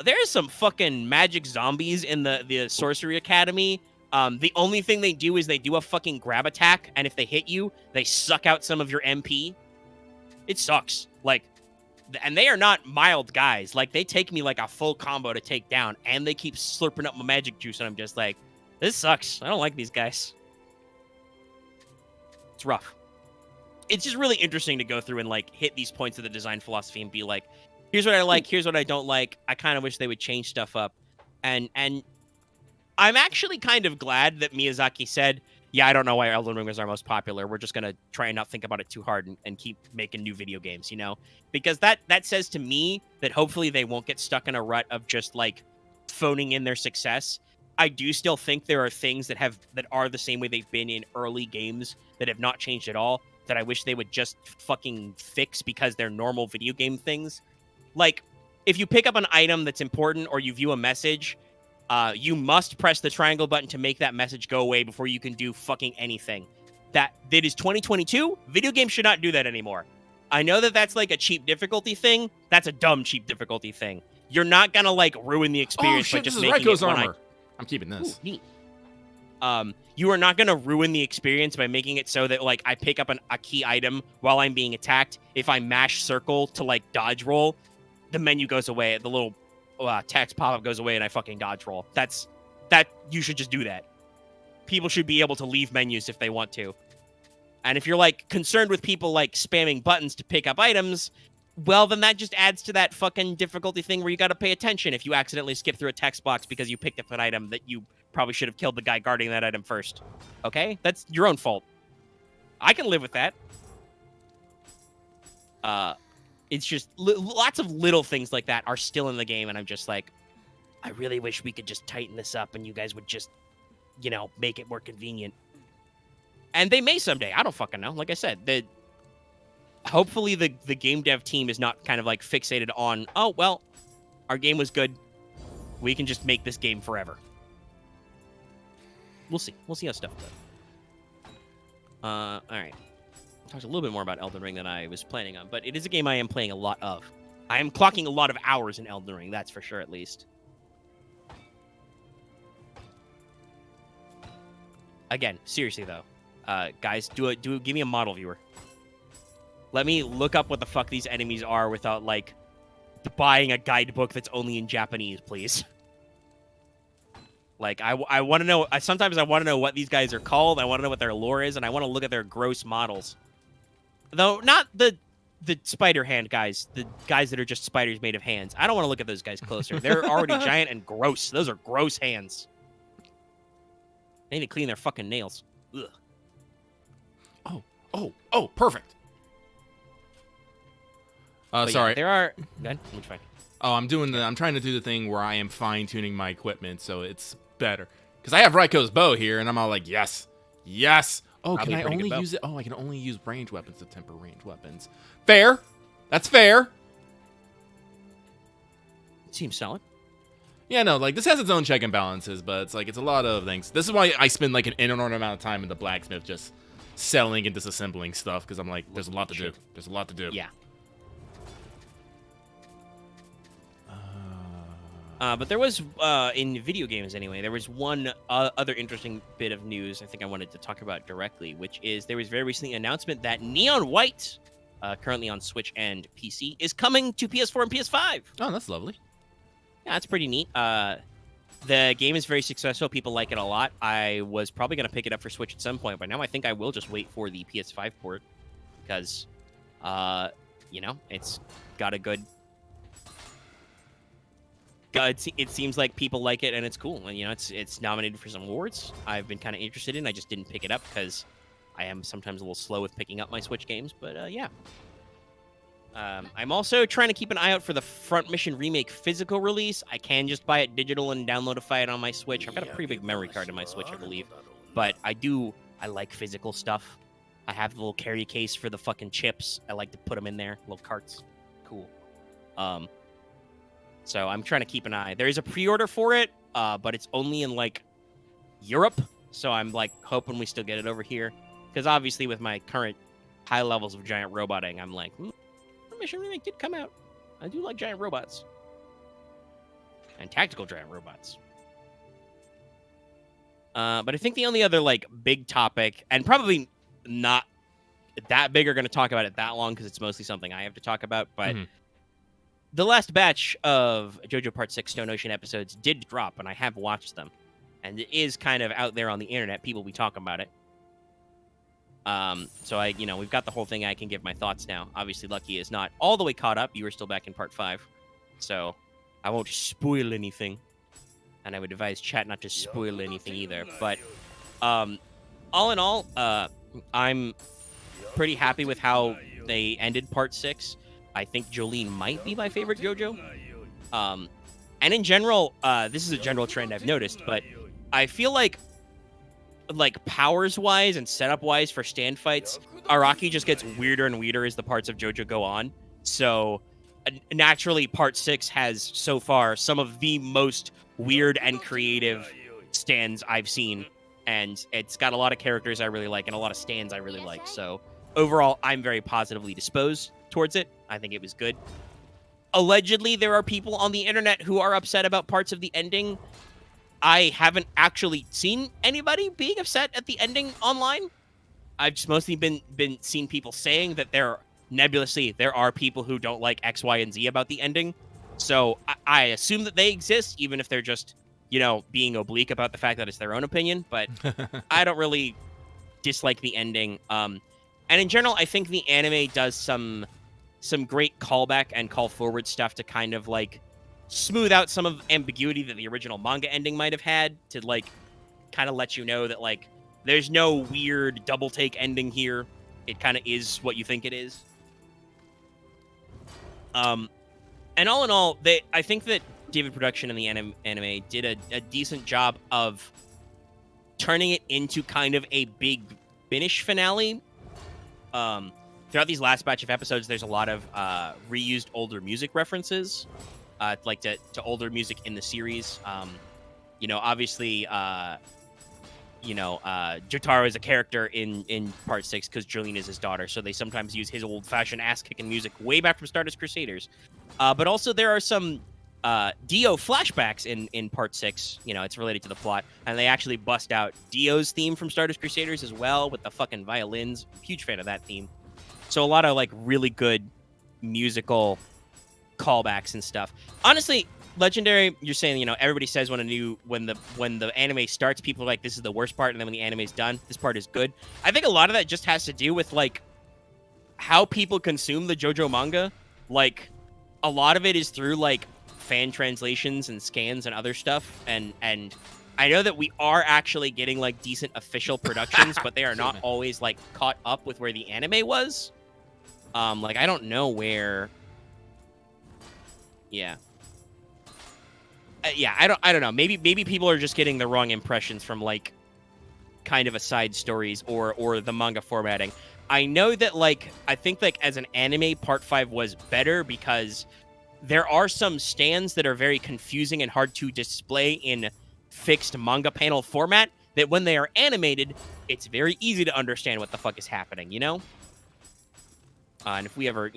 S2: There's some fucking magic zombies in the Sorcery Academy. The only thing they do is they do a fucking grab attack, and if they hit you, they suck out some of your MP. It sucks. Like, and they are not mild guys. Like, they take me like a full combo to take down, and they keep slurping up my magic juice, and I'm just like, this sucks. I don't like these guys. It's rough. It's just really interesting to go through and, like, hit these points of the design philosophy and be like, here's what I like, here's what I don't like. I kind of wish they would change stuff up. And I'm actually kind of glad that Miyazaki said, yeah, I don't know why Elden Ring was our most popular. We're just going to try and not think about it too hard and keep making new video games, you know? Because that says to me that hopefully they won't get stuck in a rut of just, like, phoning in their success. I do still think there are things that are the same way they've been in early games that have not changed at all, that I wish they would just fucking fix because they're normal video game things. Like, if you pick up an item that's important or you view a message... you must press the triangle button to make that message go away before you can do fucking anything. That is 2022. Video games should not do that anymore. I know that that's like a cheap difficulty thing. That's a dumb cheap difficulty thing. You're not gonna like ruin the experience by just making it
S1: armor. I'm keeping this.
S2: Ooh, neat. You are not gonna ruin the experience by making it so that like I pick up a key item while I'm being attacked. If I mash circle to like dodge roll, the menu goes away. The little text pop-up goes away and I fucking dodge roll. You should just do that. People should be able to leave menus if they want to. And if you're like concerned with people like spamming buttons to pick up items, well, then that just adds to that fucking difficulty thing where you got to pay attention if you accidentally skip through a text box because you picked up an item that you probably should have killed the guy guarding that item first. Okay? That's your own fault. I can live with that. It's just lots of little things like that are still in the game, and I'm just like, I really wish we could just tighten this up, and you guys would just make it more convenient. And they may someday. I don't fucking know. Like I said, hopefully the game dev team is not kind of like fixated on, oh, well, our game was good. We can just make this game forever. We'll see. We'll see how stuff goes. All right. Talked a little bit more about Elden Ring than I was planning on, but it is a game I am playing a lot of. I am clocking a lot of hours in Elden Ring, that's for sure, at least. Again, seriously though, guys, give me a model viewer. Let me look up what the fuck these enemies are without like buying a guidebook that's only in Japanese, please. Like, I want to know. Sometimes I want to know what these guys are called. I want to know what their lore is, and I want to look at their gross models. Though not the spider hand guys, the guys that are just spiders made of hands. I don't want to look at those guys closer. They're already giant and gross. Those are gross hands. They need to clean their fucking nails. Ugh.
S1: Oh, perfect. Sorry.
S2: Yeah, there are. Go ahead. Which fine.
S1: Oh, I'm trying to do the thing where I am fine tuning my equipment so it's better. Because I have Raiko's bow here, and I'm all like, yes. Oh,
S2: Probably
S1: can I
S2: a pretty
S1: only
S2: good
S1: use it? Oh, I can only use ranged weapons to temper ranged weapons. Fair. That's fair.
S2: Seems solid.
S1: Yeah, no, like, this has its own check and balances, but it's like, it's a lot of things. This is why I spend, like, an inordinate amount of time in the blacksmith just selling and disassembling stuff, because I'm like, there's a lot to do. There's a lot to do.
S2: Yeah. But there was, in video games anyway, there was one other interesting bit of news I think I wanted to talk about directly, which is there was very recently an announcement that Neon White, currently on Switch and PC, is coming to PS4 and PS5.
S1: Oh, that's lovely.
S2: Yeah, that's pretty neat. The game is very successful. People like it a lot. I was probably going to pick it up for Switch at some point, but now I think I will just wait for the PS5 port because, it's got a good... It seems like people like it and it's cool, and it's nominated for some awards. I've been kind of interested in. I just didn't pick it up because I am sometimes a little slow with picking up my Switch games. But yeah, I'm also trying to keep an eye out for the Front Mission Remake physical release. I can just buy it digital and downloadify it on my Switch. I've got a pretty big memory card in my Switch, I believe, but I like physical stuff. I have the little carry case for the fucking chips. I like to put them in there, little carts. Cool. So I'm trying to keep an eye. There is a pre-order for it, but it's only in, like, Europe. So I'm, like, hoping we still get it over here. Because obviously with my current high levels of giant roboting, I'm like, Mission Remake did come out. I do like giant robots. And tactical giant robots. But I think the only other, like, big topic, and probably not that big or going to talk about it that long because it's mostly something I have to talk about, but... Mm-hmm. The last batch of JoJo Part 6 Stone Ocean episodes did drop, and I have watched them. And it is kind of out there on the internet. People be talking about it. So we've got the whole thing. I can give my thoughts now. Obviously, Lucky is not all the way caught up. You were still back in Part 5. So I won't spoil anything. And I would advise chat not to spoil anything either. But all in all, I'm pretty happy with how they ended Part 6. I think Jolene might be my favorite JoJo. And in general, this is a general trend I've noticed, but I feel like powers-wise and setup-wise for stand fights, Araki just gets weirder and weirder as the parts of JoJo go on. So naturally, Part 6 has, so far, some of the most weird and creative stands I've seen. And it's got a lot of characters I really like and a lot of stands I really like. So overall, I'm very positively disposed towards it. I think it was good. Allegedly, there are people on the internet who are upset about parts of the ending. I haven't actually seen anybody being upset at the ending online. I've just mostly been seeing people saying that there are people who don't like X, Y, and Z about the ending. So I assume that they exist, even if they're just, being oblique about the fact that it's their own opinion. But I don't really dislike the ending. And in general, I think the anime does some great callback and call forward stuff to kind of like smooth out some of ambiguity that the original manga ending might have had, to like kind of let you know that like there's no weird double take ending here. It kind of is what you think it is. And all in all, I think that David Production and the anime did a decent job of turning it into kind of a big finish finale. Throughout these last batch of episodes, there's a lot of reused older music references, like to older music in the series. Obviously, Jotaro is a character in Part 6 because Jolene is his daughter, so they sometimes use his old-fashioned ass-kicking music way back from Stardust Crusaders. But also there are some Dio flashbacks in Part 6. It's related to the plot, and they actually bust out Dio's theme from Stardust Crusaders as well with the fucking violins. Huge fan of that theme. So a lot of like really good musical callbacks and stuff. Honestly, Legendary, you're saying, everybody says when the anime starts, people are like, this is the worst part, and then when the anime's done, this part is good. I think a lot of that just has to do with like how people consume the JoJo manga. Like, a lot of it is through like fan translations and scans and other stuff, and I know that we are actually getting like decent official productions, but they are not always like caught up with where the anime was. Like, I don't know where. Yeah. I don't know. Maybe people are just getting the wrong impressions from like kind of aside stories or the manga formatting. I know that like I think like as an anime, Part 5 was better because there are some stands that are very confusing and hard to display in fixed manga panel format that when they are animated, it's very easy to understand what the fuck is happening, And if we ever,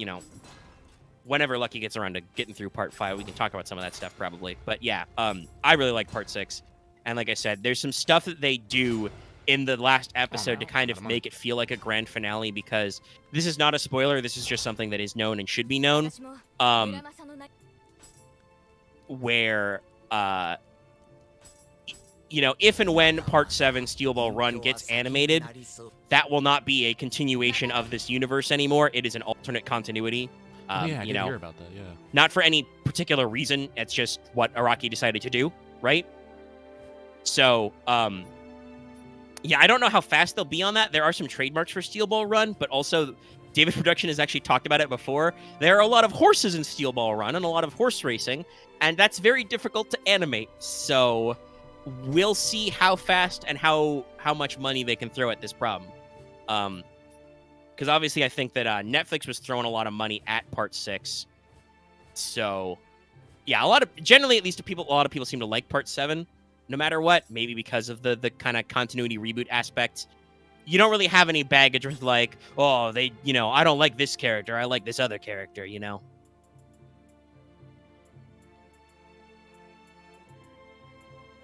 S2: whenever Lucky gets around to getting through Part 5, we can talk about some of that stuff probably. But yeah, I really like Part 6. And like I said, there's some stuff that they do in the last episode to kind of make it feel like a grand finale, because this is not a spoiler. This is just something that is known and should be known. Where, if and when Part 7 Steel Ball Run gets animated, that will not be a continuation of this universe anymore. It is an alternate continuity.
S1: I didn't hear about that, yeah.
S2: Not for any particular reason. It's just what Araki decided to do, right? So, I don't know how fast they'll be on that. There are some trademarks for Steel Ball Run, but also David Production has actually talked about it before. There are a lot of horses in Steel Ball Run and a lot of horse racing, and that's very difficult to animate. So we'll see how fast and how much money they can throw at this problem. Because obviously I think that Netflix was throwing a lot of money at Part 6. So, yeah, a lot of people seem to like Part 7, no matter what. Maybe because of the kind of continuity reboot aspect. You don't really have any baggage with like, oh, I don't like this character, I like this other character,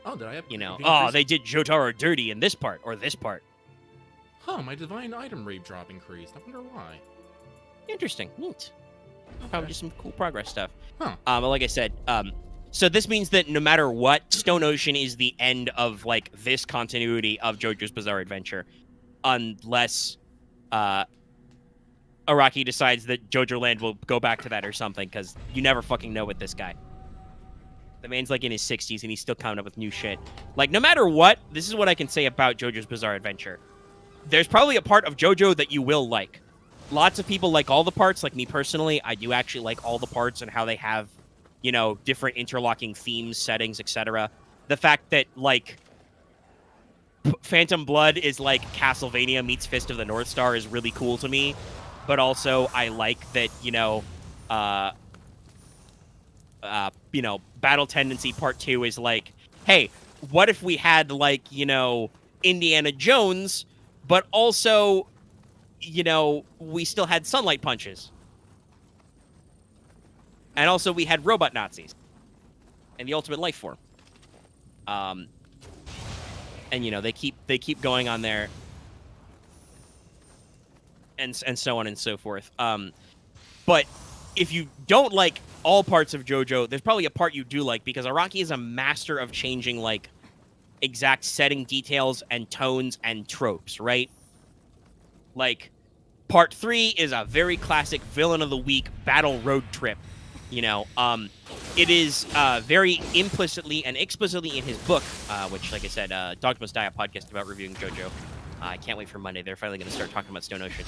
S1: Oh, did I have...
S2: they did Jotaro dirty in this part or this part.
S1: Huh, my divine item rate drop increased. I wonder why.
S2: Interesting. Neat. Probably just some cool progress stuff.
S1: Huh.
S2: But like I said, so this means that no matter what, Stone Ocean is the end of like this continuity of JoJo's Bizarre Adventure, unless Araki decides that JoJo Land will go back to that or something, because you never fucking know with this guy. The man's like in his 60s and he's still coming up with new shit. Like, no matter what, this is what I can say about JoJo's Bizarre Adventure. There's probably a part of JoJo that you will like. Lots of people like all the parts. Like me personally, I do actually like all the parts and how they have, different interlocking themes, settings, etc. The fact that, like, Phantom Blood is like Castlevania meets Fist of the North Star is really cool to me. But also, I like that, Battle Tendency Part 2 is like, hey, what if we had, like, Indiana Jones, but also, we still had sunlight punches. And also we had robot Nazis. And the ultimate life form. And, they keep going on there. And so on and so forth. But if you don't like all parts of JoJo, there's probably a part you do like, because Araki is a master of changing, like, exact setting details and tones and tropes, right? Like, Part 3 is a very classic villain of the week battle road trip. It is very implicitly and explicitly in his book, which, like I said, Dogs Must Die, a podcast about reviewing JoJo. I can't wait for Monday. They're finally going to start talking about Stone Ocean.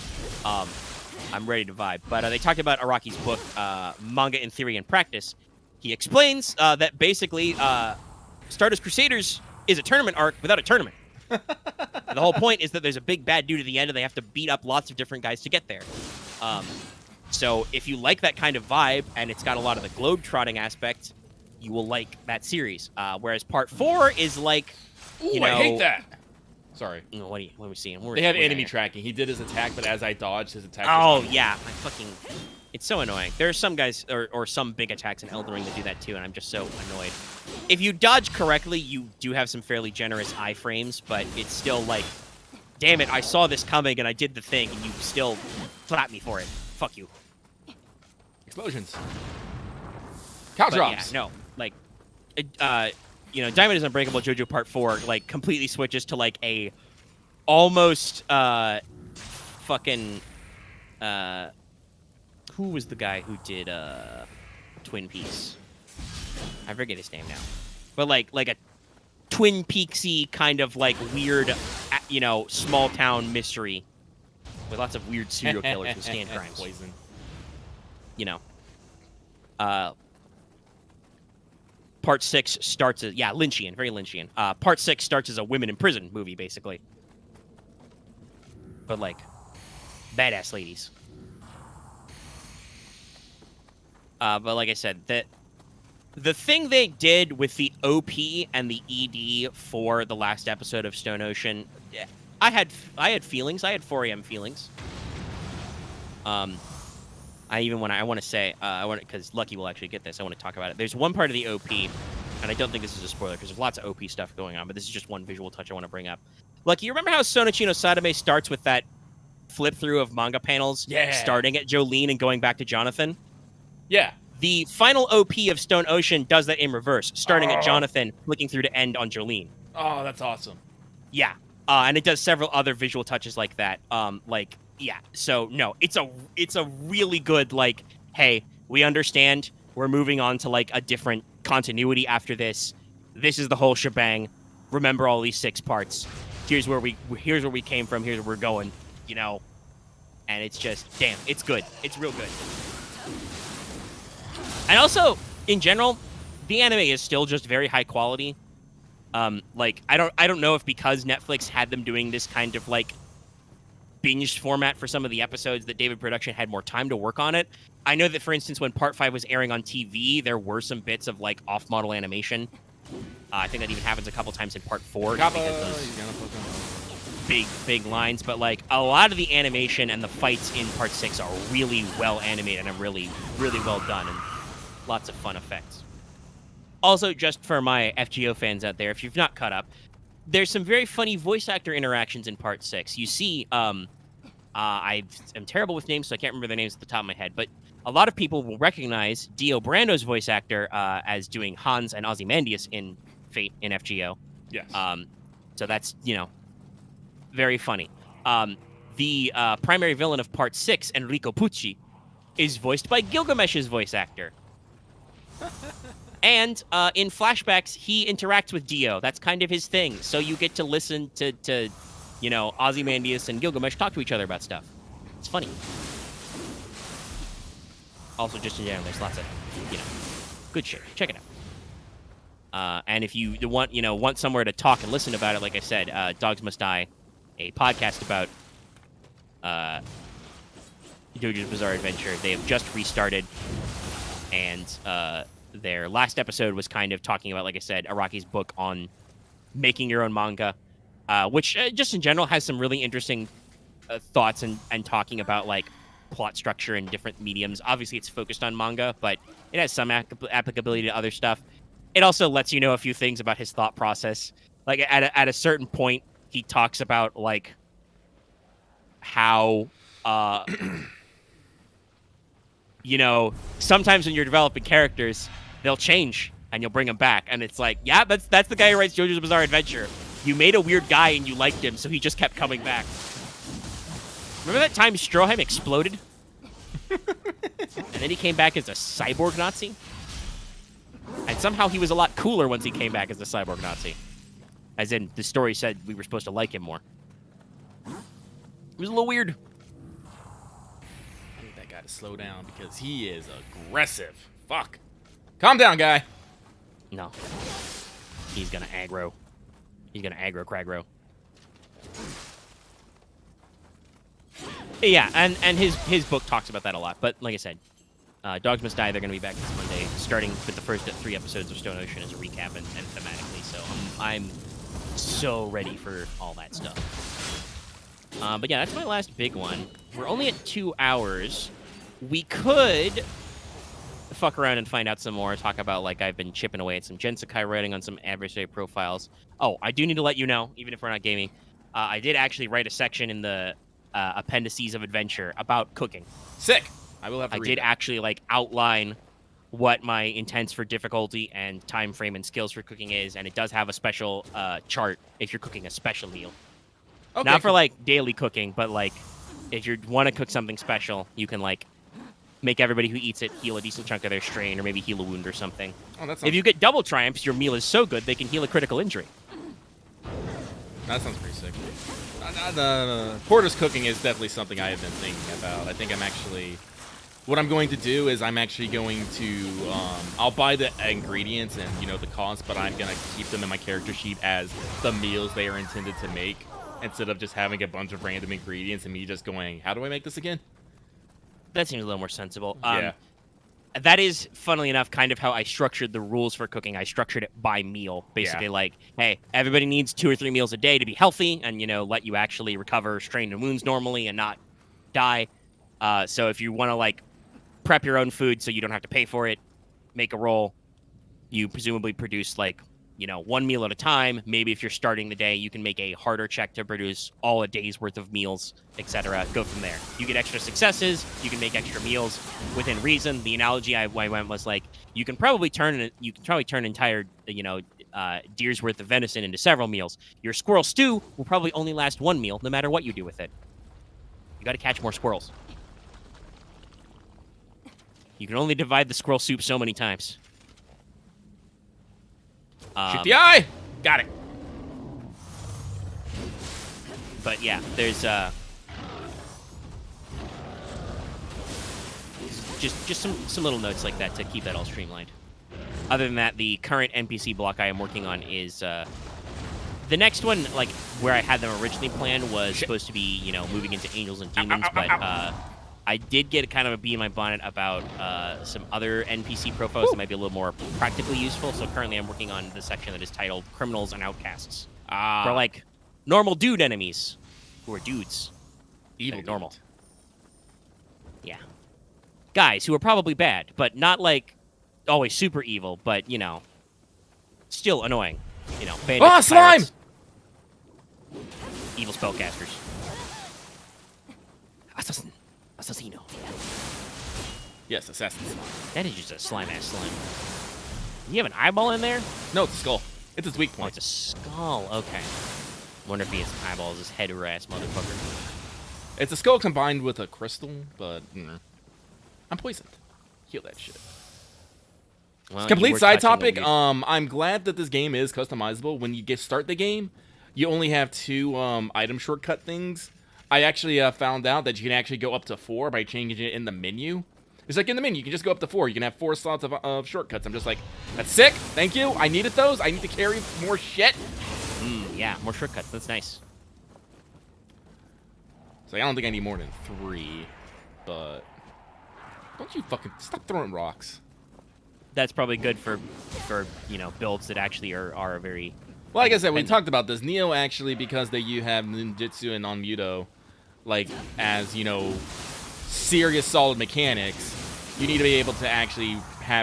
S2: I'm ready to vibe. But they talked about Araki's book, Manga in Theory and Practice. He explains that basically Stardust Crusaders is a tournament arc without a tournament. And the whole point is that there's a big bad dude at the end, and they have to beat up lots of different guys to get there. So if you like that kind of vibe, and it's got a lot of the globe-trotting aspect, you will like that series. Whereas Part 4 is like,
S1: Ooh, I hate that. Sorry.
S2: What are we seeing?
S1: They have enemy tracking. He did his attack, but as I dodged, his attack.
S2: Oh yeah, it's so annoying. There are some guys or some big attacks in Elden Ring that do that too, and I'm just so annoyed. If you dodge correctly, you do have some fairly generous iframes, but it's still like, damn it, I saw this coming and I did the thing, and you still slap me for it. Fuck you.
S1: Explosions. Cow drops.
S2: Yeah, no, like, Diamond is Unbreakable JoJo Part 4 like completely switches to like a almost fucking who was the guy who did Twin Peaks? I forget his name now, but like a Twin Peaksy kind of like weird, small town mystery with lots of weird serial killers and stand crimes.
S1: Poison.
S2: Part 6 starts as Lynchian, very Lynchian. Part 6 starts as a women in prison movie, basically, but like badass ladies. But like I said, the thing they did with the OP and the ED for the last episode of Stone Ocean, I had feelings. I had 4 AM feelings. Because Lucky will actually get this. I want to talk about it. There's one part of the OP, and I don't think this is a spoiler because there's lots of OP stuff going on, but this is just one visual touch I want to bring up. Lucky, you remember how Sonochi no Sadame starts with that flip through of manga panels, starting at Jolene and going back to Jonathan?
S1: Yeah.
S2: The final OP of Stone Ocean does that in reverse, starting at Jonathan, flicking through to end on Jolene.
S1: Oh, that's awesome.
S2: Yeah. And it does several other visual touches like that. So no, it's a really good, like, hey, we understand we're moving on to like a different continuity after this. This is the whole shebang. Remember all these 6 parts. Here's where we came from. Here's where we're going. And it's just, damn, it's good. It's real good. And also, in general, the anime is still just very high quality. I don't know if because Netflix had them doing this kind of like binge format for some of the episodes that David Production had more time to work on it. I know that, for instance, when Part 5 was airing on TV, there were some bits of like off-model animation. I think that even happens a couple times in Part 4 because of those big lines. But like a lot of the animation and the fights in Part 6 are really well animated and really, really well done, and lots of fun effects. Also, just for my FGO fans out there, if you've not caught up, there's some very funny voice actor interactions in Part 6. You see, I am terrible with names, so I can't remember their names at the top of my head, but a lot of people will recognize Dio Brando's voice actor as doing Hans and Ozymandias in Fate in FGO.
S1: Yes.
S2: So that's, very funny. The primary villain of Part 6, Enrico Pucci, is voiced by Gilgamesh's voice actor. And in flashbacks, he interacts with Dio. That's kind of his thing. So you get to listen to Ozymandias and Gilgamesh talk to each other about stuff. It's funny. Also, just in general, there's lots of, good shit. Check it out. And if you want somewhere to talk and listen about it, like I said, Dogs Must Die, a podcast about JoJo's Bizarre Adventure. They have just restarted, and their last episode was kind of talking about, like I said, Araki's book on making your own manga, which just in general has some really interesting thoughts and talking about like plot structure in different mediums. Obviously, it's focused on manga, but it has some applicability to other stuff. It also lets you know a few things about his thought process. Like at a certain point, he talks about like how sometimes when you're developing characters, they'll change and you'll bring them back, and it's like, yeah, that's the guy who writes JoJo's Bizarre Adventure. You made a weird guy and you liked him, so he just kept coming back. Remember that time Stroheim exploded? And then he came back as a cyborg Nazi? And somehow he was a lot cooler once he came back as a cyborg Nazi. As in, the story said we were supposed to like him more. It was a little weird.
S1: I need that guy to slow down because he is aggressive. Fuck. Calm down, guy.
S2: No. He's gonna aggro. He's gonna aggro Cragro. Yeah, and his book talks about that a lot. But like I said, Dogs Must Die. They're going to be back this Monday, starting with the first 3 episodes of Stone Ocean as a recap and thematically. So I'm so ready for all that stuff. But yeah, that's my last big one. We're only at 2 hours. We could fuck around and find out some more. Talk about, like, I've been chipping away at some Gensakai writing on some adversary profiles. Oh, I do need to let you know, even if we're not gaming, I did actually write a section in the appendices of Adventure about cooking.
S1: Sick. I will have to read
S2: did
S1: that.
S2: actually, like, outline what my intents for difficulty and time frame and skills for cooking is, and it does have a special chart if you're cooking a special meal.
S1: Okay,
S2: Not for,
S1: cool.
S2: like, daily cooking, but, like, if you want to cook something special, you can, like, make everybody who eats it heal a decent chunk of their strain or maybe heal a wound or something.
S1: Oh, that sounds,
S2: If you get double triumphs, your meal is so good they can heal a critical injury.
S1: that sounds pretty sick. Porter's cooking is definitely something I have been thinking about. I think I'm actually... What I'm going to do is I'm actually going to... I'll buy the ingredients and, you know, the cost, but I'm going to keep them in my character sheet as the meals they are intended to make, instead of just having a bunch of random ingredients and me just going, how do I make this again?
S2: That seems a little more sensible.
S1: Yeah.
S2: That is, funnily enough, kind of how I structured the rules for cooking. I structured it by meal. Basically, like, hey, everybody needs 2 or 3 meals a day to be healthy and, you know, let you actually recover strain and wounds normally and not die. So if you want to, like, prep your own food so you don't have to pay for it, make a roll. You presumably produce, like, you know, 1 meal at a time. Maybe if you're starting the day, you can make a harder check to produce all a day's worth of meals, etc. Go from there. You get extra successes. You can make extra meals within reason. The analogy I went was like, you can probably turn entire, you know, deer's worth of venison into several meals. Your squirrel stew will probably only last 1 meal, no matter what you do with it. You got to catch more squirrels. You can only divide the squirrel soup so many times.
S1: Shoot the eye! Got it.
S2: But yeah, there's just some little notes like that to keep that all streamlined. Other than that, the current NPC block I am working on is the next one, like where I had them originally planned, was supposed to be, you know, moving into angels and demons, but I did get kind of a bee in my bonnet about some other NPC profiles that might be a little more practically useful. So currently I'm working on the section that is titled Criminals and Outcasts. For, like, normal dude enemies who are dudes.
S1: Evil
S2: Normal.
S1: dude.
S2: Yeah. Guys who are probably bad, but not, like, always super evil, but, you know, still annoying. You know, bandits,
S1: slime!
S2: pirates, evil spellcasters. Assassino.
S1: Yes, assassin slime.
S2: That is just a slime-ass slime. You have an eyeball in there?
S1: No, it's a skull. It's its weak
S2: Oh,
S1: point.
S2: it's a skull. Okay. Wonder if he has eyeballs, this head or ass motherfucker.
S1: It's a skull combined with a crystal, but I'm poisoned. Heal that shit.
S2: Well,
S1: Complete side topic. I'm glad that this game is customizable. When you start the game, you only have 2 item shortcut things. I actually found out that you can actually go up to 4 by changing it in the menu. It's like in the menu, you can just go up to 4. You can have 4 slots of shortcuts. I'm just like, that's sick. Thank you. I needed those. I need to carry more shit.
S2: Yeah, more shortcuts. That's nice.
S1: So I don't think I need more than 3, but don't you fucking stop throwing rocks.
S2: That's probably good for you know, builds that actually are very...
S1: Well, like I said, we talked about this. Neo actually, because you have ninjutsu and onmuto, like, as, you know, serious solid mechanics, you need to be able to actually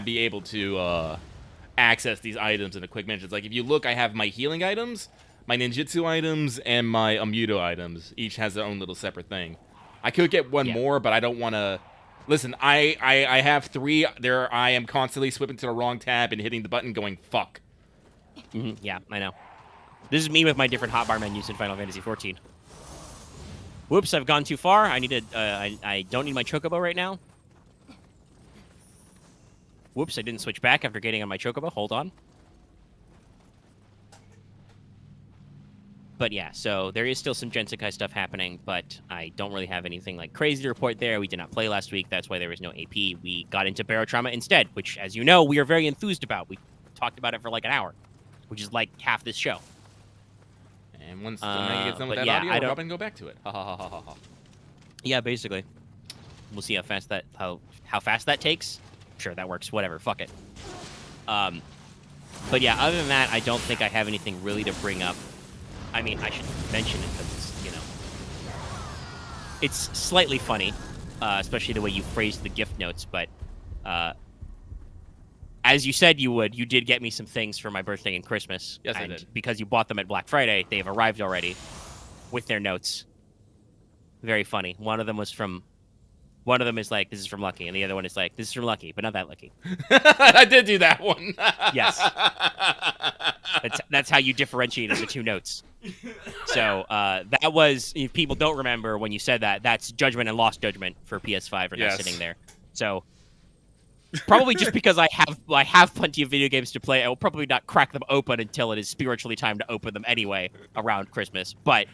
S1: be able to access these items in a quick mention. It's like, if you look, I have my healing items, my ninjutsu items, and my onmuto items. Each has their own little separate thing. I could get one more, but I don't want to... Listen, I have 3. There, I am constantly slipping to the wrong tab and hitting the button going, fuck.
S2: Yeah, I know. This is me with my different hotbar menus in Final Fantasy XIV. Whoops, I've gone too far. I need to. I don't need my chocobo right now. Whoops, I didn't switch back after getting on my chocobo. Hold on. But yeah, so there is still some Gensakai stuff happening, but I don't really have anything like crazy to report there. We did not play last week. That's why there was no AP. We got into Barotrauma instead, which, as you know, we are very enthused about. We talked about it for like an hour, which is like half this show.
S1: And once Maggie gets done with
S2: but
S1: that
S2: yeah,
S1: audio, we're probably going to go back to it. Ha ha ha ha ha.
S2: Yeah, basically. We'll see how fast that takes. Sure, that works. Whatever. Fuck it. But yeah, other than that, I don't think I have anything really to bring up. I mean, I should mention it because, you know, it's slightly funny, especially the way you phrased the gift notes. But as you said you would, you did get me some things for my birthday and Christmas.
S1: Yes,
S2: and
S1: I did.
S2: Because you bought them at Black Friday, they have arrived already with their notes. Very funny. One of them is like, this is from Lucky, and the other one is like, this is from Lucky, but not that Lucky.
S1: I did do that one.
S2: Yes. That's how you differentiated the two notes. So that was, if people don't remember when you said that, that's Judgment and Lost Judgment for PS5 are now sitting there. So probably just because I have plenty of video games to play, I will probably not crack them open until it is spiritually time to open them anyway around Christmas. But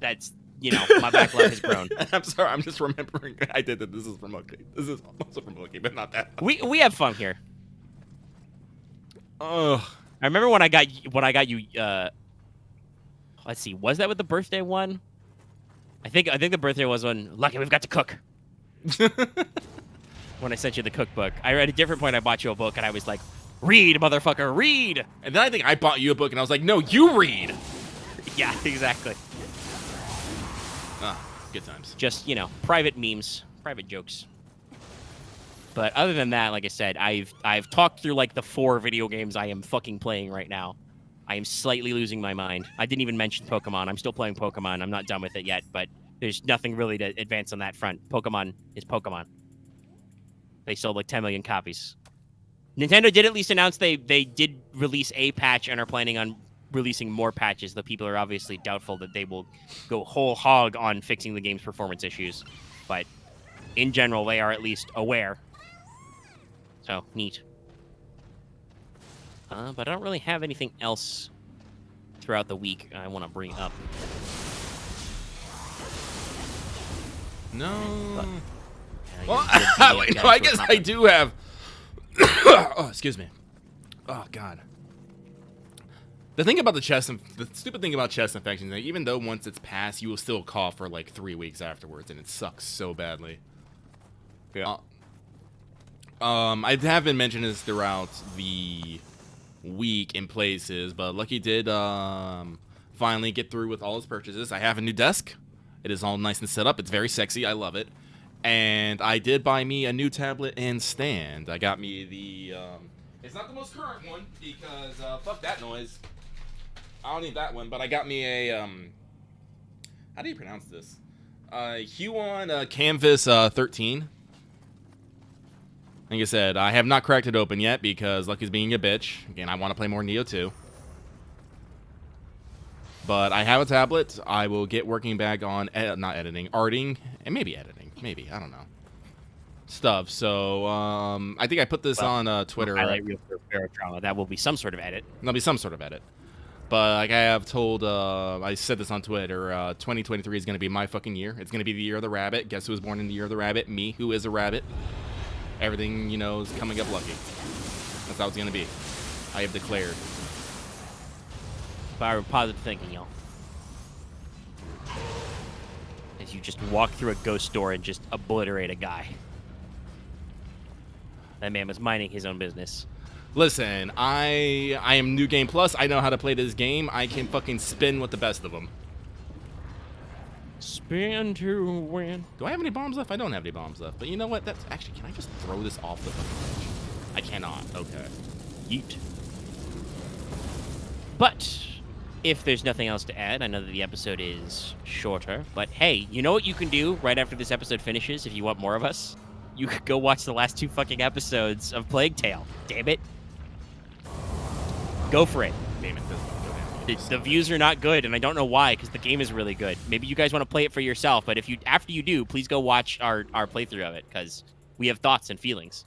S2: that's, you know, my backlog has grown.
S1: I'm sorry, I'm just remembering I did that. This is from Lucky. This is also from Lucky, but not that.
S2: We have fun here.
S1: Oh,
S2: I remember when I got you. Let's see, was that with the birthday one? I think the birthday was when Lucky, we've got to cook. When I sent you the cookbook, at a different point I bought you a book and I was like, read, motherfucker, read.
S1: And then I think I bought you a book and I was like, no, you read.
S2: Yeah, exactly.
S1: Ah, good times.
S2: Just, you know, private memes, private jokes. But other than that, like I said, I've talked through like the 4 video games I am fucking playing right now. I am slightly losing my mind. I didn't even mention Pokemon. I'm still playing Pokemon. I'm not done with it yet, but there's nothing really to advance on that front. Pokemon is Pokemon. They sold like 10 million copies. Nintendo did at least announce they did release a patch and are planning on releasing more patches, though people are obviously doubtful that they will go whole hog on fixing the game's performance issues. But in general, they are at least aware. So, neat. But I don't really have anything else throughout the week I want to bring up.
S1: No.
S2: But,
S1: Well, I guess I do have. Oh, excuse me. Oh God. The thing about the stupid thing about chest infections, like, even though once it's passed, you will still cough for like 3 weeks afterwards, and it sucks so badly.
S2: Yeah.
S1: I have been mentioning this throughout the week in places, but Lucky did finally get through with all his purchases. I have a new desk. It is all nice and set up. It's very sexy. I love it. And I did buy me a new tablet and stand. I got me the it's not the most current one because fuck that noise. I don't need that one, but I got me a how do you pronounce this? Huon Canvas 13. Like I said, I have not cracked it open yet because Lucky's being a bitch. Again, I want to play more Neo 2. But I have a tablet. I will get working back on not editing, arting, and maybe editing. Maybe, I don't know. Stuff. So I think I put this on Twitter.
S2: Highlight reel for Barotrauma. That will be some sort of edit.
S1: There'll be some sort of edit. But like I have told, I said this on Twitter, 2023 is going to be my fucking year. It's going to be the year of the rabbit. Guess who was born in the year of the rabbit? Me, who is a rabbit. Everything, you know, is coming up Lucky. That's how it's going to be. I have declared.
S2: Power of positive thinking, y'all. As you just walk through a ghost door and just obliterate a guy. That man was minding his own business.
S1: Listen, I am New Game Plus. I know how to play this game. I can fucking spin with the best of them.
S2: Spin to win.
S1: Do I have any bombs left? I don't have any bombs left. But you know what? That's actually, can I just throw this off the fucking edge? I cannot. Okay.
S2: Yeet. But if there's nothing else to add, I know that the episode is shorter. But hey, you know what you can do right after this episode finishes if you want more of us? You could go watch the last 2 fucking episodes of Plague Tale. Damn it. Go for it.
S1: Damn it.
S2: The views are not good, and I don't know why, because the game is really good. Maybe you guys want to play it for yourself, but if you after you do, please go watch our playthrough of it, because we have thoughts and feelings.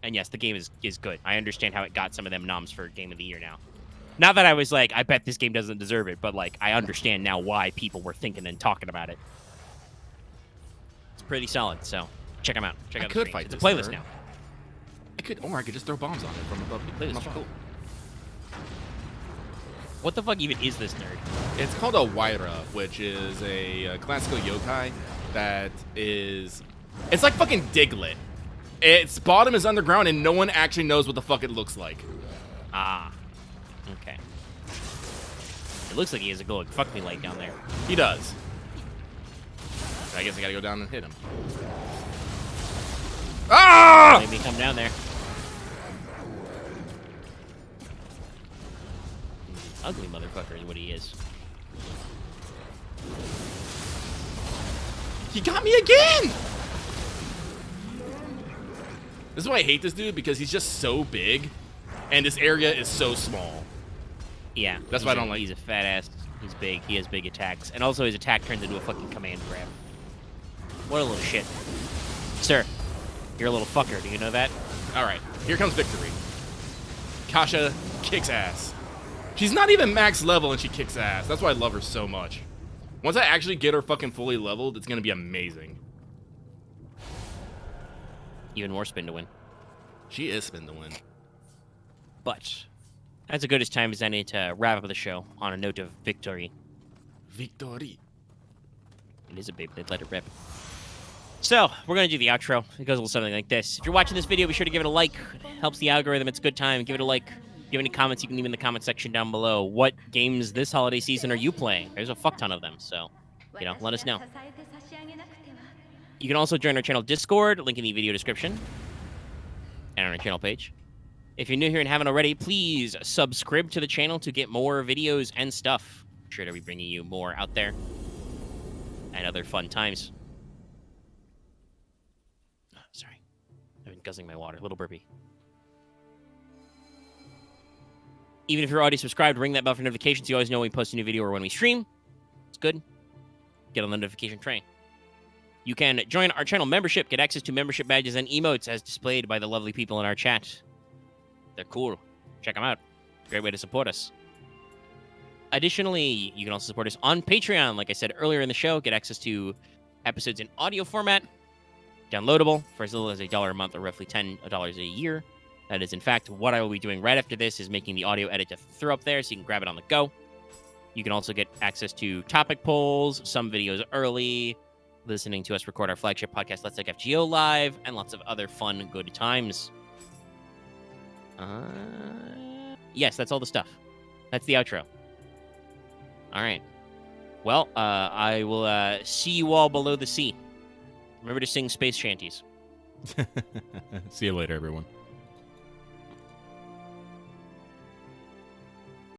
S2: And yes, the game is good. I understand how it got some of them noms for Game of the Year now. Not that I was like, I bet this game doesn't deserve it, but like, I understand now why people were thinking and talking about it. It's pretty solid, so check them out. Check out the streams. It's a playlist now.
S1: Or I could just throw bombs on it from above.
S2: Playlist. Cool. What the fuck even is this nerd?
S1: It's called a Waira, which is a classical yokai. that is... It's like fucking Diglett. Its bottom is underground and no one actually knows what the fuck it looks like.
S2: Ah. Okay. It looks like he has a glowing fuck me light down there.
S1: He does. I guess I gotta go down and hit him. Ah!
S2: Maybe come down there. Ugly motherfucker is what he is.
S1: He got me again! This is why I hate this dude, because he's just so big, and this area is so small.
S2: Yeah.
S1: That's why I don't like...
S2: He's a fat ass. He's big. He has big attacks. And also his attack turns into a fucking command grab. What a little shit. Sir, you're a little fucker. Do you know that?
S1: Alright, here comes victory. Kasha kicks ass. She's not even max level and she kicks ass. That's why I love her so much. Once I actually get her fucking fully leveled, it's gonna be amazing.
S2: Even more spin to win.
S1: She is spin to win.
S2: But that's as good as time as any to wrap up the show on a note of victory.
S1: Victory.
S2: It is a big bit. Let it rip. So, we're going to do the outro. It goes a little something like this. If you're watching this video, be sure to give it a like. It helps the algorithm. It's a good time. Give it a like. If you have any comments, you can leave in the comment section down below. What games this holiday season are you playing? There's a fuck ton of them, so, let us know. You can also join our channel Discord, link in the video description, and on our channel page. If you're new here and haven't already, please subscribe to the channel to get more videos and stuff. I'm sure to be bringing you more out there and other fun times. Oh, sorry. I've been guzzling my water. Little burpee. Even if you're already subscribed, ring that bell for notifications. You always know when we post a new video or when we stream. It's good. Get on the notification train. You can join our channel membership, get access to membership badges and emotes as displayed by the lovely people in our chat. They're cool. Check them out. Great way to support us. Additionally, you can also support us on Patreon. Like I said earlier in the show, get access to episodes in audio format, downloadable for as little as $1 a month or roughly $10 a year. That is, in fact, what I will be doing right after this is making the audio edit to throw up there so you can grab it on the go. You can also get access to topic polls, some videos early, listening to us record our flagship podcast, Let's Take FGO Live, and lots of other fun, good times. Yes, that's all the stuff. That's the outro. All right. Well, I will see you all below the sea. Remember to sing space shanties.
S1: See you later, everyone.